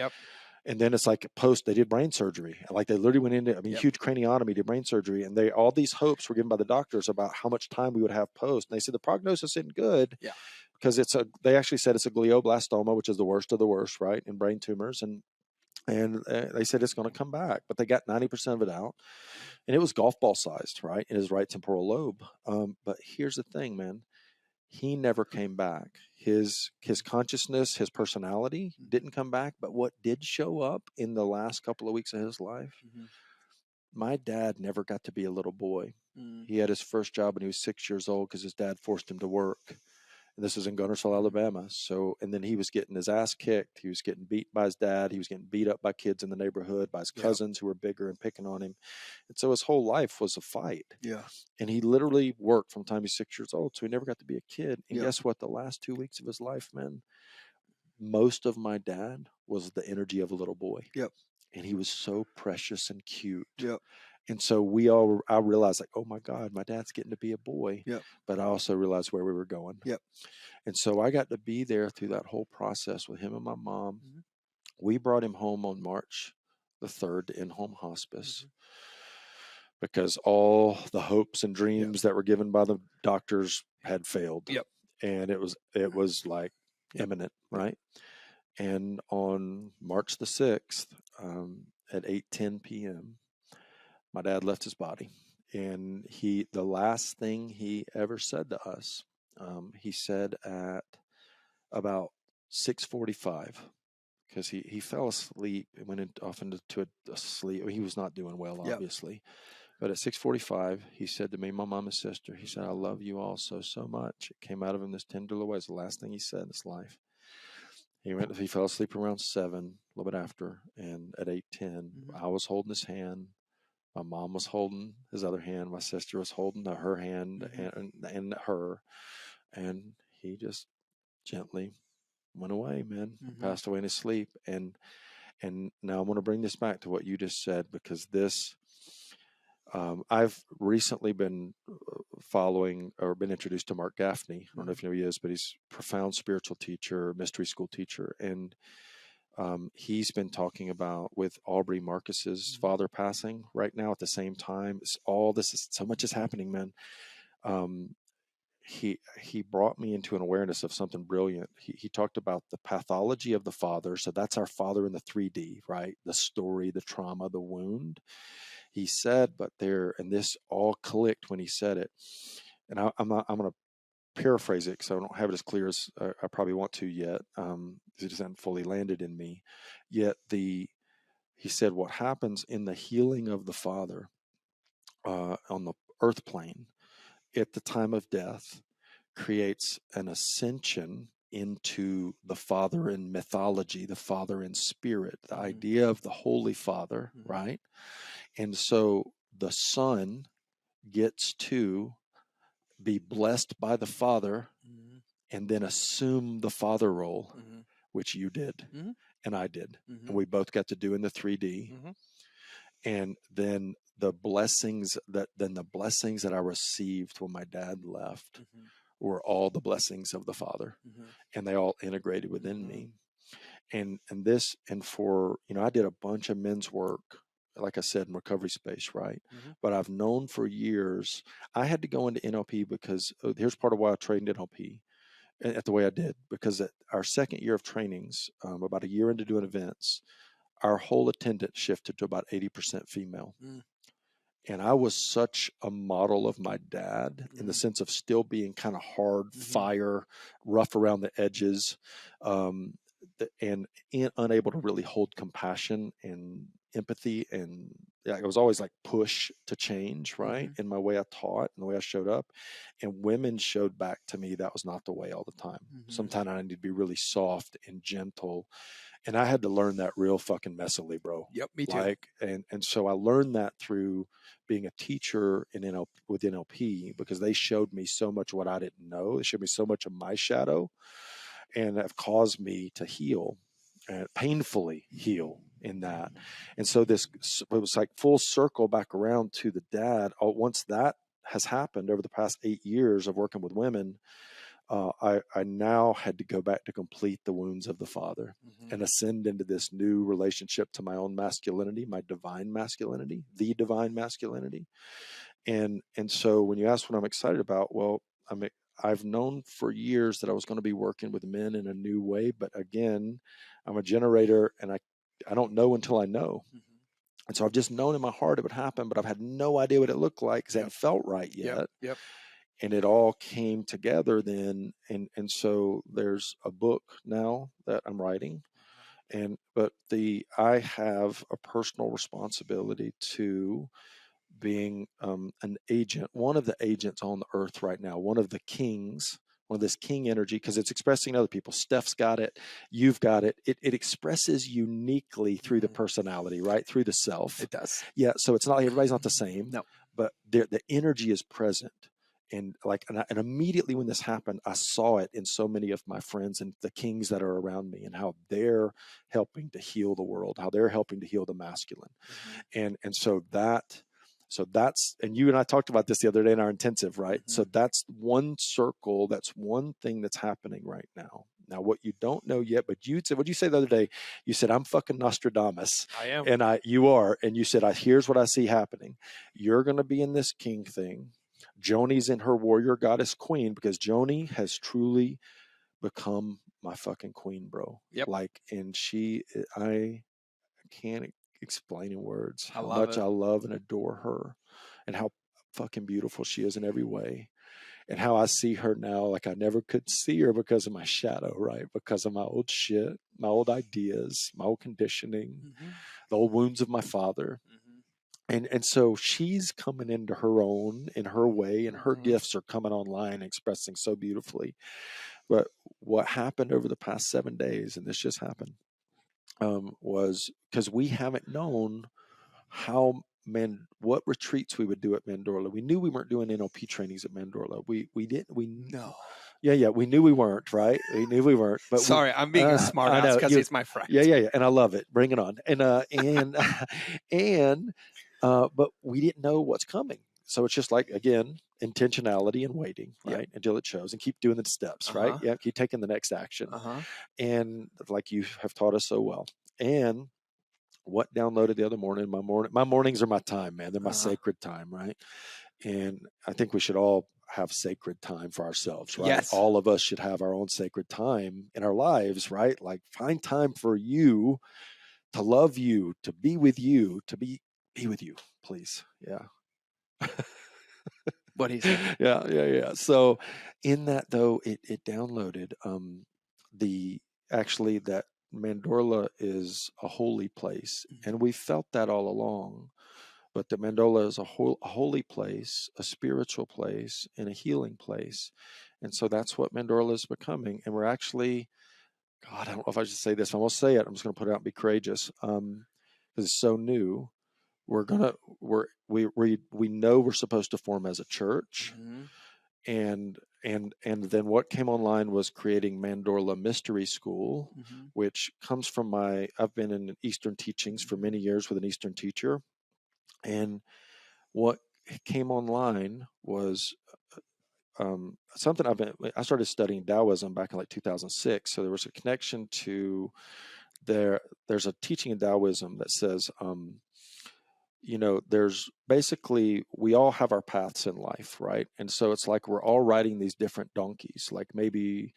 C: And then it's like they did brain surgery. Like they literally went into, huge craniotomy, did brain surgery. And all these hopes were given by the doctors about how much time we would have post. And they said the prognosis isn't good because they actually said it's a glioblastoma, which is the worst of the worst, right? In brain tumors. And they said it's going to come back, but they got 90% of it out. And it was golf ball sized, right? In his right temporal lobe. But here's the thing, man. He never came back. His consciousness, his personality didn't come back. But what did show up in the last couple of weeks of his life, my dad never got to be a little boy. He had his first job when he was 6 years old because his dad forced him to work. And this is in Guntersville, Alabama. And then he was getting his ass kicked. He was getting beat by his dad. He was getting beat up by kids in the neighborhood, by his cousins who were bigger and picking on him. And so his whole life was a fight. And he literally worked from the time he was 6 years old. So he never got to be a kid. And guess what? The last 2 weeks of his life, man, most of my dad was the energy of a little boy. And he was so precious and cute. And so I realized, like, oh my God, my dad's getting to be a boy. But I also realized where we were going. And so I got to be there through that whole process with him and my mom.
B: Mhm.
C: We brought him home on March the 3rd to in-home hospice because all the hopes and dreams that were given by the doctors had failed.
B: Yep.
C: And it was like imminent,
B: Yep.
C: right? And on March the 6th, at 8:10 p.m., my dad left his body. And the last thing he ever said to us, he said at about 6:45, because he fell asleep and went off into a sleep. He was not doing well,
B: Yep.
C: obviously. But at 6:45, he said to me, my mom and sister, he said, I love you all so, so much. It came out of him this tender little way. It's the last thing he said in his life. He fell asleep around 7, a little bit after. And at 8:10, I was holding his hand. My mom was holding his other hand. My sister was holding her hand and her. And he just gently went away, man, passed away in his sleep. And now I want to bring this back to what you just said, because this, I've recently been following or been introduced to Mark Gaffney. I don't know if you know who he is, but he's a profound spiritual teacher, mystery school teacher. And he's been talking about, with Aubrey Marcus's father passing right now at the same time. So much is happening, man. He brought me into an awareness of something brilliant. He talked about the pathology of the father. So that's our father in the 3D, right? The story, the trauma, the wound. He said, and this all clicked when he said it. And I'm going to paraphrase it because I don't have it as clear as I probably want to yet. It just hasn't fully landed in me yet. He said, what happens in the healing of the father on the earth plane at the time of death creates an ascension into the father in mythology, the father in spirit, the idea of the Holy Father, right? And so the son gets to be blessed by the father and then assume the father role, which you did and I did. And we both got to do in the 3D. And then the blessings that I received when my dad left were all the blessings of the father, and they all integrated within me. And for, I did a bunch of men's work, like I said, in recovery space, right? But I've known for years, I had to go into NLP because here's part of why I trained NLP at the way I did, because at our second year of trainings, about a year into doing events, our whole attendance shifted to about 80% female. And I was such a model of my dad in the sense of still being kind of hard, fire, rough around the edges, and unable to really hold compassion and empathy. And I was always like push to change, right? In my way I taught and the way I showed up. And women showed back to me that was not the way all the time. Sometimes I need to be really soft and gentle. And I had to learn that real fucking messily, bro.
B: Yep, me too.
C: And so I learned that through being a teacher with NLP, because they showed me so much what I didn't know. They showed me so much of my shadow, and have caused me to heal, painfully heal in that. And so it was like full circle back around to the dad. Once that has happened over the past 8 years of working with women, I now had to go back to complete the wounds of the father and ascend into this new relationship to my own masculinity, my divine masculinity, the divine masculinity. And so when you ask what I'm excited about, well, I've known for years that I was going to be working with men in a new way. But again, I'm a generator, and I don't know until I know. And so I've just known in my heart it would happen, but I've had no idea what it looked like because it hadn't felt right yet.
B: Yep.
C: And it all came together then. And so there's a book now that I'm writing. But I have a personal responsibility to being an agent, one of the agents on the earth right now, one of the kings, one of this king energy, because it's expressing other people. Steph's got it. You've got it. It expresses uniquely through the personality, right? Through the self.
B: It does.
C: Yeah. So it's not like everybody's not the same.
B: No.
C: But the energy is present. And immediately when this happened, I saw it in so many of my friends and the kings that are around me, and how they're helping to heal the world, how they're helping to heal the masculine. And so that So that's, and you and I talked about this the other day in our intensive, right?
B: Mhm.
C: So that's one circle. That's one thing that's happening right now. Now, what you don't know yet, but you said, what did you say the other day? You said, I'm fucking Nostradamus.
B: I am.
C: And you are. And you said, here's what I see happening. You're going to be in this king thing. Joni's in her warrior goddess queen, because Joni has truly become my fucking queen, bro.
B: Yep.
C: Like, and I can't explain in words
B: I
C: how
B: love
C: much
B: it.
C: I love and adore her, and how fucking beautiful she is in every way. And how I see her now like I never could see her, because of my shadow, right? Because of my old shit, my old ideas, my old conditioning,
B: Mhm.
C: the old wounds of my father.
B: Mhm.
C: And so she's coming into her own in her way, and her
B: Mhm.
C: gifts are coming online, expressing so beautifully. But what happened over the past 7 days, and this just happened, was because we haven't known what retreats we would do at Mandorla. We knew we weren't doing NLP trainings at Mandorla.
B: No.
C: Yeah, we knew we weren't, right? We knew we weren't, but
B: Sorry, I'm being a smart
C: I
B: ass
C: know
B: because
C: you.
B: he's my friend.
C: Yeah, and I love it. Bring it on. But we didn't know what's coming. So it's just like, again, intentionality and waiting,
B: Yep.
C: right? Until it shows, and keep doing the steps, right?
B: Uh-huh.
C: Yeah, keep taking the next action.
B: Uh-huh.
C: And like you have taught us so well. And what downloaded the other morning, my mornings are my time, man. They're my
B: Uh-huh.
C: sacred time, right? And I think we should all have sacred time for ourselves, right?
B: Yes.
C: All of us should have our own sacred time in our lives, right? Like, find time for you, to love you, to be with you, to be with you, please. Yeah.
B: What he said.
C: Yeah. So in that, though, it downloaded the actually that Mandorla is a holy place, and we felt that all along. But the Mandorla is a holy place, a spiritual place, and a healing place. And so that's what Mandorla is becoming. And we're actually, God, I don't know if I should say this. I'm going to say it. I'm just going to put it out and be courageous, because it's so new. We know we're supposed to form as a church.
B: Mm-hmm.
C: And then what came online was creating Mandorla Mystery School,
B: Mm-hmm.
C: which comes from I've been in Eastern teachings for many years with an Eastern teacher. And what came online was something I started studying Taoism back in like 2006. So there was a connection to there's a teaching in Taoism that says, there's basically, we all have our paths in life, right? And so it's like we're all riding these different donkeys. Like maybe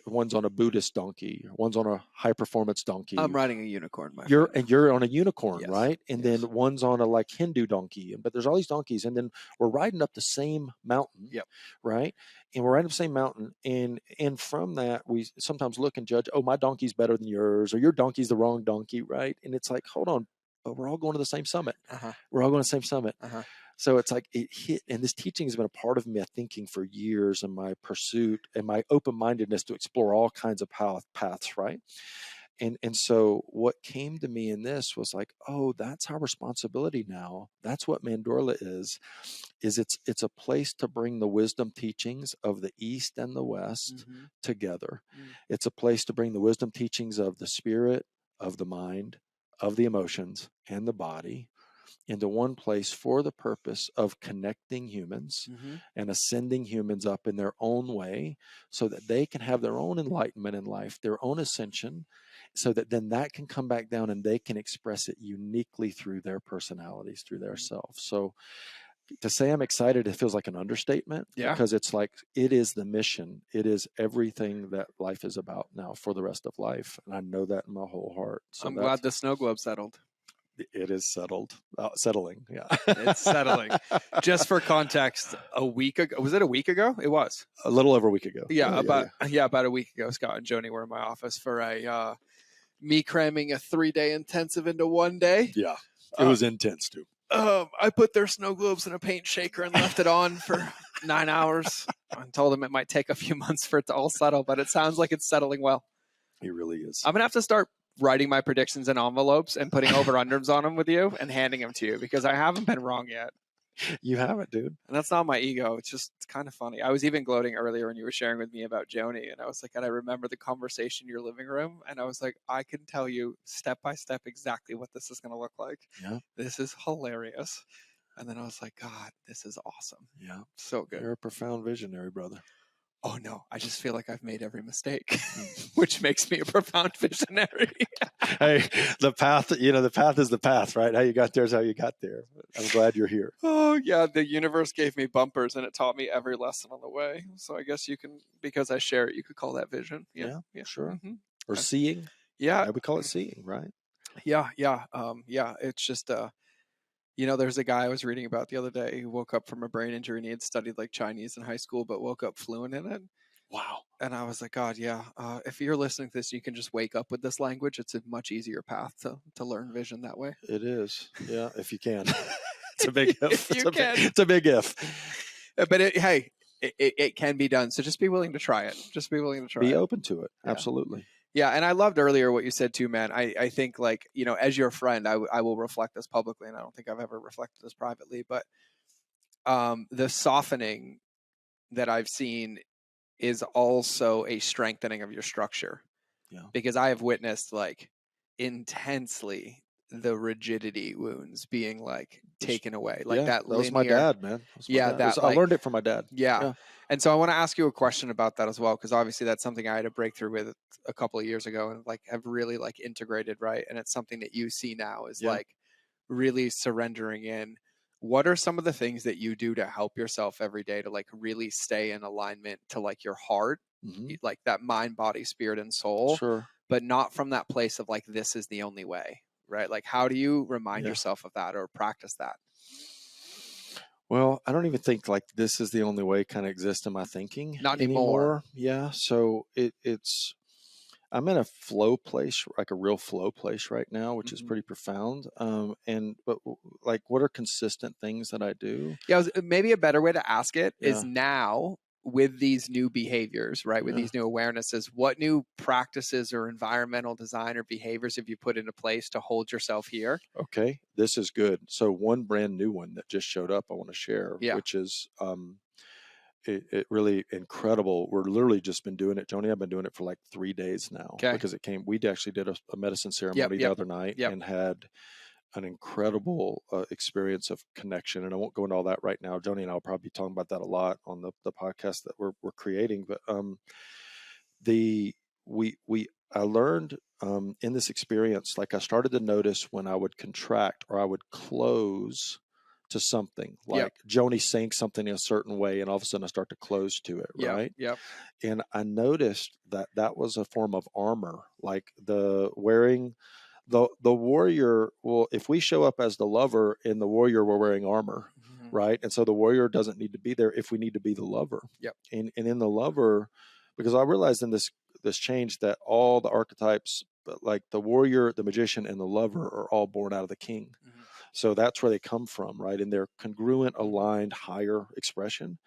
C: one's on a Buddhist donkey, one's on a high performance donkey.
B: I'm riding a unicorn, my
C: You're
B: friend.
C: on a unicorn,
B: Yes.
C: right? And
B: Yes.
C: then one's on a like Hindu donkey, but there's all these donkeys, and then we're riding up the same mountain,
B: Yep.
C: right? And we're riding up the same mountain, and from that we sometimes look and judge, oh, my donkey's better than yours, or your donkey's the wrong donkey, right? And it's like, hold on, but we're all going to the same summit.
B: Uh-huh.
C: We're all going to the same summit.
B: Uh-huh.
C: So it's like it hit, and this teaching has been a part of my thinking for years, and my pursuit and my open-mindedness to explore all kinds of paths, right? And so what came to me in this was like, oh, that's our responsibility now. That's what Mandorla is it's a place to bring the wisdom teachings of the East and the West together. It's a place to bring the wisdom teachings of the spirit, of the mind, of the emotions, and the body into one place for the purpose of connecting humans and ascending humans up in their own way, so that they can have their own enlightenment in life, their own ascension, so that then that can come back down and they can express it uniquely through their personalities, through their self. So to say I'm excited, it feels like an understatement, because it's like, it is the mission. It is everything that life is about now for the rest of life. And I know that in my whole heart. So
B: I'm glad the snow globe settled.
C: It is settling. Yeah.
B: It's settling. Just for context, a week ago, was it a week ago? It was
C: a little over a week ago.
B: Yeah, about a week ago, Scott and Joni were in my office for me cramming a 3-day intensive into one day.
C: Yeah, it was intense too.
B: I put their snow globes in a paint shaker and left it on for 9 hours. I told them it might take a few months for it to all settle, but it sounds like it's settling well.
C: It really is.
B: I'm gonna have to start writing my predictions in envelopes and putting over-unders on them with you and handing them to you, because I haven't been wrong yet.
C: You haven't, dude.
B: And that's not my ego. It's kind of funny. I was even gloating earlier when you were sharing with me about Joni, and I was like, and I remember the conversation in your living room, and I was like, I can tell you step by step exactly what this is going to look like.
C: Yeah.
B: This is hilarious. And then I was like, God, this is awesome.
C: Yeah.
B: So good.
C: You're a profound visionary, brother.
B: Oh no, I just feel like I've made every mistake, which makes me a profound visionary.
C: Hey, the path is the path, right? How you got there is how you got there. I'm glad you're here.
B: Oh yeah, the universe gave me bumpers and it taught me every lesson on the way. So I guess you can, because I share it, you could call that vision.
C: Yeah,
B: Yeah.
C: sure.
B: Mhm.
C: Or seeing.
B: Yeah.
C: Yeah, we call it seeing, right?
B: Yeah. It's just there's a guy I was reading about the other day who woke up from a brain injury and he had studied like Chinese in high school, but woke up fluent in it.
C: Wow.
B: And I was like, God, yeah. If you're listening to this, you can just wake up with this language. It's a much easier path to learn vision that way.
C: It is. Yeah, if you can. It's a big if.
B: If you can.
C: It's a big if.
B: But it can be done. So just be willing to try it. Just be willing to try
C: Be
B: it.
C: open to it.
B: Yeah.
C: Absolutely.
B: Yeah. And I loved earlier what you said too, man. I think like, as your friend, I will reflect this publicly, and I don't think I've ever reflected this privately, but the softening that I've seen is also a strengthening of your structure.
C: Yeah.
B: Because I have witnessed like intensely the rigidity wounds being like taken away, like that
C: was my
B: linear.
C: dad, man.
B: Yeah,
C: I learned it from my dad.
B: Yeah. And so I want to ask you a question about that as well, because obviously that's something I had a breakthrough with a couple of years ago and like have really like integrated, right? And it's something that you see now is like really surrendering in. What are some of the things that you do to help yourself every day to like really stay in alignment to like your heart, like that mind, body, spirit, and soul,
C: Sure.
B: but not from that place of like, this is the only way, right? Like, how do you remind
C: Yeah.
B: yourself of that or practice that?
C: Well, I don't even think like this is the only way kind of exists in my thinking
B: Not anymore.
C: Yeah. So it's, I'm in a flow place, like a real flow place right now, which is pretty profound. But like, what are consistent things that I do?
B: Yeah, maybe a better way to ask it is now with these new behaviors, right? With these new awarenesses, what new practices or environmental design or behaviors have you put into place to hold yourself here?
C: Okay, this is good. So one brand new one that just showed up, I want to share, which is it really incredible. We're literally just been doing it. Joni, I've been doing it for like 3 days now because it came. We actually did a medicine ceremony the other night and had an incredible experience of connection. And I won't go into all that right now. Joni and I will probably be talking about that a lot on the podcast that we're creating. But I learned in this experience, like I started to notice when I would contract or I would close to something, like Joni saying something in a certain way, and all of a sudden I start to close to it, right?
B: Yep.
C: And I noticed that was a form of armor, like the wearing the warrior. Well, if we show up as the lover in the warrior, we're wearing armor, right? And so the warrior doesn't need to be there if we need to be the lover. And in the lover, because I realized in this change that all the archetypes, like the warrior, the magician, and the lover, are all born out of the king. So that's where they come from, right? And they're congruent, aligned, higher expression.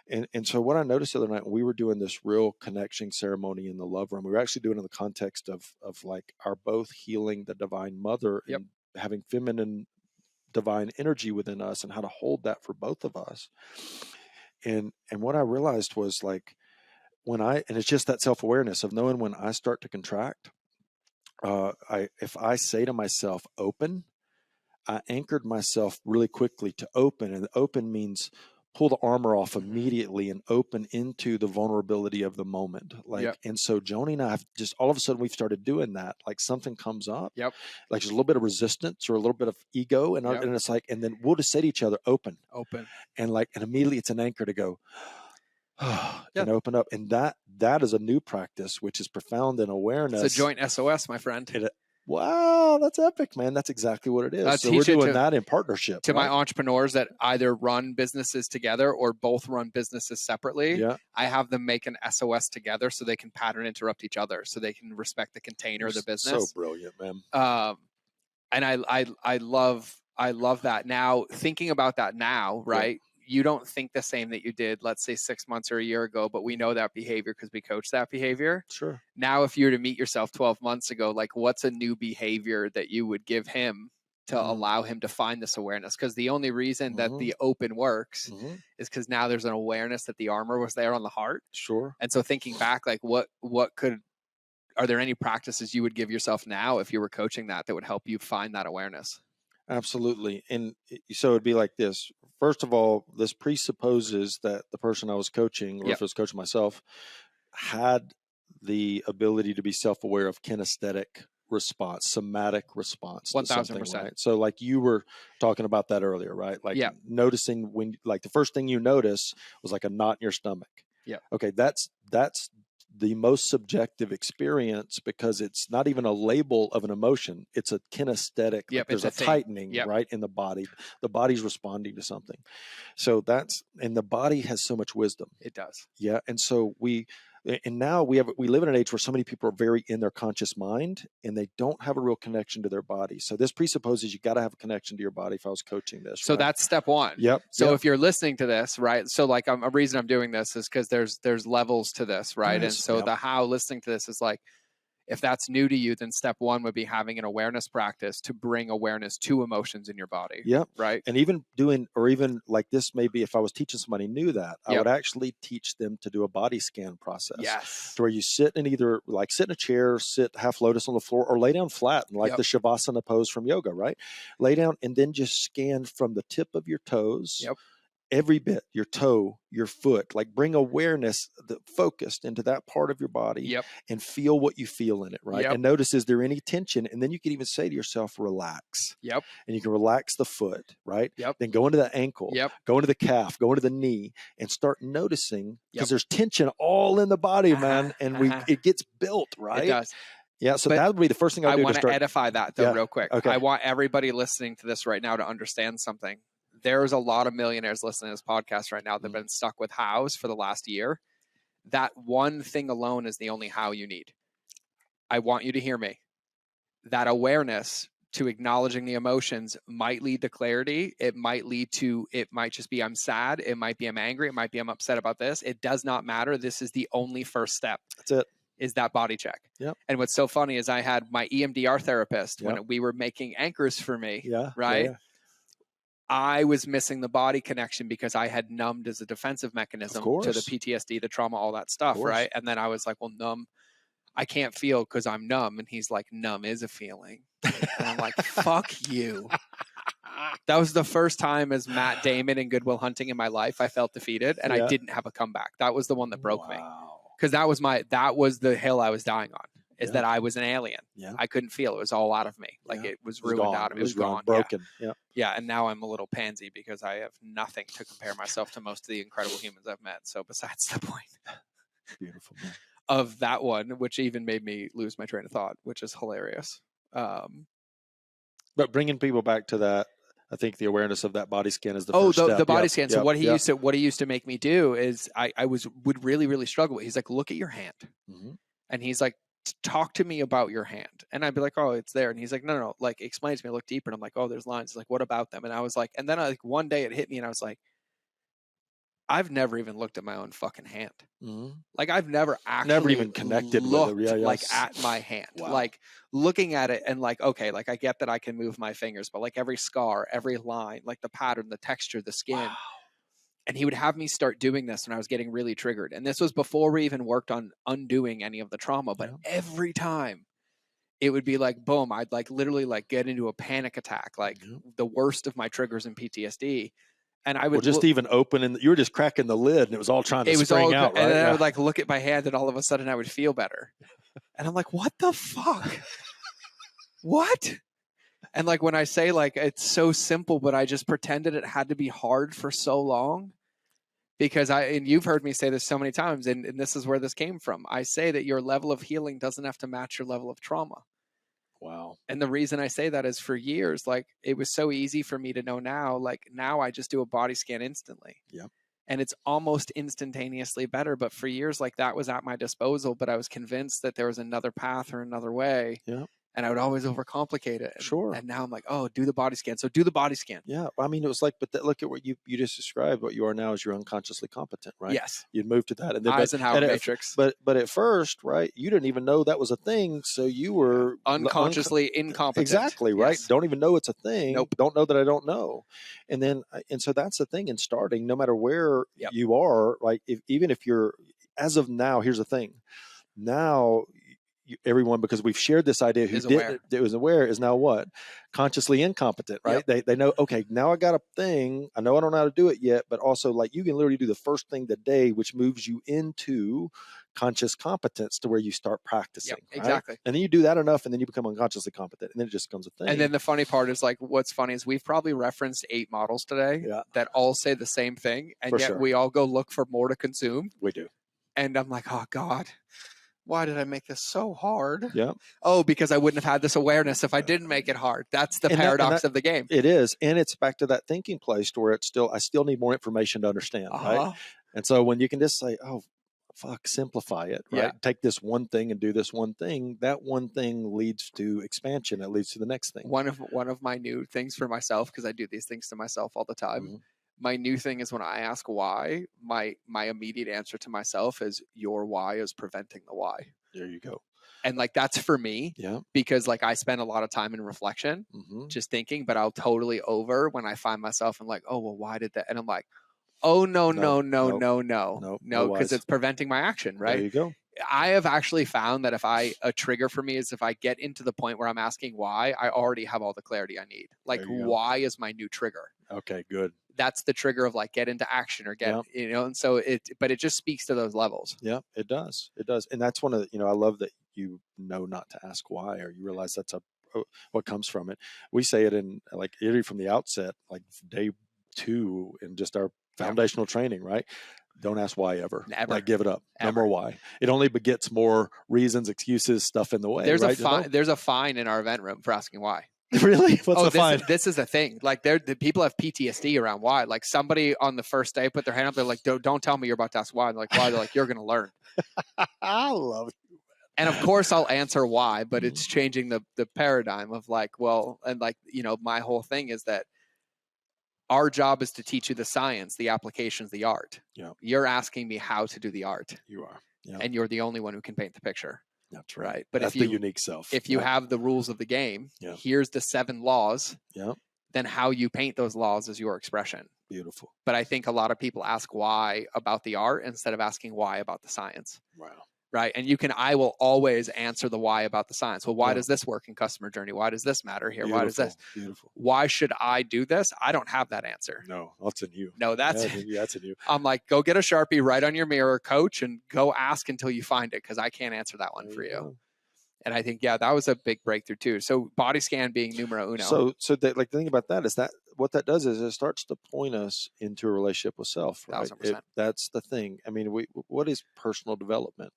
C: And so what I noticed the other night, when we were doing this real connection ceremony in the love room, we were actually doing it in the context of like our both healing the divine mother and having feminine divine energy within us and how to hold that for both of us. And what I realized was like and it's just that self-awareness of knowing when I start to contract, if I say to myself, open, I anchored myself really quickly to open, and open means pull the armor off immediately and open into the vulnerability of the moment. And so Joni and I have just all of a sudden we've started doing that. Like something comes up, like there's a little bit of resistance or a little bit of ego, and it's like, and then we'll just say to each other, open, and immediately it's an anchor to go. And open up, and that is a new practice, which is profound in awareness.
B: It's a joint SOS, my friend.
C: Wow, that's epic, man. That's exactly what it is. So we're doing that in partnership.
B: To my entrepreneurs that either run businesses together or both run businesses separately, I have them make an SOS together so they can pattern interrupt each other, so they can respect the container of the business.
C: So brilliant, man.
B: And I love that. Now, thinking about that now, right? You don't think the same that you did, let's say 6 months or a year ago, but we know that behavior because we coach that behavior.
C: Sure.
B: Now, if you were to meet yourself 12 months ago, like what's a new behavior that you would give him to allow him to find this awareness? Because the only reason that the open works is because now there's an awareness that the armor was there on the heart.
C: Sure.
B: And so thinking back, like are there any practices you would give yourself now if you were coaching that would help you find that awareness?
C: Absolutely. And so it'd be like this. First of all, this presupposes that the person I was coaching, or
B: Yep.
C: if I was coaching myself, had the ability to be self-aware of kinesthetic response, somatic response to something,
B: 1000%.
C: right? So like you were talking about that earlier, right? Like
B: Yeah.
C: noticing when, like the first thing you notice was like a knot in your stomach.
B: Yeah.
C: Okay. That's the most subjective experience, because it's not even a label of an emotion. It's a kinesthetic.
B: Yep,
C: Like there's a
B: it's a thing.
C: tightening,
B: Yep.
C: right, in the body. The body's responding to something. So and the body has so much wisdom.
B: It does.
C: Yeah. And so now we live in an age where so many people are very in their conscious mind, and they don't have a real connection to their body. So this presupposes you got to have a connection to your body. If I was coaching this,
B: So
C: right?
B: that's step one.
C: Yep.
B: So if you're listening to this, right? So like a reason I'm doing this is because there's levels to this, right?
C: Nice.
B: And so
C: Yep.
B: the how listening to this is like, if that's new to you, then step one would be having an awareness practice to bring awareness to emotions in your body.
C: Yep.
B: Right.
C: And even like this, maybe if I was teaching somebody new that, I would actually teach them to do a body scan process.
B: Yes.
C: To where you sit in sit in a chair, sit half lotus on the floor, or lay down flat in like the Shavasana pose from yoga, right? Lay down and then just scan from the tip of your toes.
B: Yep.
C: Every bit, your toe, your foot, like bring awareness focused into that part of your body, and feel what you feel in it, right? And notice, is there any tension? And then you can even say to yourself, relax.
B: Yep.
C: And you can relax the foot, right?
B: Yep.
C: Then go into the ankle,
B: Yep.
C: go into the calf, go into the knee, and start noticing, because there's tension all in the body, man. And it gets built, right?
B: It does.
C: Yeah, so that would be the first thing I do.
B: I want to edify that though, real quick.
C: Okay.
B: I want everybody listening to this right now to understand something. There's a lot of millionaires listening to this podcast right now that have been stuck with hows for the last year. That one thing alone is the only how you need. I want you to hear me. That awareness to acknowledging the emotions might lead to clarity. It might just be I'm sad. It might be I'm angry. It might be I'm upset about this. It does not matter. This is the only first step.
C: That's it.
B: Is that body check.
C: Yep.
B: And what's so funny is I had my EMDR therapist when we were making anchors for me.
C: Yeah.
B: Right.
C: Yeah.
B: I was missing the body connection because I had numbed as a defensive mechanism to the PTSD, the trauma, all that stuff. Right. And then I was like, well, numb. I can't feel because I'm numb. And he's like, numb is a feeling. And I'm like, fuck you. That was the first time as Matt Damon in Good Will Hunting in my life I felt defeated, and I didn't have a comeback. That was the one that broke me. Because that was the hill I was dying on. Is that I was an alien. Yeah. I couldn't feel. It was all out of me. Like it was ruined out of me. It was gone.
C: Broken. Yeah.
B: Yeah. And now I'm a little pansy because I have nothing to compare myself to most of the incredible humans I've met. So besides the point
C: beautiful man.
B: Of that one, which even made me lose my train of thought, which is hilarious.
C: But bringing people back to that, I think the awareness of that body scan is the first step.
B: The body scan. So what he used to make me do is I would really, really struggle with. He's like, look at your hand. Mm-hmm. And he's like, talk to me about your hand. And I'd be like, oh, it's there. And he's like, no, like explain to me. I look deeper. And I'm like, oh, there's lines. He's like, what about them? And I was like, and then one day it hit me and I was like, I've never even looked at my own fucking hand. Mm-hmm. Like I've never
C: even connected
B: looked
C: with it.
B: Like at my hand, like looking at it and like, okay, like I get that I can move my fingers, but like every scar, every line, like the pattern, the texture, the skin. Wow. And he would have me start doing this when I was getting really triggered. And this was before we even worked on undoing any of the trauma. But every time it would be like, boom, I'd like literally like get into a panic attack, like the worst of my triggers in PTSD. And I would
C: just even open and you were just cracking the lid and it was all trying to spring out. Right?
B: And then I would like look at my hand and all of a sudden I would feel better. And I'm like, what the fuck? What? And like when I say like it's so simple, but I just pretended it had to be hard for so long. Because and you've heard me say this so many times, and this is where this came from. I say that your level of healing doesn't have to match your level of trauma.
C: Wow.
B: And the reason I say that is for years, like it was so easy for me to know now, like now I just do a body scan instantly.
C: Yep.
B: And it's almost instantaneously better. But for years, like that was at my disposal, but I was convinced that there was another path or another way.
C: Yeah.
B: And I would always overcomplicate it.
C: Sure.
B: And now I'm like, oh, do the body scan. So do the body scan.
C: Yeah. I mean, it was like, but look at what you just described. What you are now is you're unconsciously competent, right?
B: Yes.
C: You'd moved to that. And then,
B: Eisenhower Matrix.
C: But at first, right, you didn't even know that was a thing. So you were
B: unconsciously incompetent.
C: Exactly. Right.
B: Yes.
C: Don't even know it's a thing.
B: Nope.
C: Don't know that I don't know. And so that's the thing in starting, no matter where you are, like even if you're, as of now, here's the thing. Now everyone, because we've shared this idea, who
B: Is aware.
C: that was aware, is now what? Consciously incompetent, right? They know, okay, now I got a thing. I know I don't know how to do it yet, but also like you can literally do the first thing today, which moves you into conscious competence to where you start practicing.
B: Yep, exactly.
C: Right? And then you do that enough and then you become unconsciously competent and then it just becomes a thing.
B: And then the funny part is like, what's funny is we've probably referenced 8 models today that all say the same thing. And
C: For
B: yet
C: sure.
B: we all go look for more to consume.
C: We do.
B: And I'm like, oh God, why did I make this so hard?
C: Yeah.
B: Oh, because I wouldn't have had this awareness if I didn't make it hard. That's the paradox of the game.
C: It is. And it's back to that thinking place where it's still, I still need more information to understand. Right. And so when you can just say, oh, fuck, simplify it, right?
B: Yeah.
C: Take this one thing and do this one thing. That one thing leads to expansion. It leads to the next thing.
B: One of my new things for myself, because I do these things to myself all the time.
C: Mm-hmm.
B: My new thing is when I ask why, my immediate answer to myself is your why is preventing the why.
C: There you go.
B: And like, that's for me, because like I spend a lot of time in reflection, just thinking, but I'll totally over when I find myself and like, oh, well, why did that? And I'm like, oh, no, because it's preventing my action, right?
C: There you go.
B: I have actually found that a trigger for me is if I get into the point where I'm asking why, I already have all the clarity I need. Like, why is my new trigger?
C: Okay, good.
B: That's the trigger of like, get into action or get, and so but it just speaks to those levels.
C: Yeah, it does. It does. And that's one of the, I love that you know not to ask why, or you realize that's what comes from it. We say it in like literally from the outset, like day 2 in just our foundational training, right? Don't ask why ever.
B: Never.
C: Like, give it up.
B: Ever.
C: No more why. It only begets more reasons, excuses, stuff in the way.
B: There's
C: right?
B: There's a fine in our event room for asking why.
C: Really? What's the fine?
B: This is a thing. Like, the people have PTSD around why. Like, somebody on the first day put their hand up. They're like, don't tell me you're about to ask why. They're like, why? They're like, you're going to learn.
C: I love it.
B: And of course I'll answer why, but it's changing the paradigm of like, well, and like, my whole thing is that our job is to teach you the science, the applications, the art.
C: Yeah.
B: You're asking me how to do the art.
C: You are. Yeah.
B: And you're the only one who can paint the picture.
C: That's right.
B: But
C: that's the unique self.
B: If you have the rules of the game, here's the 7 laws.
C: Yeah.
B: Then how you paint those laws is your expression.
C: Beautiful.
B: But I think a lot of people ask why about the art instead of asking why about the science.
C: Wow.
B: Right. And I will always answer the why about the science. Well, why does this work in customer journey? Why does this matter here?
C: Beautiful.
B: Why does this?
C: Beautiful.
B: Why should I do this? I don't have that answer.
C: No, that's in you.
B: No, that's
C: in you.
B: I'm like, go get a Sharpie, write on your mirror, coach, and go ask until you find it, because I can't answer that one for you. And I think, that was a big breakthrough too. So body scan being numero uno.
C: So the thing about that is that what that does is it starts to point us into a relationship with self. Right?
B: 1000%.
C: That's the thing. I mean, what is personal development?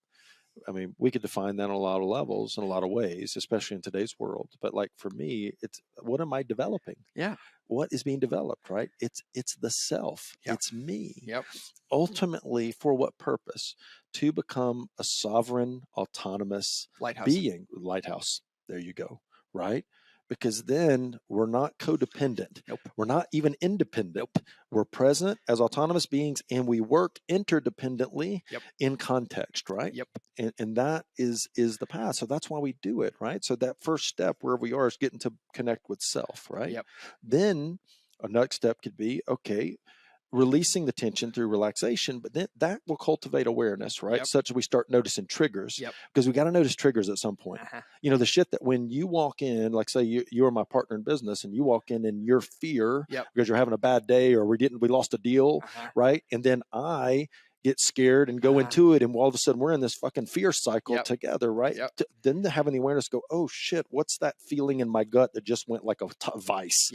C: I mean, we could define that on a lot of levels in a lot of ways, especially in today's world. But like for me, it's what am I developing?
B: Yeah.
C: What is being developed, right? It's the self.
B: Yep.
C: It's me.
B: Yep.
C: Ultimately, for what purpose? To become a sovereign, autonomous being. Lighthouse. There you go. Right? Because then we're not codependent.
B: Nope.
C: We're not even independent.
B: Nope.
C: We're present as autonomous beings, and we work interdependently in context, right?
B: Yep.
C: And that is the path. So that's why we do it, right? So that first step where we are is getting to connect with self, right?
B: Yep.
C: Then a next step could be, okay, releasing the tension through relaxation, but then that will cultivate awareness, right? Such that we start noticing triggers, because we got to notice triggers at some point. The shit that when you walk in, like say you are my partner in business and you walk in your fear because you're having a bad day or we lost a deal, right? And then I get scared and go into it, and all of a sudden we're in this fucking fear cycle together, right? Then having the awareness go, oh shit, what's that feeling in my gut that just went like a vice?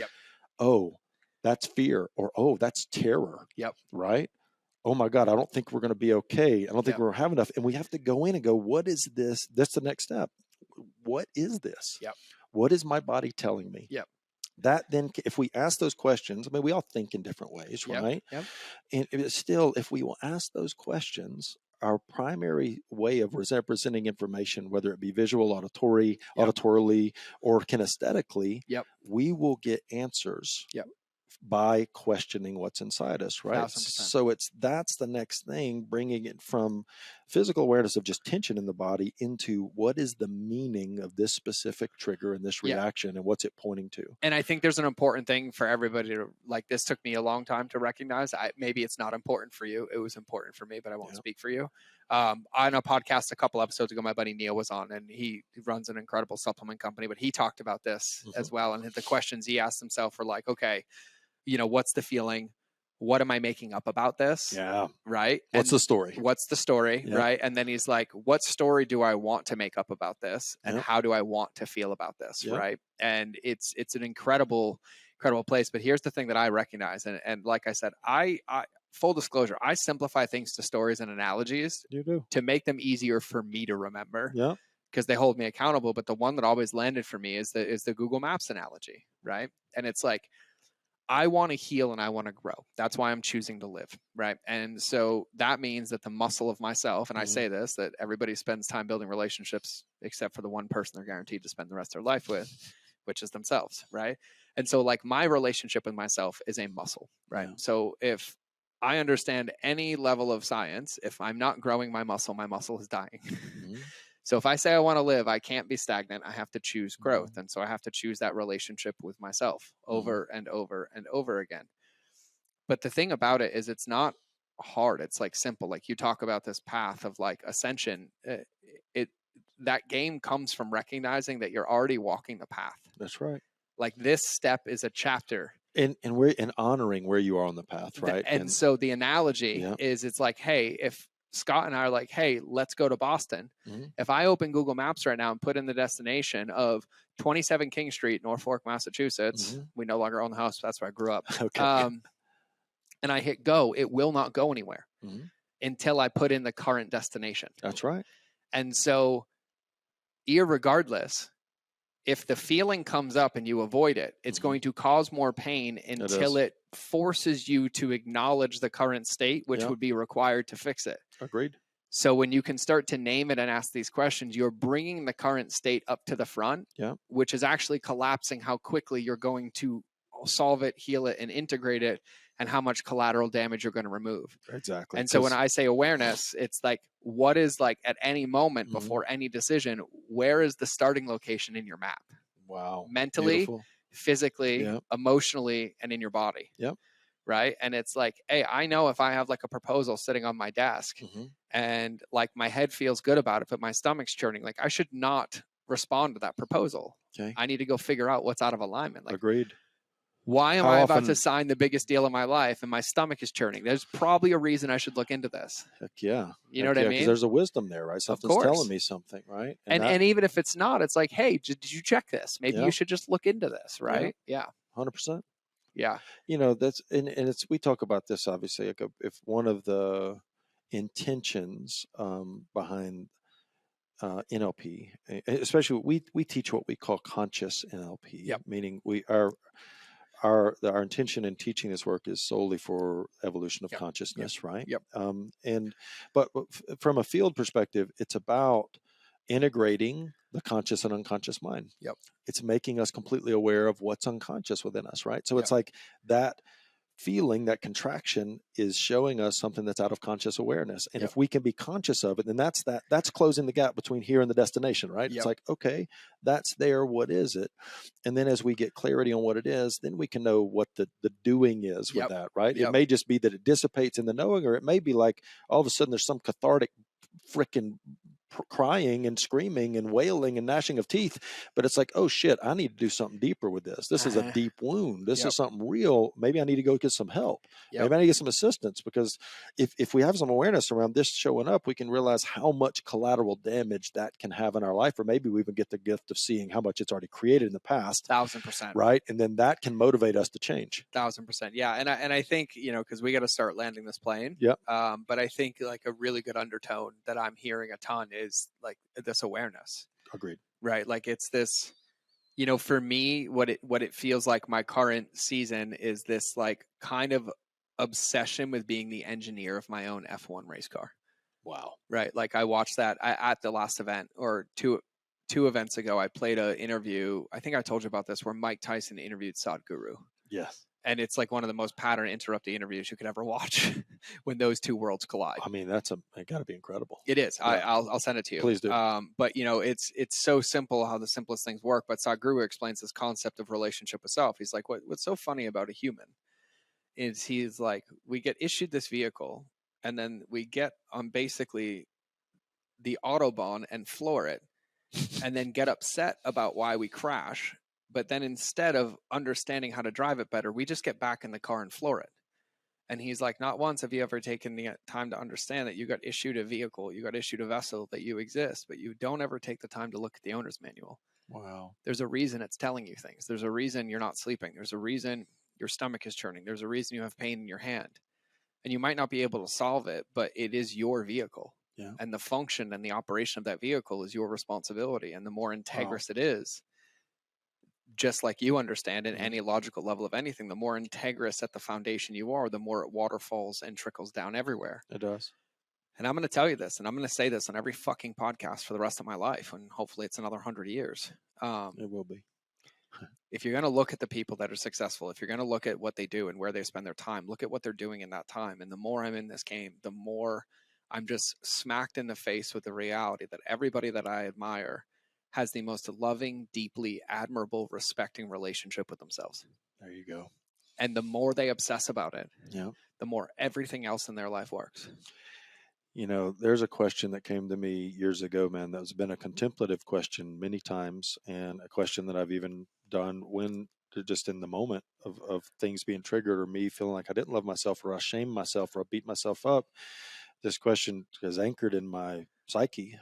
C: Oh, that's fear, or oh, that's terror. Right? Oh my God, I don't think we're going to be okay. I don't think we're having enough. And we have to go in and go, what is this? That's the next step. What is this? What is my body telling me? That then, if we ask those questions, I mean, we all think in different ways, right? And still, if we will ask those questions, our primary way of representing information, whether it be visual, auditorily, or kinesthetically, we will get answers by questioning what's inside us, right?
B: 1000%.
C: So that's the next thing, bringing it from physical awareness of just tension in the body into what is the meaning of this specific trigger and this
B: Yeah.
C: reaction and what's it pointing to.
B: And I think there's an important thing for everybody to, like, this took me a long time to recognize. Maybe it's not important for you. It was important for me, but I won't speak for you. On a podcast a couple episodes ago, my buddy Neil was on, and he runs an incredible supplement company, but he talked about this as well. And the questions he asked himself were like, okay, what's the feeling? What am I making up about this?
C: Yeah.
B: Right.
C: What's the story?
B: What's the story?
C: Yep.
B: Right. And then he's like, what story do I want to make up about this? And
C: Yep.
B: how do I want to feel about this?
C: Yep.
B: Right. And it's an incredible place. But here's the thing that I recognize. And like I said, I full disclosure, I simplify things to stories and analogies
C: You do.
B: to make them easier for me to remember.
C: Yeah.
B: Because they hold me accountable. But the one that always landed for me is the Google Maps analogy. Right. And it's like, I want to heal and I want to grow. That's why I'm choosing to live, right? And so that means that the muscle of myself, and I say this, that everybody spends time building relationships except for the one person they're guaranteed to spend the rest of their life with, which is themselves, right? And so like my relationship with myself is a muscle, right?
C: Yeah.
B: So if I understand any level of science, if I'm not growing my muscle is dying. So if I say I want to live, I can't be stagnant. I have to choose growth. And so I have to choose that relationship with myself over and over and over again. But the thing about it is it's not hard. It's like simple. Like you talk about this path of like ascension. That game comes from recognizing that you're already walking the path.
C: That's right.
B: Like this step is a chapter.
C: And honoring where you are on the path, right?
B: And so the analogy is it's like, hey, if Scott and I are like, hey, let's go to Boston. If I open Google Maps right now and put in the destination of 27 King Street, Norfolk, Massachusetts, we no longer own the house. That's where I grew up.
C: Okay.
B: And I hit go, it will not go anywhere until I put in the current destination.
C: That's right.
B: And so irregardless, if the feeling comes up and you avoid it, it's going to cause more pain until it forces you to acknowledge the current state, which would be required to fix it.
C: Agreed.
B: So when you can start to name it and ask these questions, you're bringing the current state up to the front, which is actually collapsing how quickly you're going to solve it, heal it, and integrate it, and how much collateral damage you're going to remove.
C: Exactly.
B: And so when I say awareness, it's like, what is like at any moment before any decision, where is the starting location in your map?
C: Wow.
B: Mentally,
C: Beautiful.
B: physically, emotionally, and in your body.
C: Yep.
B: Right. And it's like, hey, I know if I have like a proposal sitting on my desk and like my head feels good about it, but my stomach's churning, like I should not respond to that proposal.
C: Okay.
B: I need to go figure out what's out of alignment. Like,
C: Agreed.
B: Why am I about to sign the biggest deal of my life and my stomach is churning? There's probably a reason I should look into this.
C: Heck yeah.
B: You know what I mean?
C: Because there's a wisdom there, right? Something's telling me something, right?
B: And even if it's not, it's like, hey, did you check this? Maybe you should just look into this, right? Yeah.
C: 100%.
B: Yeah.
C: You know, that's, and it's, we talk about this obviously, like if one of the intentions behind NLP, especially we teach what we call conscious NLP, meaning our intention in teaching this work is solely for evolution of consciousness, right? But from a field perspective, it's about integrating the conscious and unconscious mind. It's making us completely aware of what's unconscious within us, right? So it's like that feeling, that contraction is showing us something that's out of conscious awareness. And if we can be conscious of it, then that's closing the gap between here and the destination, right? It's like, okay, that's there. What is it? And then as we get clarity on what it is, then we can know what the doing is with that, right? It may just be that it dissipates in the knowing, or it may be like all of a sudden there's some cathartic freaking crying and screaming and wailing and gnashing of teeth, but it's like, oh shit, I need to do something deeper with this. This is a deep wound. This is something real. Maybe I need to go get some help. Maybe I need to get some assistance, because if we have some awareness around this showing up, we can realize how much collateral damage that can have in our life, or maybe we even get the gift of seeing how much it's already created in the past.
B: 1000%.
C: Right. And then that can motivate us to change.
B: 1000%. Yeah. And I think, because we got to start landing this plane. But I think like a really good undertone that I'm hearing a ton is like this awareness.
C: Agreed.
B: Right. Like it's this, for me, what it feels like my current season is this like kind of obsession with being the engineer of my own F1 race car.
C: Wow.
B: Right. Like I watched that at the last event, or two events ago, I played an interview. I think I told you about this, where Mike Tyson interviewed Sadhguru.
C: Yes.
B: And it's like one of the most pattern interrupted interviews you could ever watch when those two worlds collide.
C: I mean, it got to be incredible.
B: It is.
C: Yeah.
B: I'll send it to you.
C: Please do.
B: But it's so simple how the simplest things work. But Sadhguru explains this concept of relationship with self. He's like, what's so funny about a human is he's like, we get issued this vehicle, and then we get on basically the Autobahn and floor it, and then get upset about why we crash. But then instead of understanding how to drive it better, we just get back in the car and floor it. And he's like, not once have you ever taken the time to understand that you got issued a vehicle, you got issued a vessel, that you exist, but you don't ever take the time to look at the owner's manual.
C: Wow.
B: There's a reason it's telling you things. There's a reason you're not sleeping. There's a reason your stomach is churning. There's a reason you have pain in your hand. And you might not be able to solve it, but it is your vehicle.
C: Yeah.
B: And the function and the operation of that vehicle is your responsibility. And the more integrous it is, just like you understand in any logical level of anything, the more integrous at the foundation you are, the more it waterfalls and trickles down everywhere.
C: It does.
B: And I'm going to tell you this, and I'm going to say this on every fucking podcast for the rest of my life, and hopefully it's another 100 years.
C: It will be.
B: If you're going to look at the people that are successful, if you're going to look at what they do and where they spend their time, look at what they're doing in that time. And the more I'm in this game, the more I'm just smacked in the face with the reality that everybody that I admire has the most loving, deeply admirable, respecting relationship with themselves.
C: There you go.
B: And the more they obsess about it,
C: Yeah.
B: the more everything else in their life works.
C: You know, there's a question that came to me years ago, man, that's been a contemplative question many times, and a question that I've even done when just in the moment of things being triggered or me feeling like I didn't love myself or I shamed myself or I beat myself up. This question is anchored in my psyche.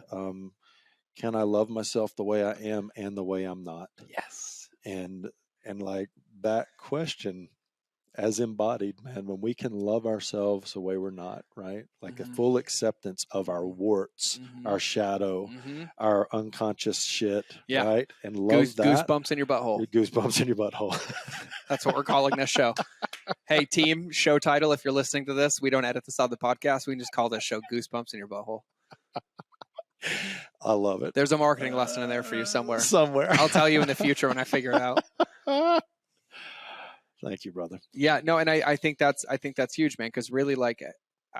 C: Can I love myself the way I am and the way I'm not?
B: Yes.
C: And like that question as embodied, man, when we can love ourselves the way we're not, right? Like a full acceptance of our warts, our shadow, our unconscious shit, right? And love that.
B: Goosebumps in your butthole.
C: Goosebumps in your butthole.
B: That's what we're calling this show. Hey, team, show title, if you're listening to this, we don't edit this on the podcast. We can just call this show Goosebumps in Your Butthole.
C: I love it.
B: There's a marketing lesson in there for you somewhere.
C: I'll
B: tell you in the future when I figure it out.
C: Thank you, brother.
B: Yeah, no, and I think that's huge, man, because really, like,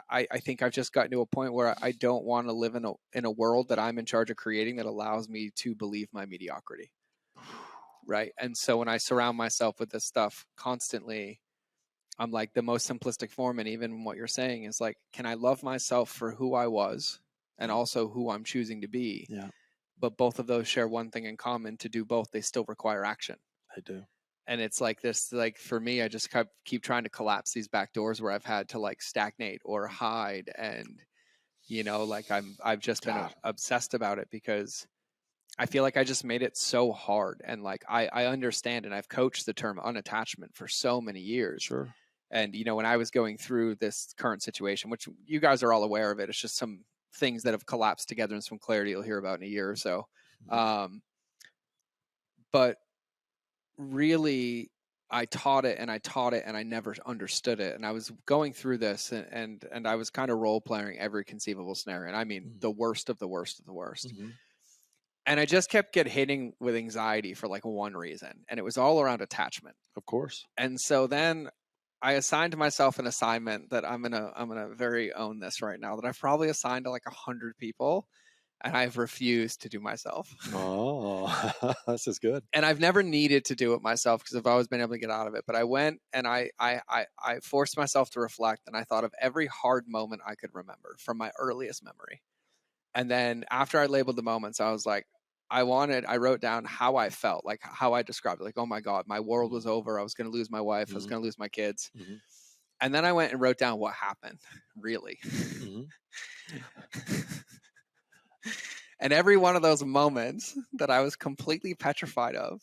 B: I think I've just gotten to a point where I don't want to live in a world that I'm in charge of creating that allows me to believe my mediocrity. Right. And so when I surround myself with this stuff constantly, I'm like, the most simplistic form, and even what you're saying is like, can I love myself for who I was and also who I'm choosing to be?
C: Yeah.
B: But both of those share one thing in common: to do both, they still require action.
C: They do.
B: And it's like this, like for me, I just keep trying to collapse these back doors where I've had to like stagnate or hide. And, you know, like I've just been obsessed about it because I feel like I just made it so hard. And like, I understand, and I've coached the term unattachment for so many years.
C: Sure.
B: And, you know, when I was going through this current situation, which you guys are all aware of it, it's just some things that have collapsed together and some clarity you'll hear about in a year or so. But really, I taught it and I never understood it. And I was going through this and I was kind of role playing every conceivable scenario. And I mean, the worst of the worst of the worst. And I just kept hitting with anxiety for like one reason. And it was all around attachment.
C: Of course.
B: And so then I assigned myself an assignment that I'm gonna very own this right now, that I've probably assigned to like 100 people, and I've refused to do myself.
C: Oh, this is good.
B: And I've never needed to do it myself because I've always been able to get out of it. But I went and I forced myself to reflect, and I thought of every hard moment I could remember from my earliest memory. And then after I labeled the moments, I was like, I wrote down how I felt, like how I described it, like, oh my God, my world was over. I was going to lose my wife. I was going to lose my kids. And then I went and wrote down what happened, really. And every one of those moments that I was completely petrified of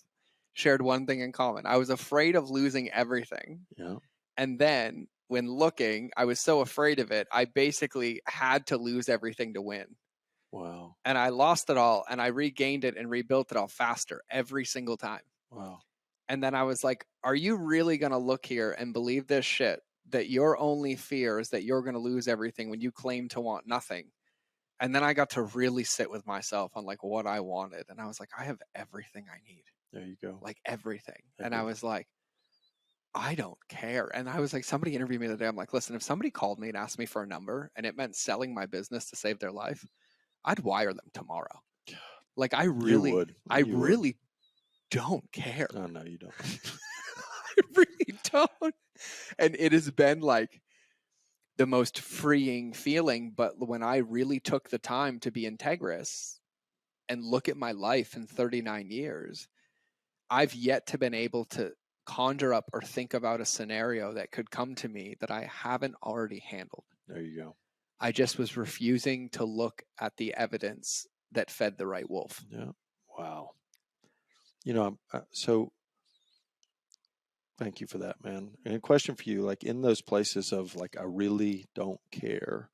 B: shared one thing in common. I was afraid of losing everything.
C: Yeah.
B: And then when looking, I was so afraid of it, I basically had to lose everything to win.
C: Wow.
B: And I lost it all, and I regained it and rebuilt it all faster every single time.
C: Wow.
B: And then I was like, are you really going to look here and believe this shit, that your only fear is that you're going to lose everything when you claim to want nothing? And then I got to really sit with myself on like what I wanted. And I was like, I have everything I need.
C: There you go.
B: Like everything. And I was like, I don't care. And I was like, somebody interviewed me the other day. I'm like, listen, if somebody called me and asked me for a number and it meant selling my business to save their life, I'd wire them tomorrow. Like I really don't care.
C: Oh, no, you don't.
B: I really don't. And it has been like the most freeing feeling. But when I really took the time to be integrous and look at my life in 39 years, I've yet to been able to conjure up or think about a scenario that could come to me that I haven't already handled.
C: There you go.
B: I just was refusing to look at the evidence that fed the right wolf.
C: Yeah. Wow. You know, so thank you for that, man. And a question for you, like in those places of like, I really don't care,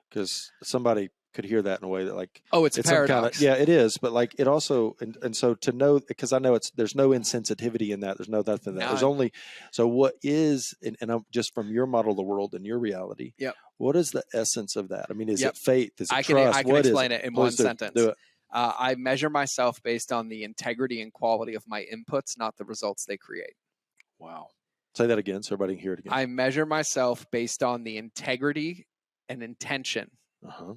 C: because somebody could hear that in a way that like,
B: Oh, it's a
C: some
B: paradox.
C: yeah, it is. But like it also, and so to know, because I know there's no insensitivity in that. There's no nothing that there's only, so what is, and I'm just from your model of the world and your reality.
B: Yep.
C: What is the essence of that? I mean, is
B: Yep.
C: it faith? Is it
B: I
C: trust?
B: can explain it in one
C: Please
B: sentence.
C: do it.
B: I measure myself based on the integrity and quality of my inputs, not the results they create.
C: Wow. Say that again so everybody can hear it again.
B: I measure myself based on the integrity and intention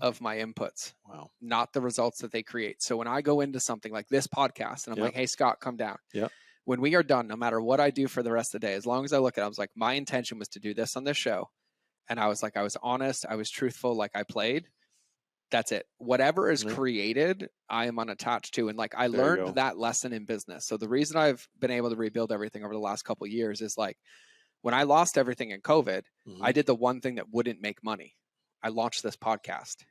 B: of my inputs,
C: Wow,
B: not the results that they create. So when I go into something like this podcast and I'm like, hey, Scott, come down.
C: Yep.
B: When we are done, no matter what I do for the rest of the day, as long as I look at it, I was like, my intention was to do this on this show. And I was like, I was honest, I was truthful, like I played. That's it. Whatever is created, I am unattached to. And like I learned that lesson in business. So the reason I've been able to rebuild everything over the last couple of years is like when I lost everything in COVID, I did the one thing that wouldn't make money. I launched this podcast.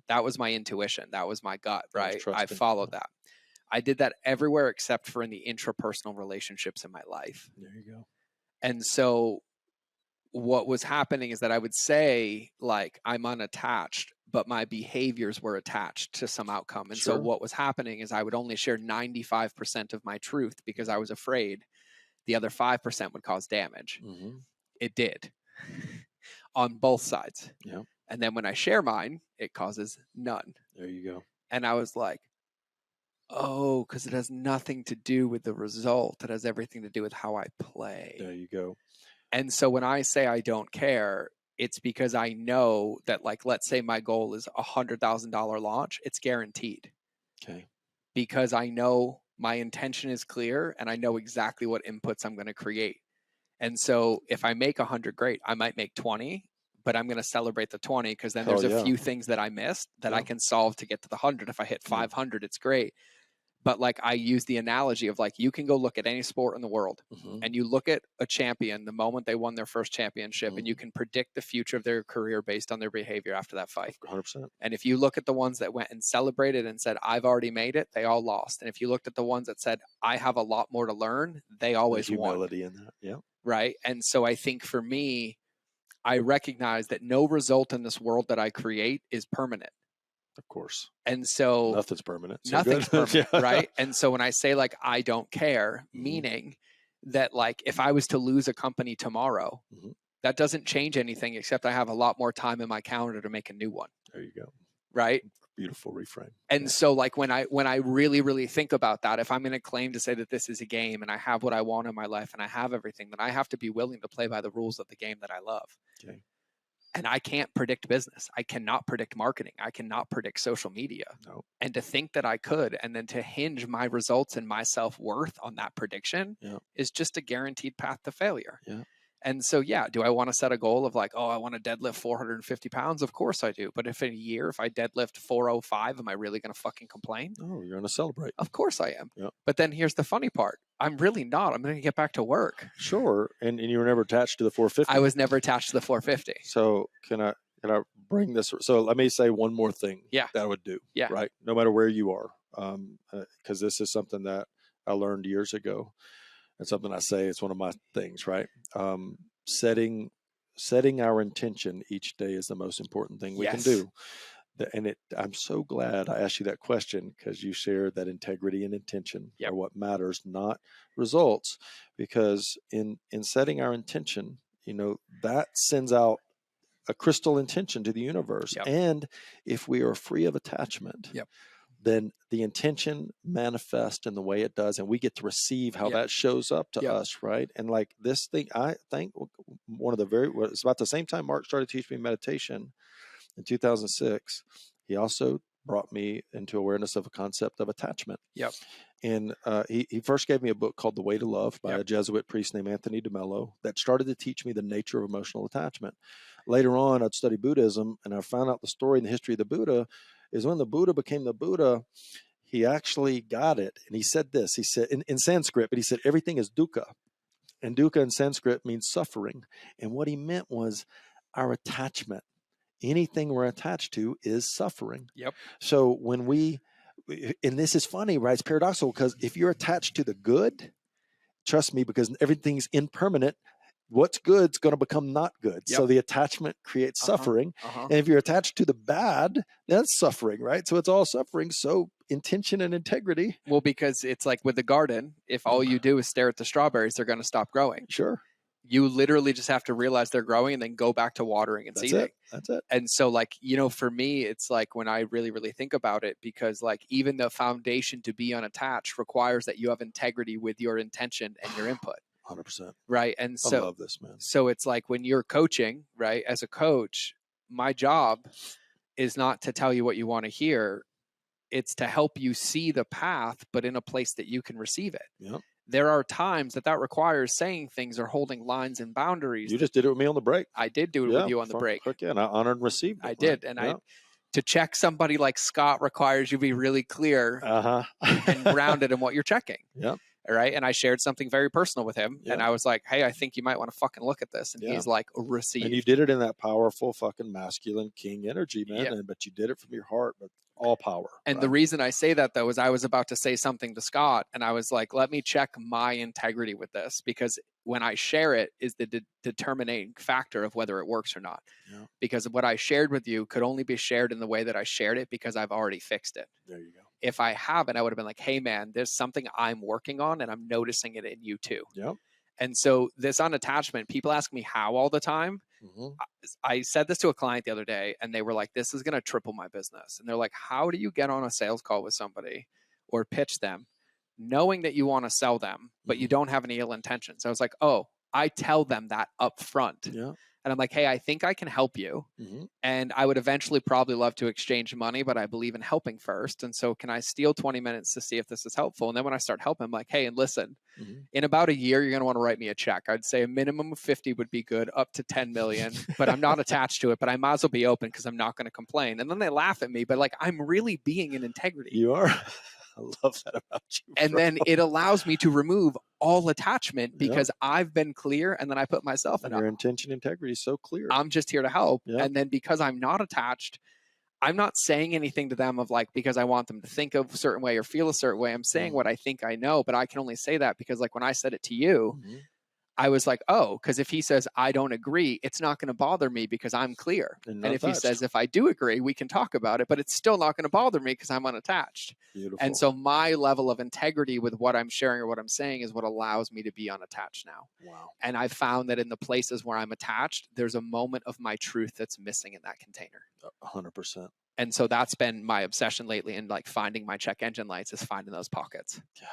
B: That was my intuition. That was my gut, right? I followed that. I did that everywhere except for in the intrapersonal relationships in my life.
C: There you go.
B: And so what was happening is that I would say like I'm unattached, but my behaviors were attached to some outcome. And so what was happening is I would only share 95% of my truth because I was afraid the other 5% would cause damage. It did on both sides.
C: Yeah.
B: And then when I share mine, it causes none.
C: There you go.
B: And I was like, oh, because it has nothing to do with the result. It has everything to do with how I play.
C: There you go.
B: And so when I say I don't care, it's because I know that, like, let's say my goal is $100,000 launch, it's guaranteed.
C: Okay.
B: Because I know my intention is clear and I know exactly what inputs I'm going to create. And so if I make 100, great, I might make 20, but I'm going to celebrate the 20 because then there's a few things that I missed that I can solve to get to the 100. If I hit 500, it's great. But like I use the analogy of like, you can go look at any sport in the world and you look at a champion the moment they won their first championship and you can predict the future of their career based on their behavior after that fight.
C: 100%.
B: And if you look at the ones that went and celebrated and said, I've already made it, they all lost. And if you looked at the ones that said, I have a lot more to learn, they always won.
C: Humility in that. Yeah.
B: Right. And so I think for me, I recognize that no result in this world that I create is permanent.
C: Of course.
B: And so
C: nothing's permanent. So
B: nothing's permanent, right? And so when I say like, I don't care, meaning that like, if I was to lose a company tomorrow, that doesn't change anything except I have a lot more time in my calendar to make a new one.
C: There you go.
B: Right.
C: Beautiful reframe.
B: And so like when I really, really think about that, if I'm going to claim to say that this is a game and I have what I want in my life and I have everything, then I have to be willing to play by the rules of the game that I love.
C: Okay.
B: And I can't predict business. I cannot predict marketing. I cannot predict social media.
C: No.
B: And to think that I could, and then to hinge my results and my self-worth on that prediction is just a guaranteed path to failure.
C: Yeah.
B: And so, yeah, do I want to set a goal of like, oh, I want to deadlift 450 pounds? Of course I do. But if in a year, if I deadlift 405, am I really going to fucking complain?
C: Oh, you're going to celebrate.
B: Of course I am.
C: Yep.
B: But then here's the funny part. I'm really not. I'm going to get back to work.
C: Sure. And you were never attached to the 450.
B: I was never attached to the 450.
C: So can I bring this? So let me say one more thing that I would do.
B: Yeah.
C: Right. No matter where you are. Because this is something that I learned years ago. And something I say, it's one of my things, right? Setting our intention each day is the most important thing we can do. And I'm so glad I asked you that question, because you share that integrity and intention are what matters, not results. Because in setting our intention, that sends out a crystal intention to the universe. And if we are free of attachment, then the intention manifests in the way it does, and we get to receive how
B: Yep.
C: that shows up to
B: Yep.
C: us, right? And like this thing, I think it's about the same time Mark started teaching me meditation in 2006. He also brought me into awareness of a concept of attachment.
B: Yep.
C: And he first gave me a book called The Way to Love by
B: Yep.
C: a Jesuit priest named Anthony de Mello that started to teach me the nature of emotional attachment. Later on, I'd studied Buddhism, and I found out the story and the history of the Buddha is when the Buddha became the Buddha, he actually got it. And he said this, he said in Sanskrit, but he said everything is dukkha. And dukkha in Sanskrit means suffering. And what he meant was our attachment. Anything we're attached to is suffering.
B: Yep.
C: So when and this is funny, right? It's paradoxical because if you're attached to the good, trust me, because everything's impermanent, what's good is going to become not good.
B: Yep.
C: So the attachment creates suffering. And if you're attached to the bad, that's suffering, right? So it's all suffering. So intention and integrity.
B: Well, because it's like with the garden, if all you do is stare at the strawberries, they're going to stop growing.
C: Sure.
B: You literally just have to realize they're growing and then go back to watering and seeding.
C: That's it.
B: And so like, for me, it's like when I really, really think about it, because like even the foundation to be unattached requires that you have integrity with your intention and your input.
C: 100%.
B: Right. And so
C: I love this, man.
B: So it's like when you're coaching, right? As a coach, my job is not to tell you what you want to hear. It's to help you see the path, but in a place that you can receive it.
C: Yep.
B: There are times that requires saying things or holding lines and boundaries.
C: You just did it with me on the break.
B: I did do it with you on the break.
C: Yeah, and I honored and received it.
B: I did. And to check somebody like Scott requires you be really clear and grounded in what you're checking.
C: Yeah.
B: Right. And I shared something very personal with him.
C: Yeah.
B: And I was like, hey, I think you might want to fucking look at this. And he's like, receive.
C: And you did it in that powerful fucking masculine king energy, man.
B: Yeah.
C: But you did it from your heart, but all power.
B: And the reason I say that, though, is I was about to say something to Scott, and I was like, let me check my integrity with this, because when I share it is the determining factor of whether it works or not.
C: Yeah.
B: Because what I shared with you could only be shared in the way that I shared it because I've already fixed it.
C: There you go.
B: If I haven't, I would have been like, hey, man, there's something I'm working on, and I'm noticing it in you too.
C: Yep.
B: And so this unattachment, people ask me how all the time.
C: Mm-hmm.
B: I said this to a client the other day, and they were like, this is going to triple my business. And they're like, how do you get on a sales call with somebody or pitch them knowing that you want to sell them, but you don't have any ill intentions? I was like, oh, I tell them that up front.
C: Yeah.
B: And I'm like, hey, I think I can help you.
C: Mm-hmm.
B: And I would eventually probably love to exchange money, but I believe in helping first. And so can I steal 20 minutes to see if this is helpful? And then when I start helping, I'm like, hey, and listen, in about a year, you're going to want to write me a check. I'd say a minimum of 50 would be good, up to 10 million, but I'm not attached to it, but I might as well be open because I'm not going to complain. And then they laugh at me, but like, I'm really being in integrity.
C: You are. I love that about you.
B: And then it allows me to remove all attachment because I've been clear, and then I put myself in
C: your intention, integrity is so clear.
B: I'm just here to help.
C: Yeah.
B: And then because I'm not attached, I'm not saying anything to them of like, because I want them to think of a certain way or feel a certain way. I'm saying what I think I know, but I can only say that because like when I said it to you, I was like, oh, because if he says, I don't agree, it's not going to bother me because I'm clear. And if he says, if I do agree, we can talk about it, but it's still not going to bother me because I'm unattached.
C: Beautiful.
B: And so my level of integrity with what I'm sharing or what I'm saying is what allows me to be unattached now.
C: Wow.
B: And I found that in the places where I'm attached, there's a moment of my truth that's missing in that container.
C: 100%.
B: And so that's been my obsession lately in like finding my check engine lights, is finding those pockets.
C: God,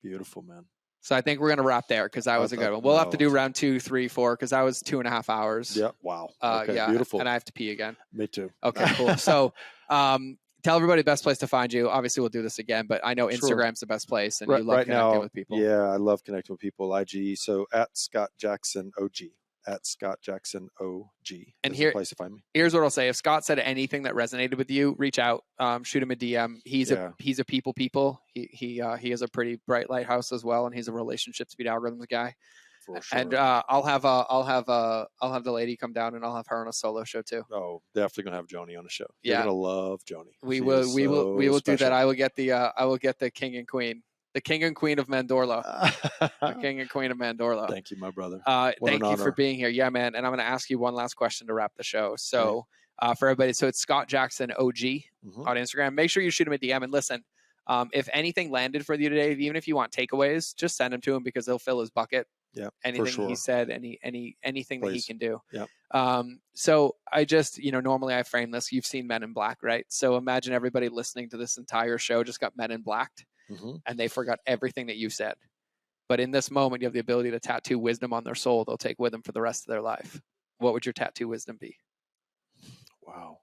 C: beautiful, man.
B: So I think we're going to wrap there because that was a good one. We'll have to do round 2, 3, 4 because that was 2.5 hours.
C: Yeah. Wow. Okay.
B: Yeah,
C: Beautiful.
B: and I have to pee again.
C: Me too.
B: Okay, cool. So tell everybody the best place to find you. Obviously, we'll do this again, but I know Instagram's the best place, and you love connecting with people.
C: Yeah, I love connecting with people. IG. So at Scott Jackson OG. At Scott Jackson OG.
B: And
C: here, the place to find me.
B: Here's what I'll say: if Scott said anything that resonated with you, reach out, shoot him a DM. He's a people. He is a pretty bright lighthouse as well, and he's a relationship speed algorithms guy. For sure. And I'll have the lady come down, and I'll have her on a solo show too.
C: Oh, definitely gonna have Joni on the show.
B: Yeah,
C: you're gonna love Joni.
B: We will do that. I will get the king and queen. The king and queen of Mandorla. The king and queen of Mandorla.
C: Thank you, my brother.
B: Thank you for being here. Yeah, man. And I'm going to ask you one last question to wrap the show. So for everybody, so it's Scott Jackson OG on Instagram. Make sure you shoot him a DM. And listen, if anything landed for you today, even if you want takeaways, just send them to him because they'll fill his bucket.
C: Yeah,
B: anything
C: for sure.
B: he said, anything that he
C: Please.
B: can do.
C: Yeah.
B: So I just, normally I frame this. You've seen Men in Black, right? So imagine everybody listening to this entire show just got Men in Blacked, and they forgot everything that you said. But in this moment, you have the ability to tattoo wisdom on their soul. They'll take with them for the rest of their life. What would your tattoo wisdom be?
C: Wow.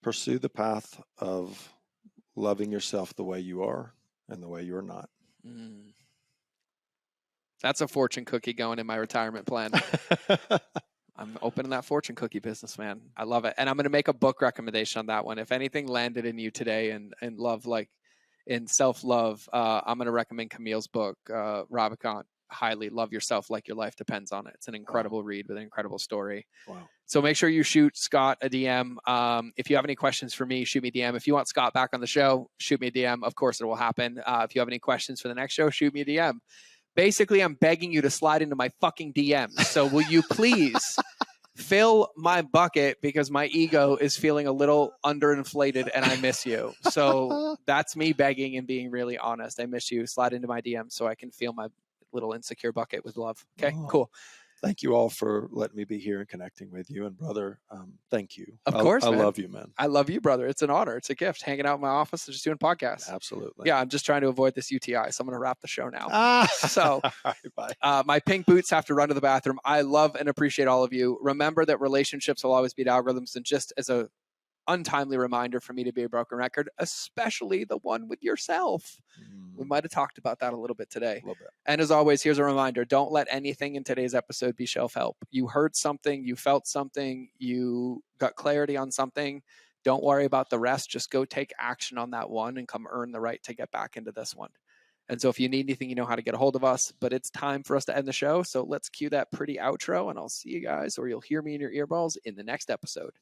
C: Pursue the path of loving yourself the way you are and the way you are not.
B: That's a fortune cookie going in my retirement plan. I'm opening that fortune cookie business, man. I love it. And I'm going to make a book recommendation on that one. If anything landed in you today and love, like in self-love, I'm going to recommend Camille's book, Ravikant, highly. Love Yourself Like Your Life Depends on It. It's an incredible read with an incredible story.
C: Wow.
B: So make sure you shoot Scott a DM. If you have any questions for me, shoot me a DM. If you want Scott back on the show, shoot me a DM. Of course, it will happen. If you have any questions for the next show, shoot me a DM. Basically, I'm begging you to slide into my fucking DMs. So will you please fill my bucket, because my ego is feeling a little underinflated and I miss you. So that's me begging and being really honest. I miss you. Slide into my DMs so I can fill my little insecure bucket with love. Okay, cool.
C: Thank you all for letting me be here and connecting with you. And brother, thank you.
B: Of course,
C: I
B: man.
C: love you, man.
B: I love you, brother. It's an honor. It's a gift. Hanging out in my office and just doing podcasts.
C: Absolutely.
B: Yeah, I'm just trying to avoid this UTI. So I'm going to wrap the show now. So
C: bye.
B: My pink boots have to run to the bathroom. I love and appreciate all of you. Remember that relationships will always beat algorithms. And just as a untimely reminder for me to be a broken record, especially the one with yourself. We might have talked about that a little bit today.
C: A little bit.
B: And as always, here's a reminder. Don't let anything in today's episode be shelf-help. You heard something, you felt something, you got clarity on something. Don't worry about the rest. Just go take action on that one and come earn the right to get back into this one. And so if you need anything, you know how to get a hold of us. But it's time for us to end the show. So let's cue that pretty outro, and I'll see you guys, or you'll hear me in your earballs in the next episode.